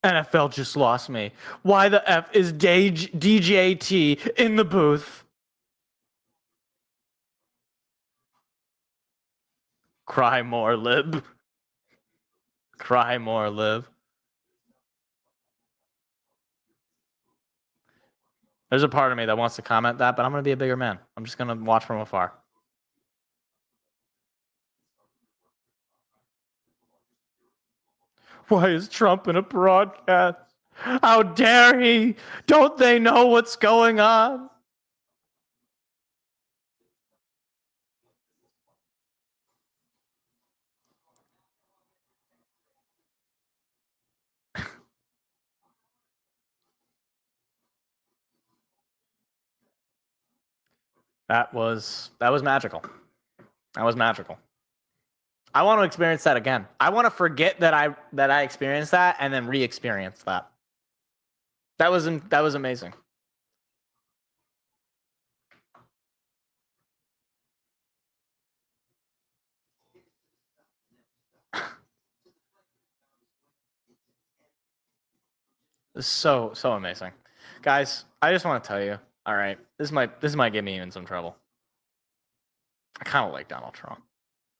NFL just lost me. Why the F is DJT in the booth? Cry more, Lib. Cry more, Lib. There's a part of me that wants to comment that, but I'm going to be a bigger man. I'm just going to watch from afar. Why is Trump in a broadcast? How dare he? Don't they know what's going on? That was magical. That was magical. I want to experience that again. I want to forget that I experienced that and then re-experience that. That was amazing. So amazing. Guys, I just want to tell you, all right, this might get me in some trouble. I kind of like Donald Trump.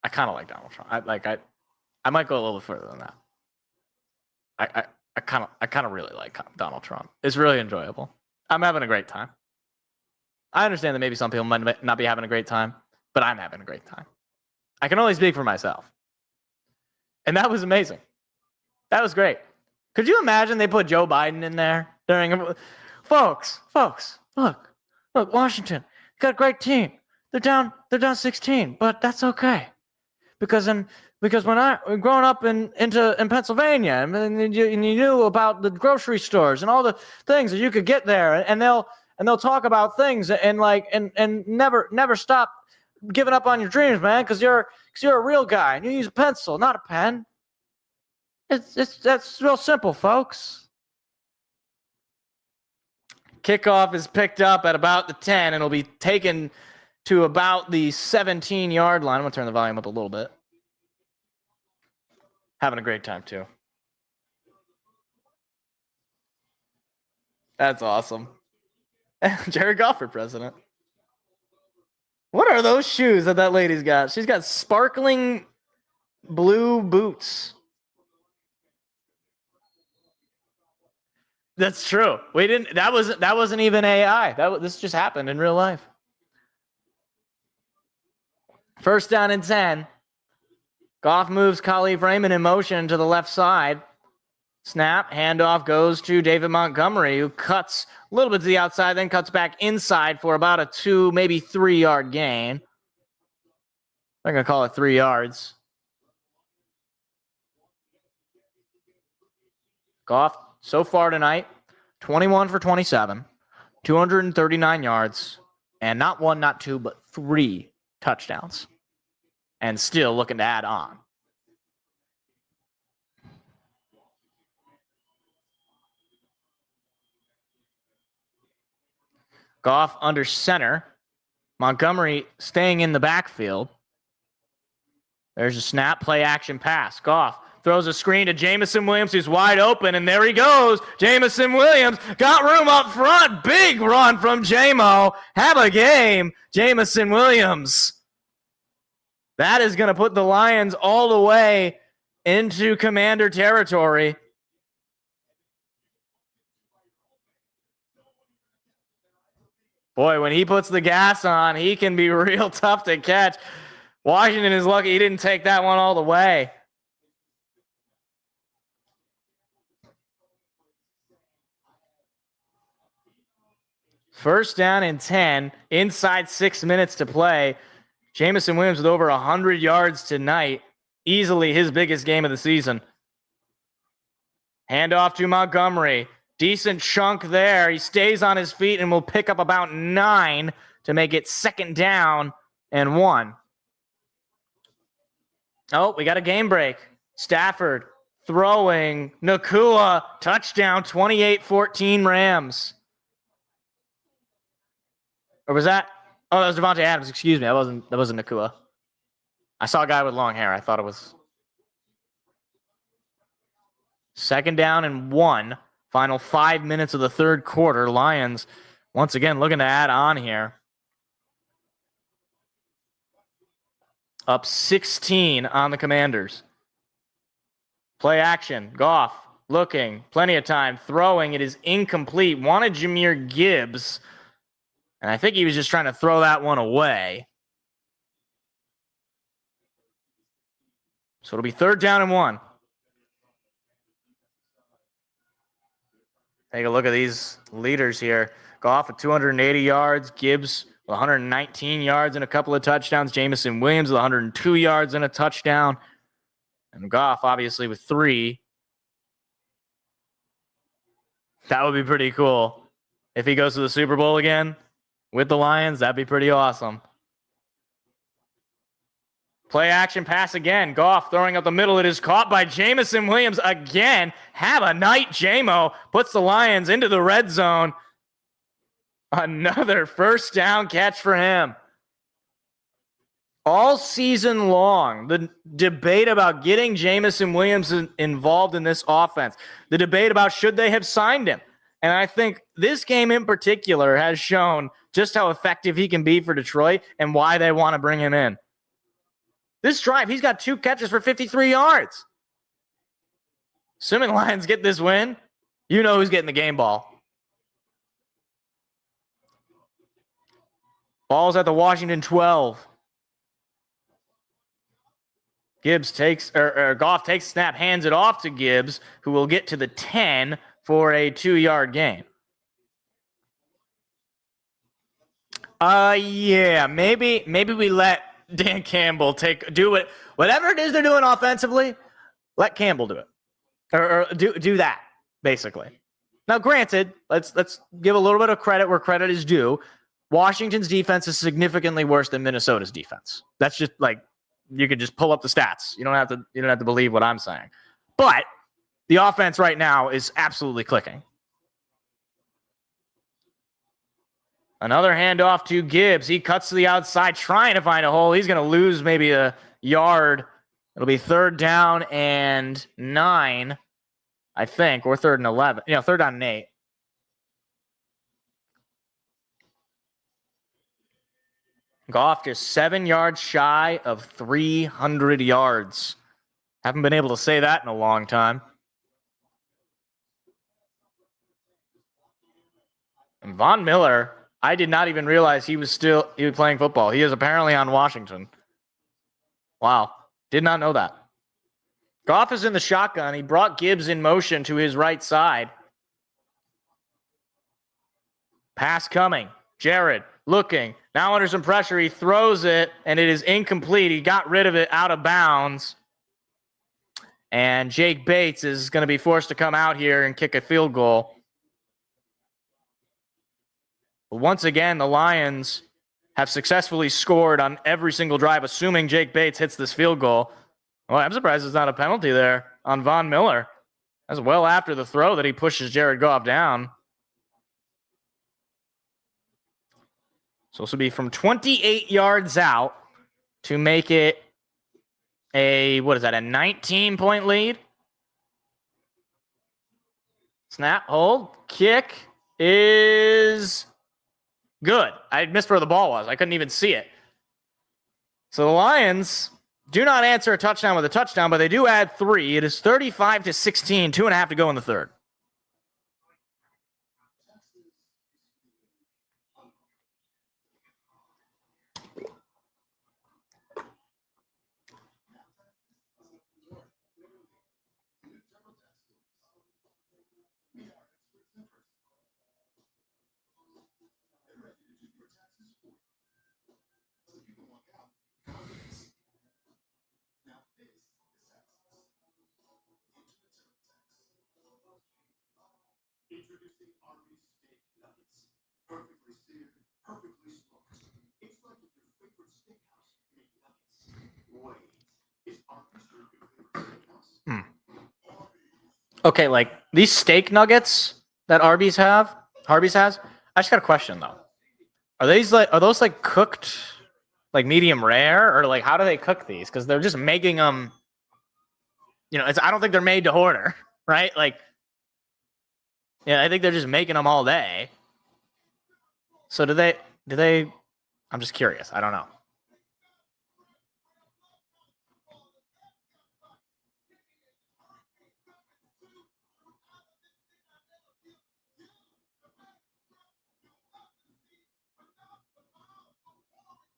I might go a little further than that. I kind of really like Donald Trump. It's really enjoyable. I'm having a great time. I understand that maybe some people might not be having a great time, but I'm having a great time. I can only speak for myself. And that was amazing. That was great. Could you imagine they put Joe Biden in there during folks, look, Washington got a great team. They're down 16, but that's okay. Because when I growing up in Pennsylvania, and you knew about the grocery stores and all the things that you could get there, and they'll talk about things and never stop giving up on your dreams, man, because you're a real guy and you use a pencil, not a pen. That's real simple, folks. Kickoff is picked up at about the 10 and it'll be taken to about the 17-yard line. I'm going to turn the volume up a little bit. Having a great time, too. That's awesome. Jared Goff for president. What are those shoes that lady's got? She's got sparkling blue boots. That's true. We didn't. That wasn't even AI. This just happened in real life. First down and 10. Goff moves Khalif Raymond in motion to the left side. Snap. Handoff goes to David Montgomery, who cuts a little bit to the outside, then cuts back inside for about a 2, maybe 3-yard gain. I'm going to call it 3 yards. Goff, so far tonight, 21 for 27, 239 yards, and not 1, not 2, but 3 touchdowns. And still looking to add on. Goff under center. Montgomery staying in the backfield. There's a snap, play action pass. Goff throws a screen to Jamison Williams, who's wide open, and there he goes. Jamison Williams got room up front. Big run from Jamo. Have a game, Jamison Williams. That is going to put the Lions all the way into Commander territory. Boy, when he puts the gas on, he can be real tough to catch. Washington is lucky he didn't take that one all the way. First down and 10, inside 6 minutes to play. Jamison Williams with over 100 yards tonight. Easily his biggest game of the season. Handoff to Montgomery. Decent chunk there. He stays on his feet and will pick up about 9 to make it 2nd down and 1. Oh, we got a game break. Stafford throwing. Nakua, touchdown, 28-14 Rams. Or was that? Oh, that was Devontae Adams. Excuse me. That wasn't Nakua. I saw a guy with long hair. I thought it was. 2nd down and 1. Final 5 minutes of the third quarter. Lions once again looking to add on here. Up 16 on the Commanders. Play action. Goff looking, plenty of time, throwing. It is incomplete. Wanted Jahmyr Gibbs, and I think he was just trying to throw that one away. So it'll be 3rd down and 1. Take a look at these leaders here. Goff with 280 yards. Gibbs with 119 yards and a couple of touchdowns. Jamison Williams with 102 yards and a touchdown. And Goff, obviously, with 3. That would be pretty cool. If he goes to the Super Bowl again with the Lions, that'd be pretty awesome. Play action pass again. Goff throwing up the middle. It is caught by Jamison Williams again. Have a night, JMO. Puts the Lions into the red zone. Another 1st down catch for him. All season long, the debate about getting Jamison Williams involved in this offense, the debate about should they have signed him. And I think this game in particular has shown just how effective he can be for Detroit and why they want to bring him in. This drive, he's got 2 catches for 53 yards. Assuming Lions get this win, you know who's getting the game ball. Ball's at the Washington 12. Goff takes snap, hands it off to Gibbs, who will get to the 10 for a 2-yard gain. Yeah, maybe we let Dan Campbell do whatever it is they're doing offensively. Let Campbell do it, or do that basically. Now, granted, let's give a little bit of credit where credit is due. Washington's defense is significantly worse than Minnesota's defense. That's just like you could just pull up the stats. You don't have to believe what I'm saying. But the offense right now is absolutely clicking. Another handoff to Gibbs. He cuts to the outside, trying to find a hole. He's going to lose maybe a yard. It'll be 3rd down and 9, I think, or 3rd and 11. 3rd down and 8. Goff just 7 yards shy of 300 yards. Haven't been able to say that in a long time. And Von Miller, I did not even realize he was playing football. He is apparently on Washington. Wow. Did not know that. Goff is in the shotgun. He brought Gibbs in motion to his right side. Pass coming. Jared looking. Now under some pressure, he throws it, and it is incomplete. He got rid of it out of bounds. And Jake Bates is going to be forced to come out here and kick a field goal. But once again, the Lions have successfully scored on every single drive, assuming Jake Bates hits this field goal. Well, I'm surprised there's not a penalty there on Von Miller. That's well after the throw that he pushes Jared Goff down. So this will be from 28 yards out to make it a 19-point lead? Snap, hold, kick is good. I missed where the ball was. I couldn't even see it. So the Lions do not answer a touchdown with a touchdown, but they do add 3. It is 35-16, 2.5 to go in the 3rd. Okay, like these steak nuggets that Arby's has. I just got a question though. Are those cooked like medium rare, or like how do they cook these? Because they're just making them. I don't think they're made to order, right? Like, yeah, I think they're just making them all day. So do they? I'm just curious. I don't know.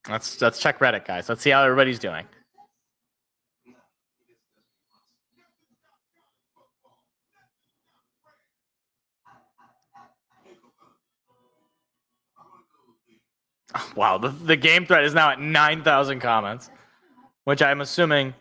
Let's check Reddit, guys. Let's see how everybody's doing. Wow, the game thread is now at 9,000 comments, which I'm assuming.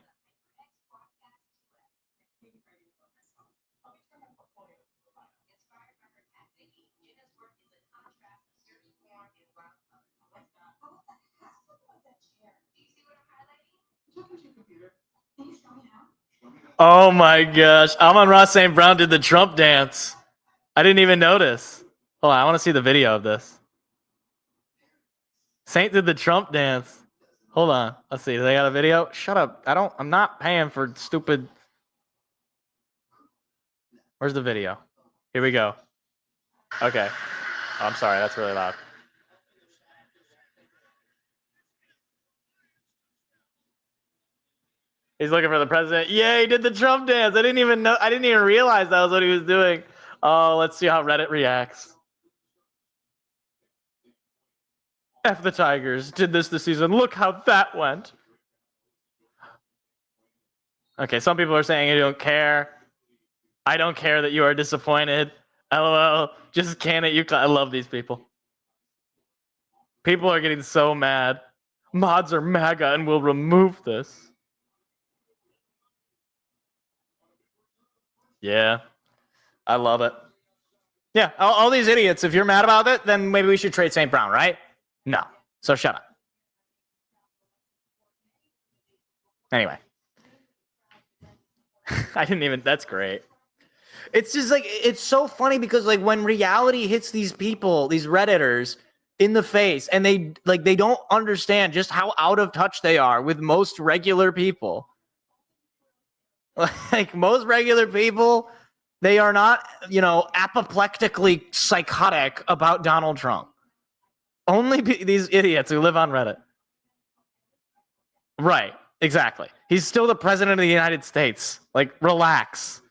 Oh my gosh. Amon Ross St. Brown did the Trump dance. I didn't even notice. Hold on, I want to see the video of this. Saint did the Trump dance. Hold on. Let's see. They got a video? Shut up. I'm not paying for stupid. Where's the video? Here we go. Okay. Oh, I'm sorry. That's really loud. He's looking for the president. Yeah, he did the Trump dance. I didn't even know. I didn't even realize that was what he was doing. Oh, let's see how Reddit reacts. F the Tigers. Did this season. Look how that went. Okay, some people are saying you don't care. I don't care that you are disappointed. LOL. Just can it. I love these people. People are getting so mad. Mods are MAGA and will remove this. Yeah. I love it. Yeah, all these idiots, if you're mad about it, then maybe we should trade St. Brown, right? No. So shut up. Anyway. I didn't even, that's great. It's just like, it's so funny because like when reality hits these people, these Redditors in the face, and they don't understand just how out of touch they are with most regular people. Like most regular people, they are not, apoplectically psychotic about Donald Trump. Only these idiots who live on Reddit. Right, exactly. He's still the president of the United States. Like, relax.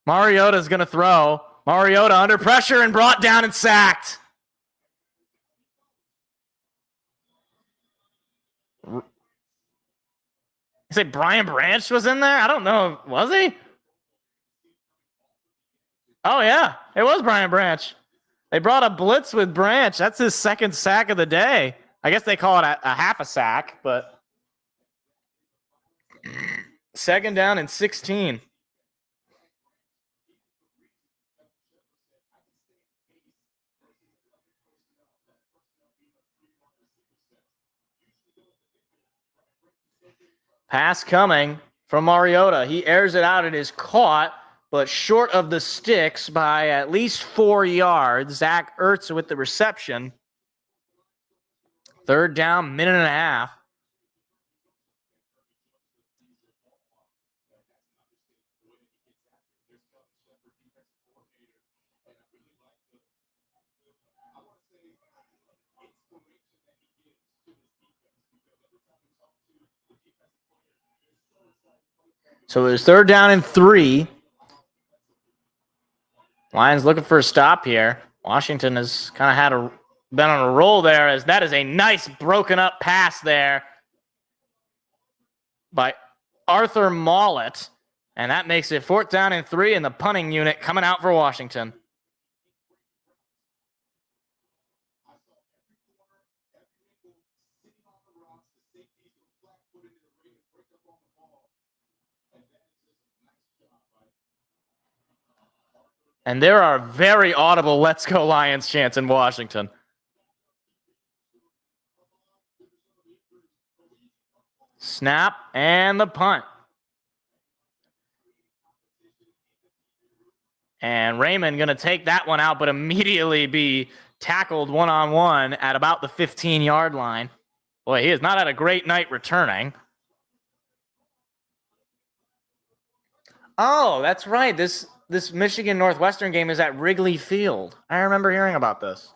Mariota's going to throw. Mariota under pressure and brought down and sacked. You say Brian Branch was in there? I don't know. Was he? Oh, yeah. It was Brian Branch. They brought a blitz with Branch. That's his second sack of the day. I guess they call it a half a sack, but second down and 16. Pass coming from Mariota. He airs it out. It is caught, but short of the sticks by at least 4 yards. Zach Ertz with the reception. Third down, minute and a half. So it was third down and 3. Lions looking for a stop here. Washington has kind of been on a roll there, as that is a nice broken up pass there by Arthur Mollett. And that makes it fourth down and 3, and the punting unit coming out for Washington. And there are very audible "Let's Go Lions" chants in Washington. Snap and the punt. And Raymond going to take that one out, but immediately be tackled one-on-one at about the 15-yard line. Boy, he has not had a great night returning. Oh, that's right. This Michigan Northwestern game is at Wrigley Field. I remember hearing about this.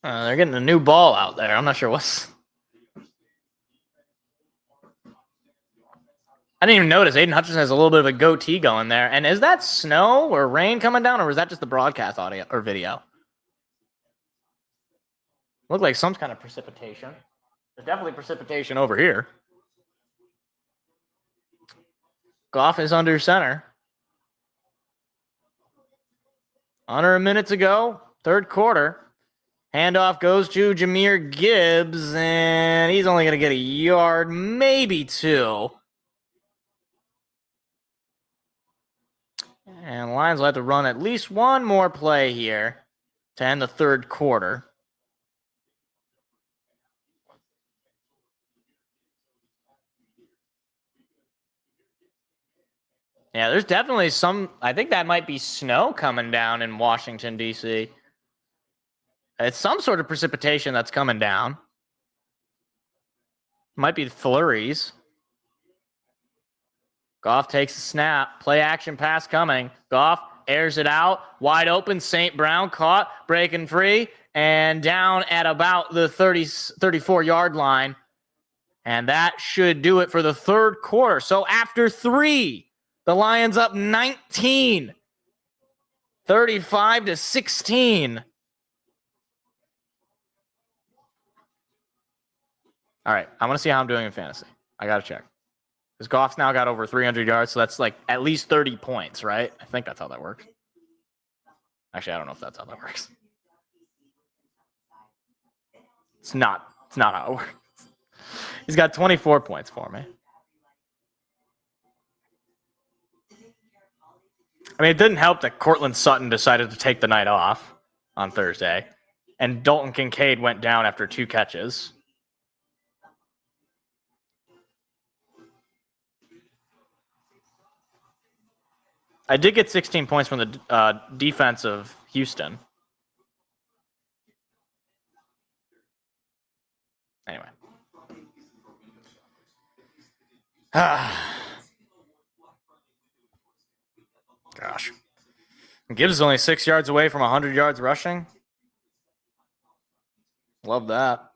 They're getting a new ball out there. I'm not sure what's. I didn't even notice. Aiden Hutchinson has a little bit of a goatee going there. And is that snow or rain coming down, or was that just the broadcast audio or video? Looked like some kind of precipitation. There's definitely precipitation over here. Goff is under center. Under a minute to go, third quarter. Handoff goes to Jahmyr Gibbs, and he's only going to get a yard, maybe two. And Lions will have to run at least one more play here to end the third quarter. Yeah, there's definitely some, I think that might be snow coming down in Washington, D.C. It's some sort of precipitation that's coming down. Might be flurries. Goff takes the snap. Play action pass coming. Goff airs it out. Wide open. St. Brown caught. Breaking free. And down at about the 34-yard line. And that should do it for the third quarter. So after 3, the Lions up 19. 35-16. All right, I want to see how I'm doing in fantasy. I got to check. Because Goff's now got over 300 yards, so that's like at least 30 points, right? I think that's how that works. Actually, I don't know if that's how that works. It's not how it works. He's got 24 points for me. I mean, it didn't help that Cortland Sutton decided to take the night off on Thursday, and Dalton Kincaid went down after 2 catches. I did get 16 points from the defense of Houston. Anyway. Gosh. Gibbs is only 6 yards away from 100 yards rushing. Love that.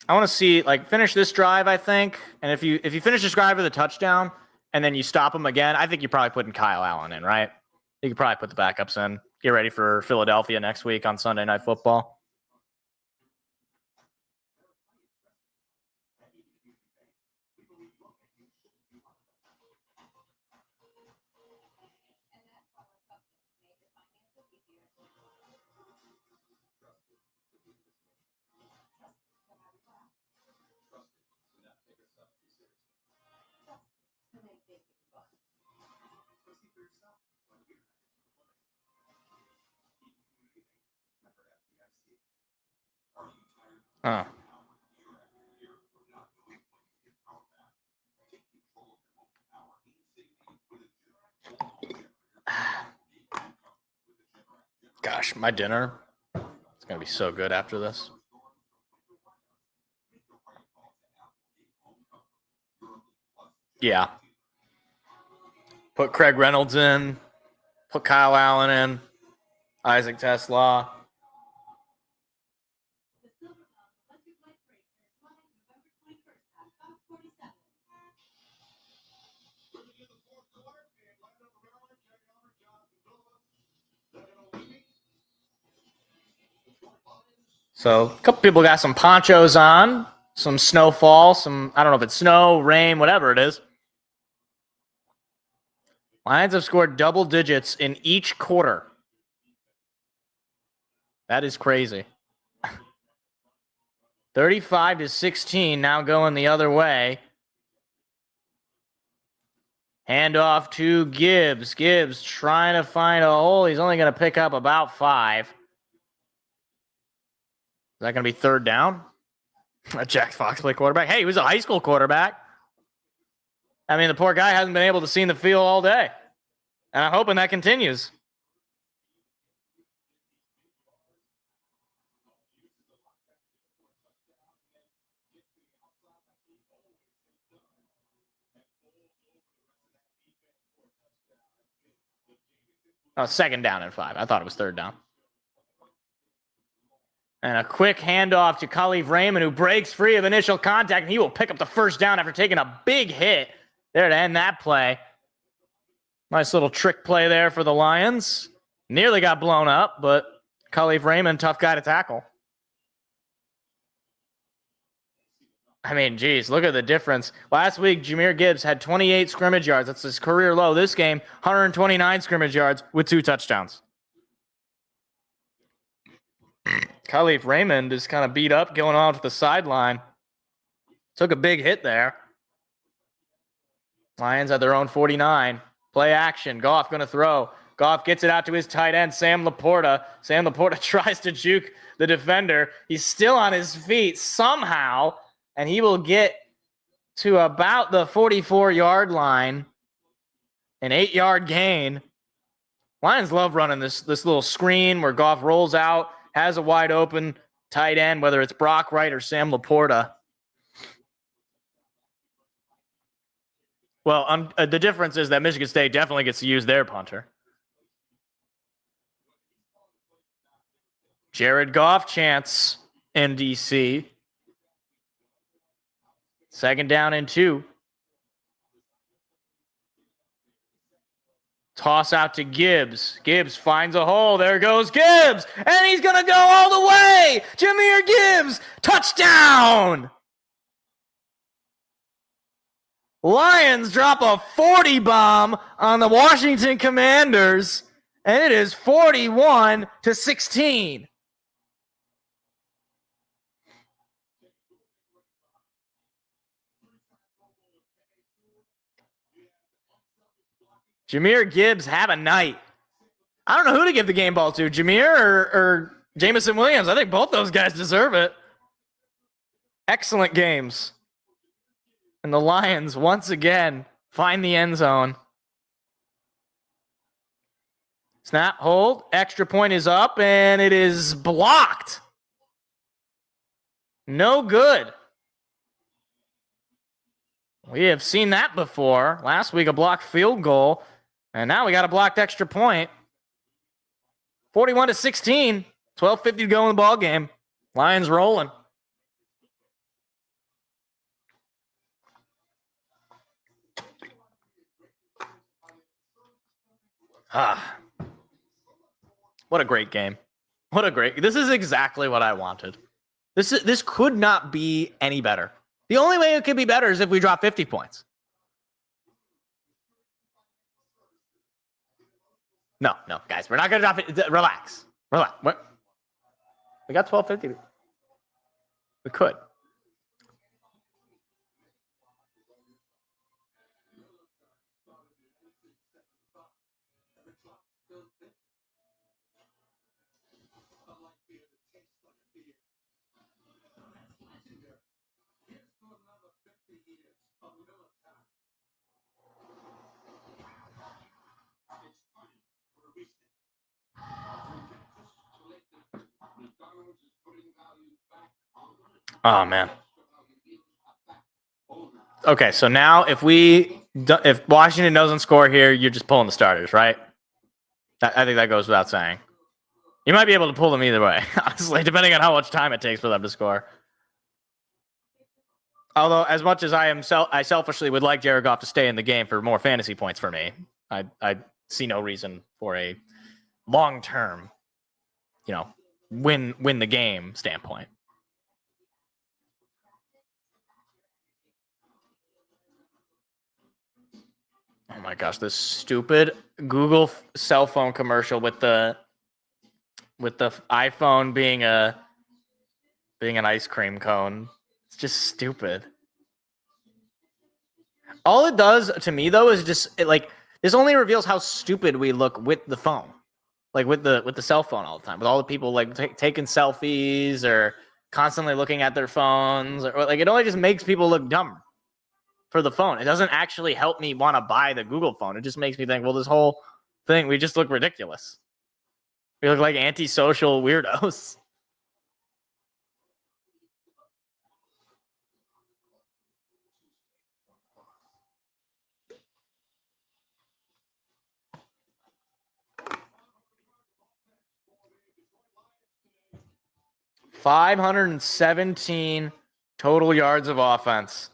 I want to see, finish this drive, I think. And if you finish this drive with a touchdown and then you stop them again, I think you're probably putting Kyle Allen in, right? You could probably put the backups in. Get ready for Philadelphia next week on Sunday Night Football. Oh. Gosh, my dinner is going to be so good after this. Yeah. Put Craig Reynolds in. Put Kyle Allen in. Isaac Tesla. So a couple people got some ponchos on, some snowfall, I don't know if it's snow, rain, whatever it is. Lions have scored double digits in each quarter. That is crazy. 35-16, now going the other way. Handoff to Gibbs. Gibbs trying to find a hole. He's only going to pick up about 5. Is that going to be third down? Jack Fox play quarterback. Hey, he was a high school quarterback. I mean, the poor guy hasn't been able to see the field all day. And I'm hoping that continues. Oh, 2nd down and 5. I thought it was 3rd down. And a quick handoff to Khalif Raymond, who breaks free of initial contact, and he will pick up the 1st down after taking a big hit there to end that play. Nice little trick play there for the Lions. Nearly got blown up, but Khalif Raymond, tough guy to tackle. I mean, geez, look at the difference. Last week, Jahmyr Gibbs had 28 scrimmage yards. That's his career low. This game, 129 scrimmage yards with 2 touchdowns. Khalif Raymond is kind of beat up, going on to the sideline. Took a big hit there. Lions at their own 49. Play action. Goff going to throw. Goff gets it out to his tight end, Sam Laporta. Sam Laporta tries to juke the defender. He's still on his feet somehow, and he will get to about the 44-yard line. An 8-yard gain. Lions love running this little screen where Goff rolls out, has a wide open tight end, whether it's Brock Wright or Sam Laporta. Well, the difference is that Michigan State definitely gets to use their punter. Jared Goff chance in DC. 2nd down and 2. Toss out to Gibbs. Gibbs finds a hole. There goes Gibbs. And he's going to go all the way. Jahmyr Gibbs. Touchdown. Lions drop a 40 bomb on the Washington Commanders. And it is 41-16. Jahmyr Gibbs, have a night. I don't know who to give the game ball to, Jahmyr or Jamison Williams. I think both those guys deserve it. Excellent games. And the Lions, once again, find the end zone. Snap, hold, extra point is up, and it is blocked. No good. We have seen that before. Last week, a blocked field goal. And now we got a blocked extra point. 41-16. 12:50 to go in the ball game. Lions rolling. What a great game. This is exactly what I wanted. This could not be any better. The only way it could be better is if we drop 50 points. No, guys, we're not going to drop it. Relax. We got 12:50. We could. Oh, man. Okay, so now if Washington doesn't score here, you're just pulling the starters, right? I think that goes without saying. You might be able to pull them either way, honestly, depending on how much time it takes for them to score. Although, as much as I selfishly would like Jared Goff to stay in the game for more fantasy points for me, I see no reason for a long-term, win the game standpoint. Oh my gosh, this stupid Google cell phone commercial with the iPhone being an ice cream cone. It's just stupid. All it does to me though is just this only reveals how stupid we look with the phone. Like with the cell phone all the time. With all the people taking selfies or constantly looking at their phones or it only just makes people look dumber. For the phone. It doesn't actually help me want to buy the Google phone. It just makes me think, well, this whole thing, we just look ridiculous. We look like antisocial weirdos. 517 total yards of offense.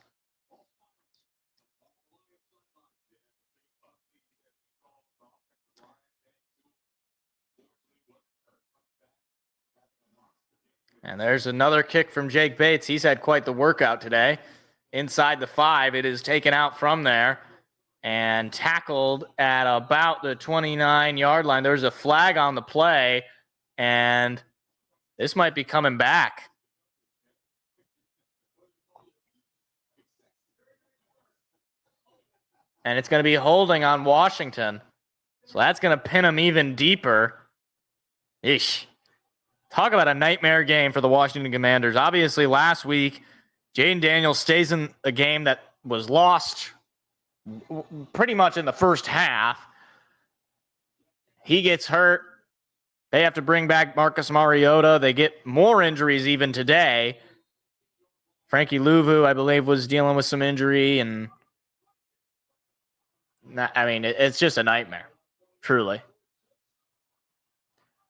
And there's another kick from Jake Bates. He's had quite the workout today. Inside the 5, it is taken out from there and tackled at about the 29-yard line. There's a flag on the play, and this might be coming back. And it's going to be holding on Washington. So that's going to pin him even deeper. Eesh. Talk about a nightmare game for the Washington Commanders. Obviously, last week, Jayden Daniels stays in a game that was lost pretty much in the first half. He gets hurt. They have to bring back Marcus Mariota. They get more injuries even today. Frankie Louvu, I believe, was dealing with some injury. And I mean, it's just a nightmare, truly.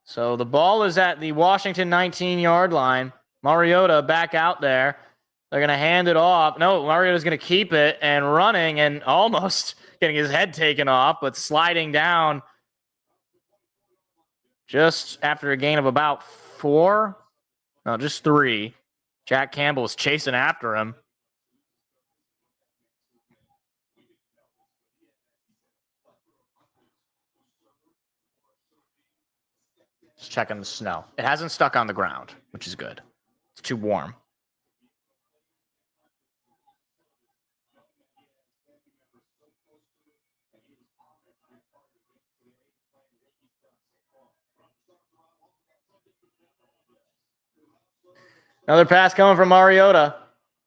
So the ball is at the Washington 19-yard line. Mariota back out there. They're going to hand it off. No, Mariota's going to keep it and running and almost getting his head taken off, but sliding down just after a gain of about 4. No, just 3. Jack Campbell was chasing after him. Just checking the snow. It hasn't stuck on the ground, which is good. It's too warm. Another pass coming from Mariota.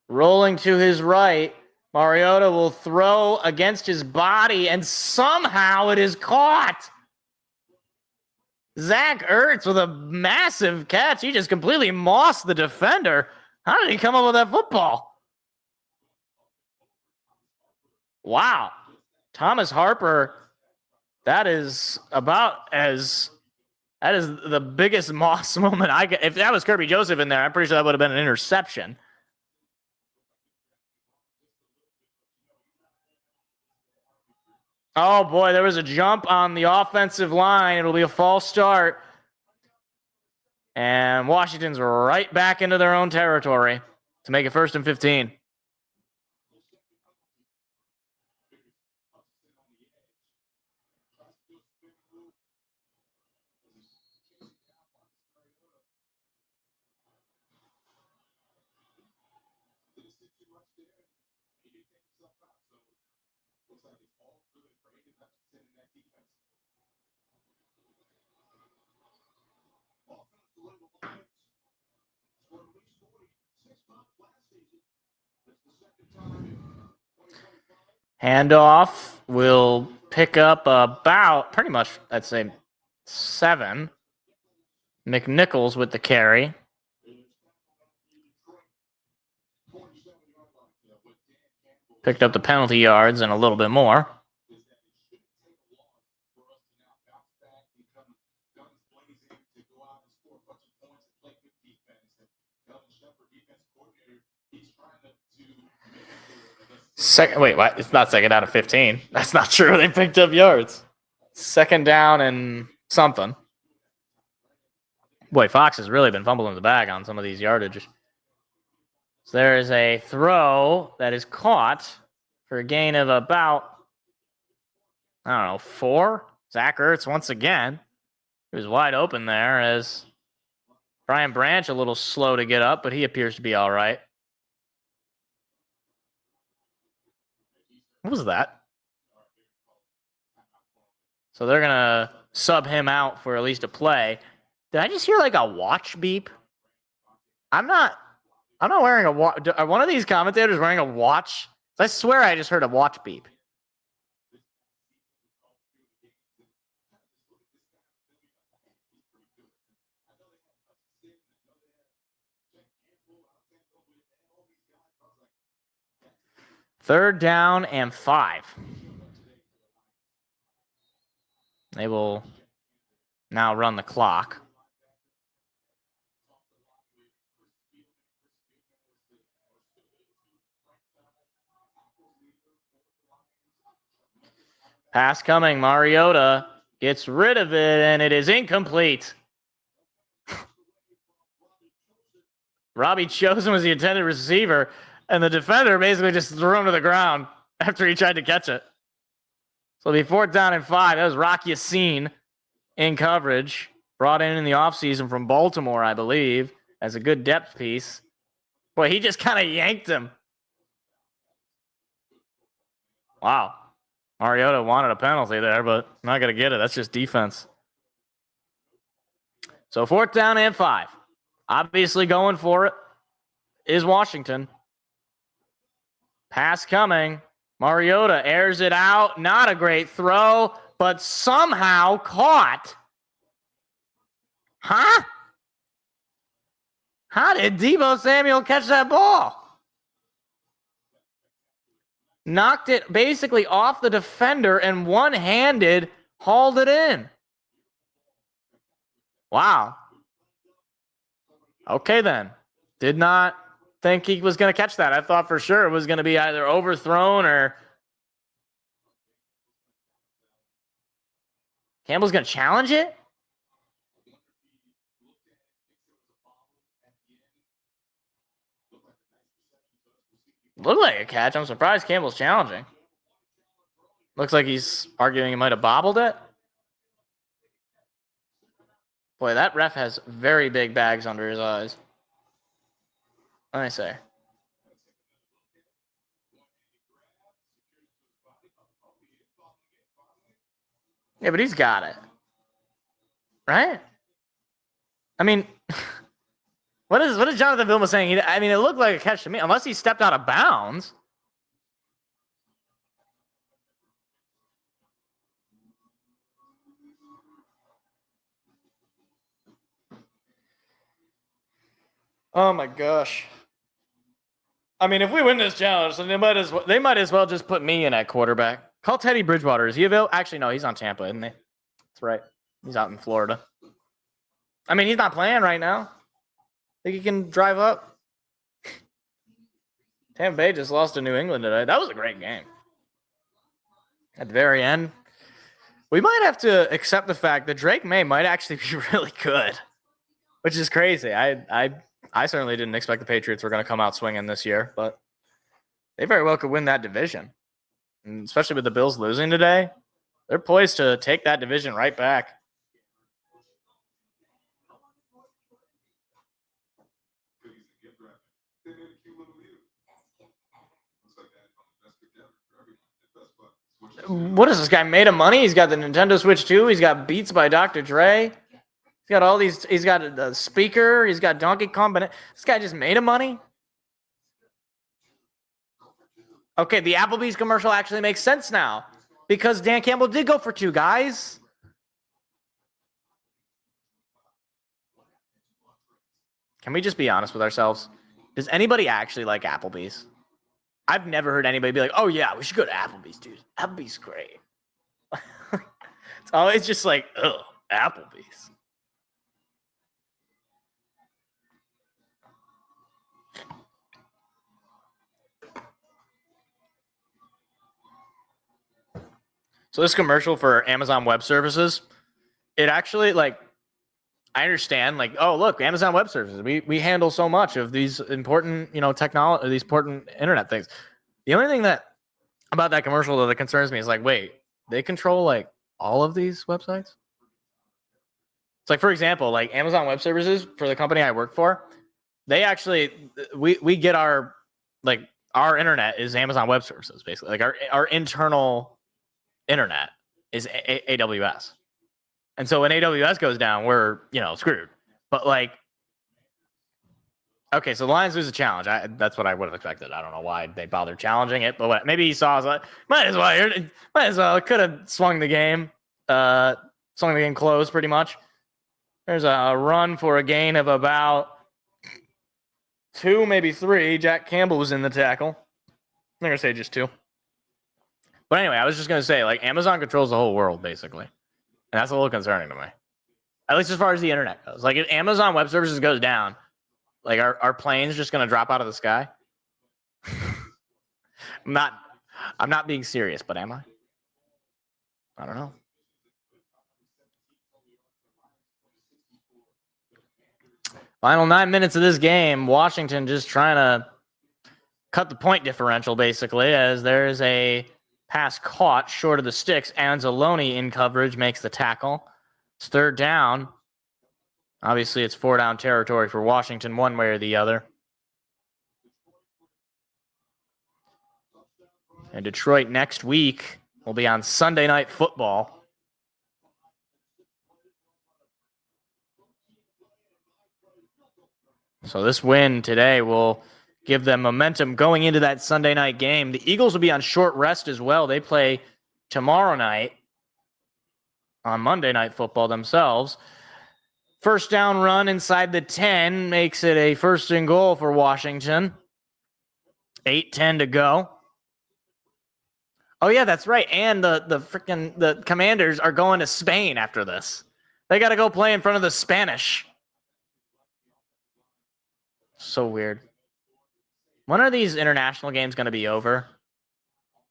Rolling to his right. Mariota will throw against his body, and somehow it is caught. Zach Ertz with a massive catch. He just completely mossed the defender. How did he come up with that football? Wow. Thomas Harper, that is the biggest moss moment I get. If that was Kirby Joseph in there, I'm pretty sure that would have been an interception. Oh, boy, there was a jump on the offensive line. It'll be a false start. And Washington's right back into their own territory to make it 1st and 15. Handoff will pick up about pretty much, I'd say, 7. McNichols with the carry. Picked up the penalty yards and a little bit more. Wait, what? It's not 2nd down and 15. That's not true. They picked up yards. 2nd down and something. Boy, Fox has really been fumbling the bag on some of these yardages. So there is a throw that is caught for a gain of about, 4. Zach Ertz once again. He was wide open there as Brian Branch a little slow to get up, but he appears to be all right. What was that? So they're going to sub him out for at least a play. Did I just hear like a watch beep? I'm not wearing a watch. Are one of these commentators wearing a watch? I swear I just heard a watch beep. Third down and 5. They will now run the clock. Pass coming. Mariota gets rid of it, and it is incomplete. Robbie Chosen was the intended receiver, and the defender basically just threw him to the ground after he tried to catch it. So it'll be 4th down and 5. That was Rocky Yassin in coverage. Brought in the offseason from Baltimore, I believe, as a good depth piece. Boy, he just kind of yanked him. Wow. Mariota wanted a penalty there, but not going to get it. That's just defense. So 4th down and 5. Obviously going for it is Washington. Pass coming. Mariota airs it out. Not a great throw, but somehow caught. Huh? How did Deebo Samuel catch that ball? Knocked it basically off the defender and one-handed hauled it in. Wow. Okay, then. Did not think he was going to catch that. I thought for sure it was going to be either overthrown or Campbell's going to challenge it? Looked like a catch. I'm surprised Campbell's challenging. Looks like he's arguing he might have bobbled it. Boy, that ref has very big bags under his eyes. Let me say. Yeah, but he's got it. Right? I mean, what is Jonathan Vilma saying? It looked like a catch to me, unless he stepped out of bounds. Oh my gosh. I mean, if we win this challenge, then they might as well just put me in at quarterback. Call Teddy Bridgewater. Is he available? Actually, no, he's on Tampa, isn't he? That's right. He's out in Florida. I mean, he's not playing right now. Think he can drive up? Tampa Bay just lost to New England today. That was a great game. At the very end, we might have to accept the fact that Drake May might actually be really good, which is crazy. I certainly didn't expect the Patriots were going to come out swinging this year, but they very well could win that division. And especially with the Bills losing today, they're poised to take that division right back. What is this guy made of money? He's got the Nintendo Switch 2. He's got Beats by Dr. Dre. He's got all these. He's got a speaker. He's got Donkey Kong. But this guy just made of money. Okay, the Applebee's commercial actually makes sense now because Dan Campbell did go for 2 guys. Can we just be honest with ourselves? Does anybody actually like Applebee's? I've never heard anybody be like, oh, yeah, we should go to Applebee's, dude. Applebee's great. It's always just like, ugh, Applebee's. So this commercial for Amazon Web Services, it actually, like, I understand, like, oh, look, Amazon Web Services. We handle so much of these important, technology, these important internet things. The only thing about that commercial that concerns me is like, wait, they control like all of these websites? It's like, for example, like Amazon Web Services for the company I work for, they actually we get our internet is Amazon Web Services, basically. Like our internal internet is AWS. And so when AWS goes down, we're, screwed. But like, okay, so the Lions lose a challenge. That's what I would have expected. I don't know why they bothered challenging it, but maybe he saw, might as well. Could have swung the game close pretty much. There's a run for a gain of about 2, maybe 3. Jack Campbell was in the tackle. I'm going to say just 2. But anyway, I was just going to say, like, Amazon controls the whole world, basically. And that's a little concerning to me. At least as far as the internet goes. Like, if Amazon Web Services goes down, like, are planes just going to drop out of the sky? I'm not being serious, but am I? I don't know. Final 9 minutes of this game. Washington just trying to cut the point differential, basically, as there's a pass caught short of the sticks. Anzalone in coverage makes the tackle. It's third down. Obviously, it's 4-down territory for Washington one way or the other. And Detroit next week will be on Sunday Night Football. So this win today will give them momentum going into that Sunday night game. The Eagles will be on short rest as well. They play tomorrow night on Monday Night Football themselves. First down run inside the 10 makes it a first and goal for Washington. 8:10 to go. Oh, yeah, that's right. And the Commanders are going to Spain after this. They got to go play in front of the Spanish. So weird. When are these international games going to be over?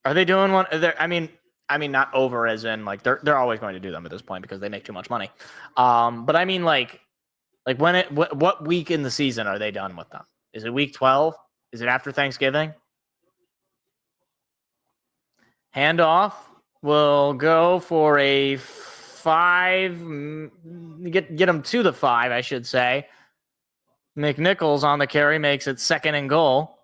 Are they doing one? I mean, not over as in like they're always going to do them at this point because they make too much money. But I mean like what week in the season are they done with them? Is it week 12? Is it after Thanksgiving? Handoff will go for a 5. Get them to the 5, I should say. McNichols on the carry makes it second and goal.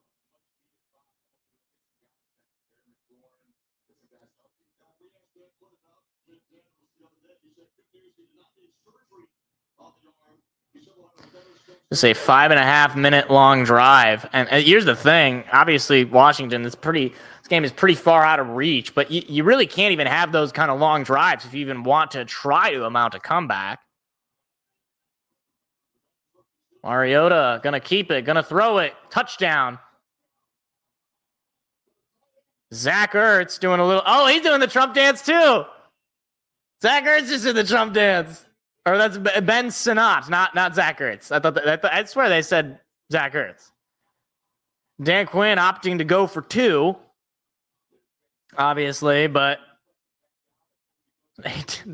It's a 5.5 minute long drive. And here's the thing. Obviously, Washington this game is pretty far out of reach, but you really can't even have those kind of long drives if you even want to try to mount a comeback. Mariota gonna keep it, gonna throw it, touchdown. Zach Ertz doing a little. Oh, he's doing the Trump dance too. Zach Ertz is in the Trump dance, or that's Ben Sinnott, not Zach Ertz. I swear they said Zach Ertz. Dan Quinn opting to go for 2, obviously, but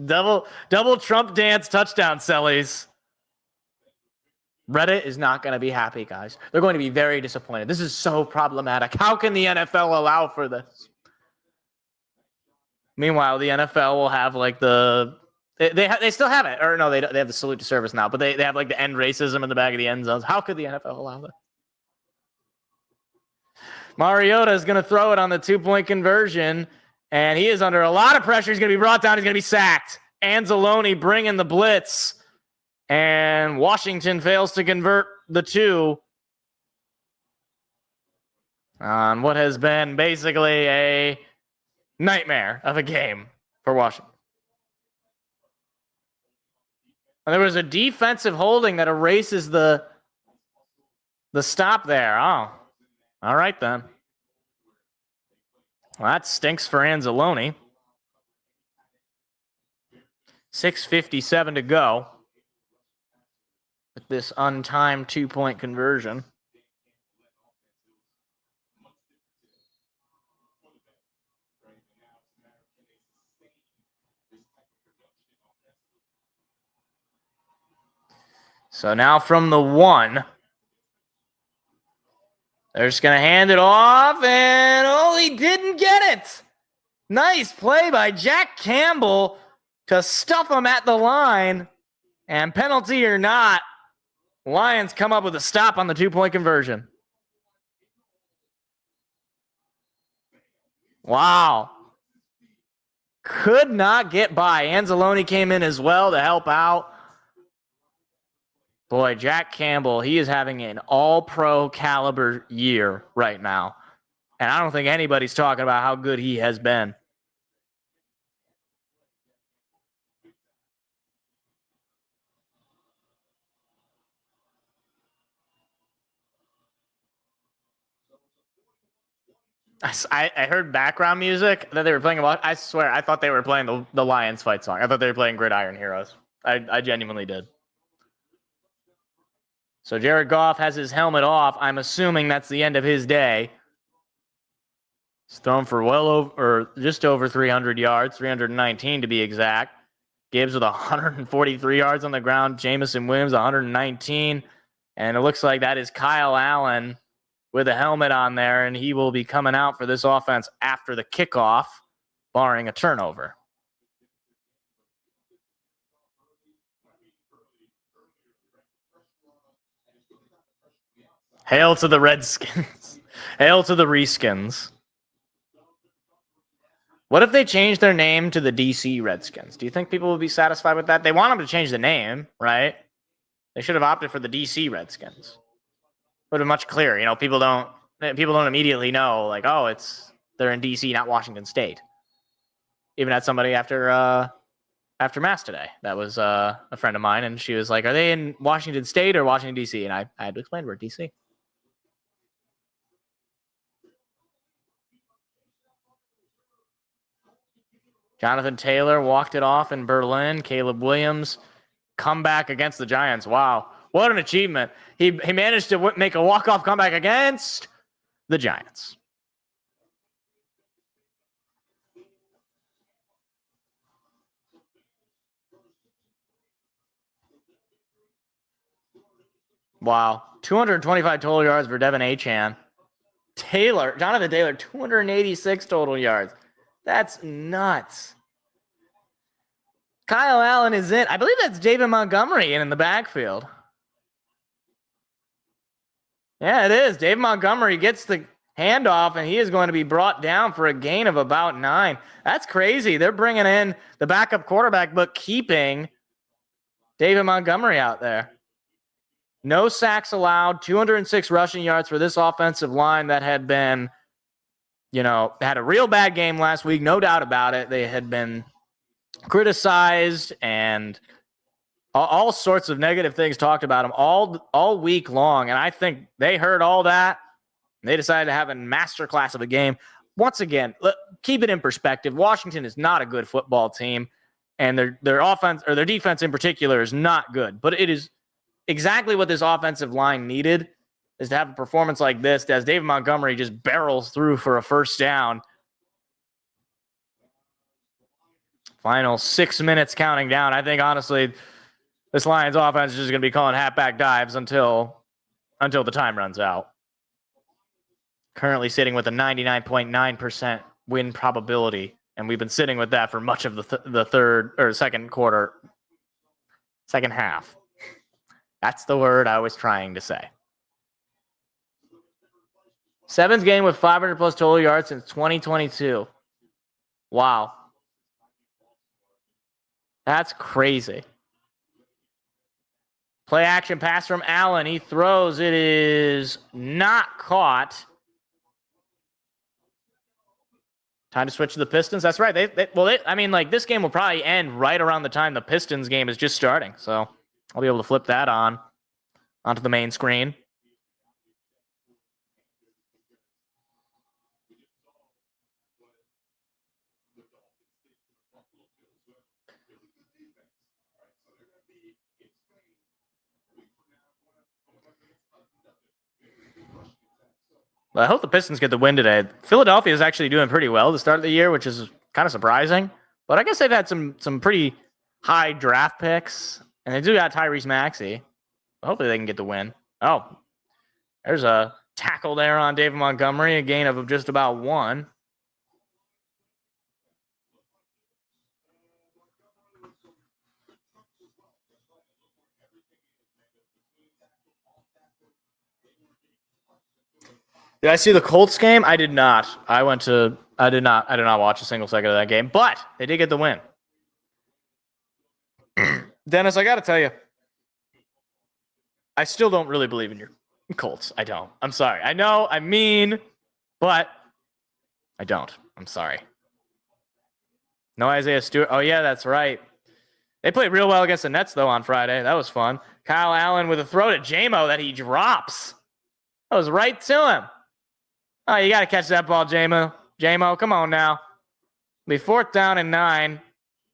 double Trump dance touchdown, Sellies. Reddit is not going to be happy, guys. They're going to be very disappointed. This is so problematic. How can the NFL allow for this? Meanwhile, the NFL will have like they still have it, or no, they have the salute to service now, but they have like the end racism in the back of the end zones. How could the NFL allow that? Mariota is going to throw it on the 2-point conversion, and he is under a lot of pressure. He's going to be brought down. He's going to be sacked. Anzalone bringing the blitz. And Washington fails to convert the 2 on what has been basically a nightmare of a game for Washington. And there was a defensive holding that erases the stop there. Oh, all right then. Well, that stinks for Anzalone. 6:57 to go. With this untimed 2-point conversion. So now from the 1, they're just going to hand it off, and he didn't get it. Nice play by Jack Campbell to stuff him at the line, and penalty or not, Lions come up with a stop on the 2-point conversion. Wow. Could not get by. Anzalone came in as well to help out. Boy, Jack Campbell, he is having an all-pro caliber year right now. And I don't think anybody's talking about how good he has been. I heard background music that they were playing. I swear, I thought they were playing the Lions fight song. I thought they were playing Gridiron Heroes. I genuinely did. So Jared Goff has his helmet off. I'm assuming that's the end of his day. He's thrown for well over, or just over 300 yards, 319 to be exact. Gibbs with 143 yards on the ground. Jamison Williams, 119. And it looks like that is Kyle Allen with a helmet on there, and he will be coming out for this offense after the kickoff, barring a turnover. Hail to the Redskins. Hail to the Reskins. What if they change their name to the DC Redskins? Do you think people would be satisfied with that? They want them to change the name, right? They should have opted for the DC Redskins. Would have been much clearer. You know, people don't immediately know, like, oh, they're in DC, not Washington State. Even had somebody after Mass today. That was a friend of mine, and she was like, are they in Washington State or Washington, DC? And I had to explain we're DC. Jonathan Taylor walked it off in Berlin. Caleb Williams comeback against the Giants. Wow, what an achievement. He managed to make a walk-off comeback against the Giants. Wow, 225 total yards for Devin Achane. Jonathan Taylor, 286 total yards. That's nuts. Kyle Allen is in. I believe that's David Montgomery in the backfield. Yeah, it is. David Montgomery gets the handoff, and he is going to be brought down for a gain of about 9. That's crazy. They're bringing in the backup quarterback, but keeping David Montgomery out there. No sacks allowed, 206 rushing yards for this offensive line that had been, had a real bad game last week, no doubt about it. They had been criticized and all sorts of negative things talked about them all week long. And I think they heard all that. And they decided to have a masterclass of a game. Once again, keep it in perspective. Washington is not a good football team, and their offense, or their defense in particular, is not good. But it is exactly what this offensive line needed, is to have a performance like this as David Montgomery just barrels through for a first down. Final 6 minutes counting down. I think, honestly, this Lions offense is just going to be calling halfback dives until the time runs out. Currently sitting with a 99.9% win probability, and we've been sitting with that for much of the third or second half. That's the word I was trying to say. 7th game with 500 plus total yards since 2022. Wow. That's crazy. Play action pass from Allen. He throws. It is not caught. Time to switch to the Pistons. That's right. This game will probably end right around the time the Pistons game is just starting. So I'll be able to flip that onto the main screen. I hope the Pistons get the win today. Philadelphia is actually doing pretty well to start the year, which is kind of surprising. But I guess they've had some pretty high draft picks, and they do got Tyrese Maxey. Hopefully they can get the win. Oh, there's a tackle there on David Montgomery, a gain of just about 1. Did I see the Colts game? I did not. I did not watch a single second of that game, but they did get the win. Dennis, I got to tell you, I still don't really believe in your Colts. I don't. I'm sorry. I know I'm mean, but I don't. I'm sorry. No Isaiah Stewart. Oh, yeah, that's right. They played real well against the Nets, though, on Friday. That was fun. Kyle Allen with a throw to J-Mo that he drops. That was right to him. Oh, you got to catch that ball, J-Mo. J-Mo, come on now. It'll be 4th down and 9.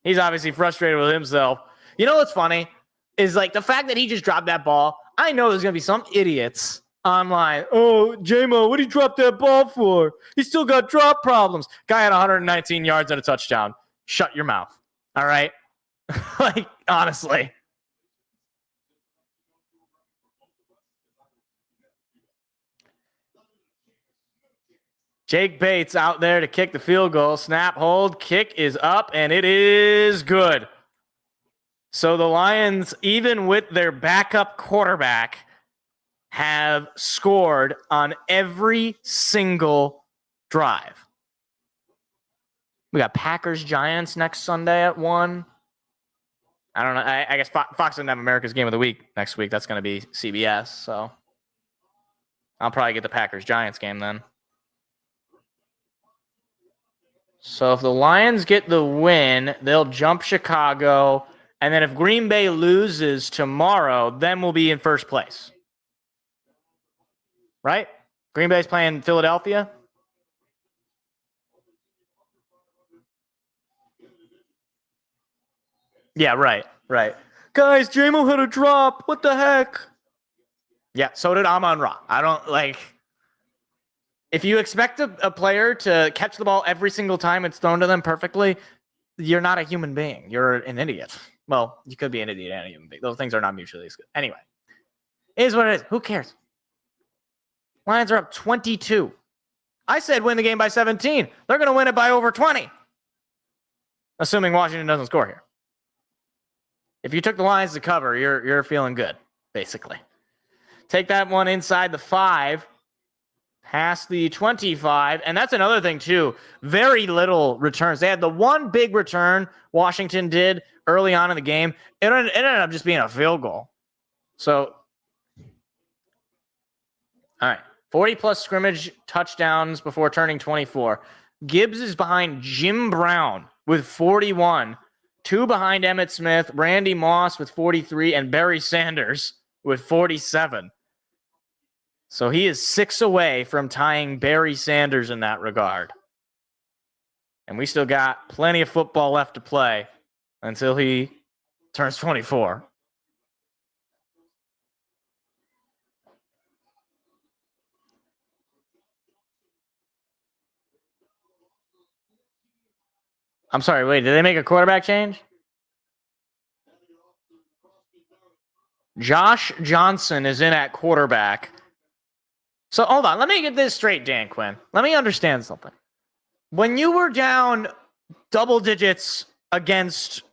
He's obviously frustrated with himself. You know what's funny is, like, the fact that he just dropped that ball. I know there's going to be some idiots online. Oh, J-Mo, what did he drop that ball for? He still got drop problems. Guy had 119 yards and a touchdown. Shut your mouth. All right? Like, honestly. Jake Bates out there to kick the field goal. Snap, hold, kick is up, and it is good. So the Lions, even with their backup quarterback, have scored on every single drive. We got Packers-Giants next Sunday at 1. I don't know. I guess Fox doesn't have America's Game of the Week next week. That's going to be CBS, so I'll probably get the Packers-Giants game then. So if the Lions get the win, they'll jump Chicago. And then if Green Bay loses tomorrow, then we'll be in first place. Right? Green Bay's playing Philadelphia. Yeah, right. Guys, J-Mo had a drop. What the heck? Yeah, so did Amon-Ra. I don't like... If you expect a player to catch the ball every single time it's thrown to them perfectly, you're not a human being. You're an idiot. Well, you could be an idiot and a human being. Those things are not mutually exclusive. Anyway, it is what it is. Who cares? Lions are up 22. I said win the game by 17. They're going to win it by over 20. Assuming Washington doesn't score here. If you took the Lions to cover, you're feeling good, basically. Take that one inside the 5. Past the 25, and that's another thing, too. Very little returns. They had the one big return Washington did early on in the game. It ended up just being a field goal. So, all right. 40-plus scrimmage touchdowns before turning 24. Gibbs is behind Jim Brown with 41. 2 behind Emmitt Smith, Randy Moss with 43, and Barry Sanders with 47. So he is 6 away from tying Barry Sanders in that regard. And we still got plenty of football left to play until he turns 24. I'm sorry, wait, did they make a quarterback change? Josh Johnson is in at quarterback. So hold on, let me get this straight, Dan Quinn. Let me understand something. When you were down double digits against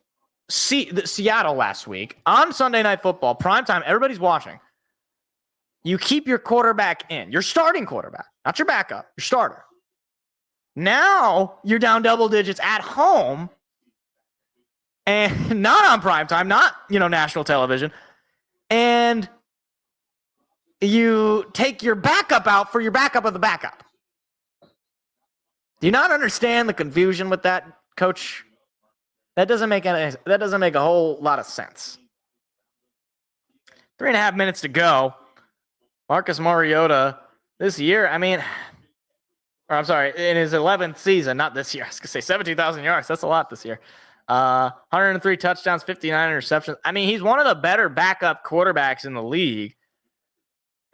Seattle last week on Sunday Night Football, primetime, everybody's watching. You keep your quarterback in, your starting quarterback, not your backup, your starter. Now you're down double digits at home and not on primetime, not, national television. And you take your backup out for your backup of the backup. Do you not understand the confusion with that, Coach? That doesn't make a whole lot of sense. 3.5 minutes to go. Marcus Mariota this year, in his 11th season, not this year. I was going to say 17,000 yards. That's a lot this year. 103 touchdowns, 59 interceptions. He's one of the better backup quarterbacks in the league.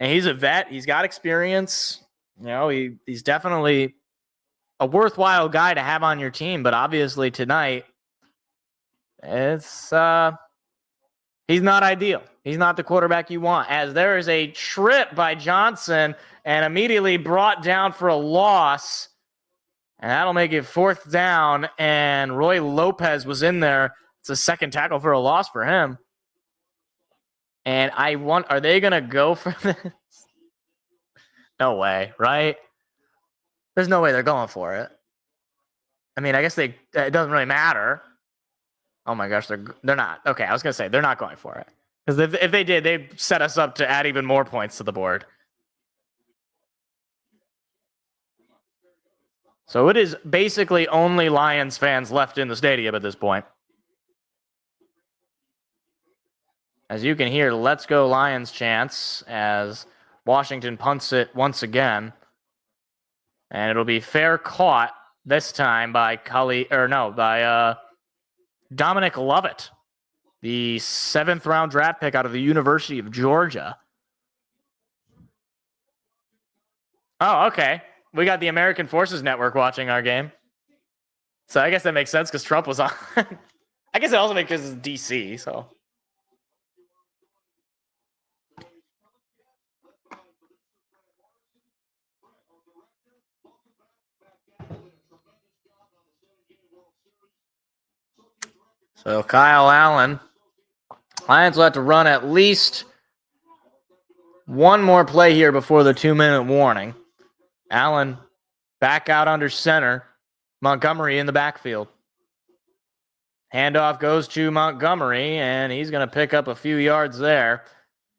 And he's a vet. He's got experience. He's definitely a worthwhile guy to have on your team. But obviously tonight, he's not ideal. He's not the quarterback you want. As there is a trip by Johnson and immediately brought down for a loss. And that'll make it 4th down. And Roy Lopez was in there. It's a second tackle for a loss for him. And are they going to go for this? No way, right? There's no way they're going for it. I guess it doesn't really matter. Oh my gosh, they're not. Okay, I was going to say they're not going for it. Because if they did, they'd set us up to add even more points to the board. So it is basically only Lions fans left in the stadium at this point. As you can hear, let's go Lions chants as Washington punts it once again. And it'll be fair caught this time by Dominic Lovett, the 7th round draft pick out of the University of Georgia. Oh, okay. We got the American Forces Network watching our game. So I guess that makes sense because Trump was on. I guess it also makes sense because it's DC, so. So Kyle Allen. Lions will have to run at least one more play here before the 2-minute warning. Allen back out under center. Montgomery in the backfield. Handoff goes to Montgomery, and he's going to pick up a few yards there,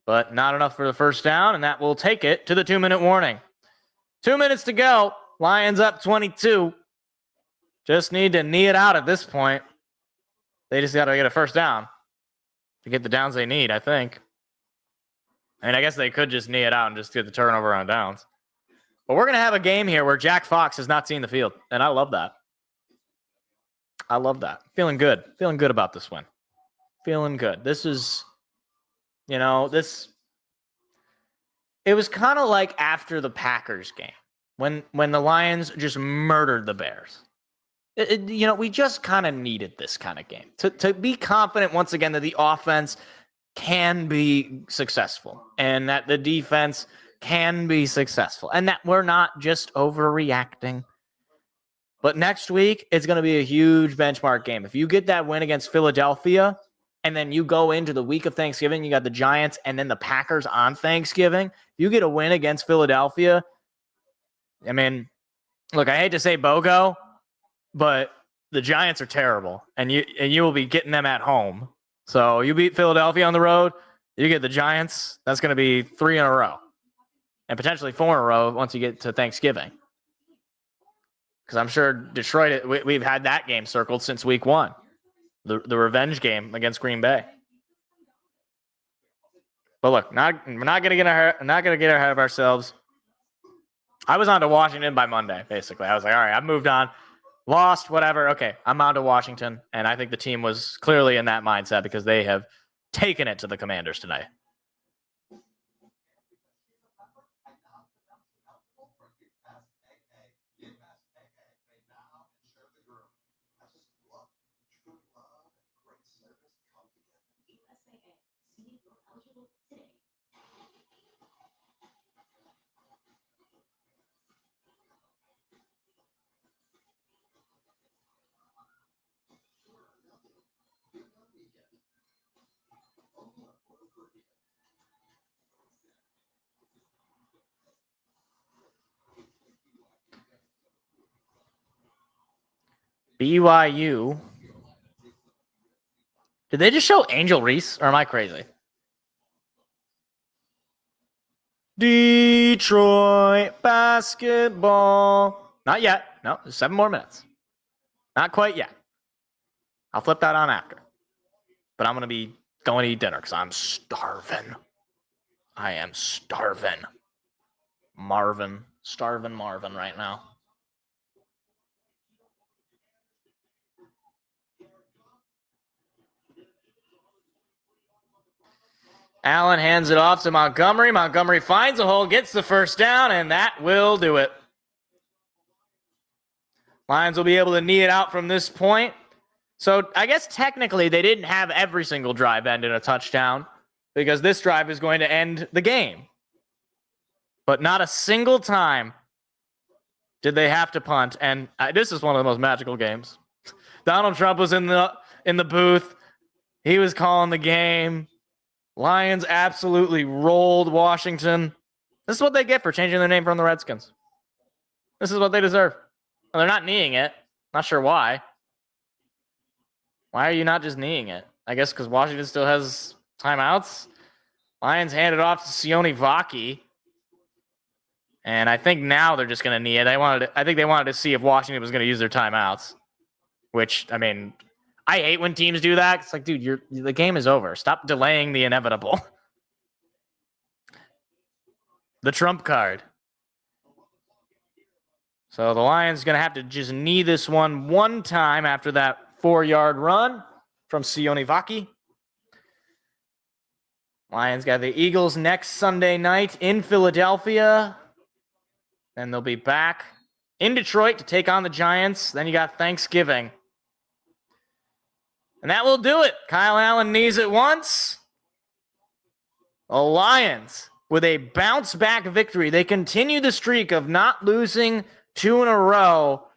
but not enough for the first down, and that will take it to the 2-minute warning. 2 minutes to go. Lions up 22. Just need to knee it out at this point. They just got to get a first down to get the downs they need, I think. I mean, I guess they could just knee it out and just get the turnover on downs. But we're going to have a game here where Jack Fox has not seen the field, and I love that. I love that. Feeling good. Feeling good about this win. Feeling good. This is, it was kind of like after the Packers game when the Lions just murdered the Bears. We just kind of needed this kind of game to be confident once again that the offense can be successful and that the defense can be successful and that we're not just overreacting. But next week, it's going to be a huge benchmark game. If you get that win against Philadelphia and then you go into the week of Thanksgiving, you got the Giants and then the Packers on Thanksgiving. If you get a win against Philadelphia, I mean, look, I hate to say BOGO, but the Giants are terrible, and you will be getting them at home. So you beat Philadelphia on the road, you get the Giants. That's going to be 3 in a row, and potentially 4 in a row once you get to Thanksgiving. Because I'm sure Detroit, we've had that game circled since week 1, the revenge game against Green Bay. But look, we're not going to get ahead of ourselves. I was on to Washington by Monday, basically. I was like, all right, I've moved on. Lost, whatever. Okay, I'm on to Washington. And I think the team was clearly in that mindset because they have taken it to the Commanders tonight. BYU. Did they just show Angel Reese, or am I crazy? Detroit basketball. Not yet. No, there's 7 more minutes. Not quite yet. I'll flip that on after. But I'm going to be going to eat dinner because I'm starving. I am starving. Starving Marvin right now. Allen hands it off to Montgomery. Montgomery finds a hole, gets the first down, and that will do it. Lions will be able to knee it out from this point. So I guess technically they didn't have every single drive end in a touchdown because this drive is going to end the game. But not a single time did they have to punt. And this is one of the most magical games. Donald Trump was in the booth. He was calling the game. Lions absolutely rolled Washington. This is what they get for changing their name from the Redskins. This is what they deserve. And they're not kneeing it. Not sure why. Why are you not just kneeing it? I guess because Washington still has timeouts. Lions handed off to Sione Vaki. And I think now they're just going to knee it. I think they wanted to see if Washington was going to use their timeouts. Which, I mean, I hate when teams do that. It's like, dude, the game is over. Stop delaying the inevitable. The trump card. So the Lions going to have to just knee this one time after that 4-yard run from Sione Vaki. Lions got the Eagles next Sunday night in Philadelphia. and they'll be back in Detroit to take on the Giants. Then you got Thanksgiving. And that will do it. Kyle Allen knees it once. The Lions with a bounce-back victory. They continue the streak of not losing 2 in a row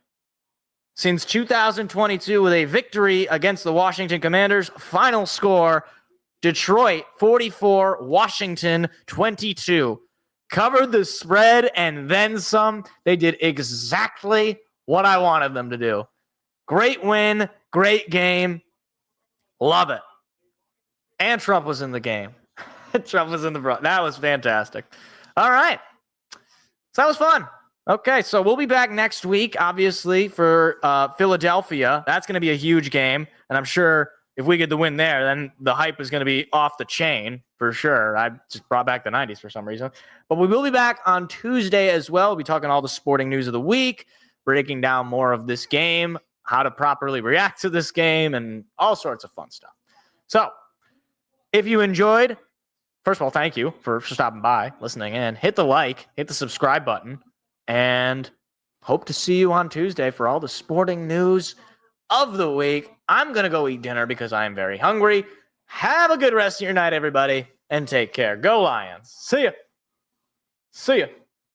since 2022 with a victory against the Washington Commanders. Final score, Detroit 44, Washington 22. Covered the spread and then some. They did exactly what I wanted them to do. Great win, great game. Love it. And Trump was in the game. Trump was in the front. That was fantastic. All right. So that was fun. Okay, so we'll be back next week, obviously, for Philadelphia. That's going to be a huge game, and I'm sure if we get the win there, then the hype is going to be off the chain for sure. I just brought back the 90s for some reason. But we will be back on Tuesday as well. We'll be talking all the sporting news of the week, breaking down more of this game, how to properly react to this game, and all sorts of fun stuff. So if you enjoyed, first of all, thank you for stopping by, listening in. Hit the like, hit the subscribe button, and hope to see you on Tuesday for all the sporting news of the week. I'm going to go eat dinner because I am very hungry. Have a good rest of your night, everybody, and take care. Go Lions. See ya. See ya.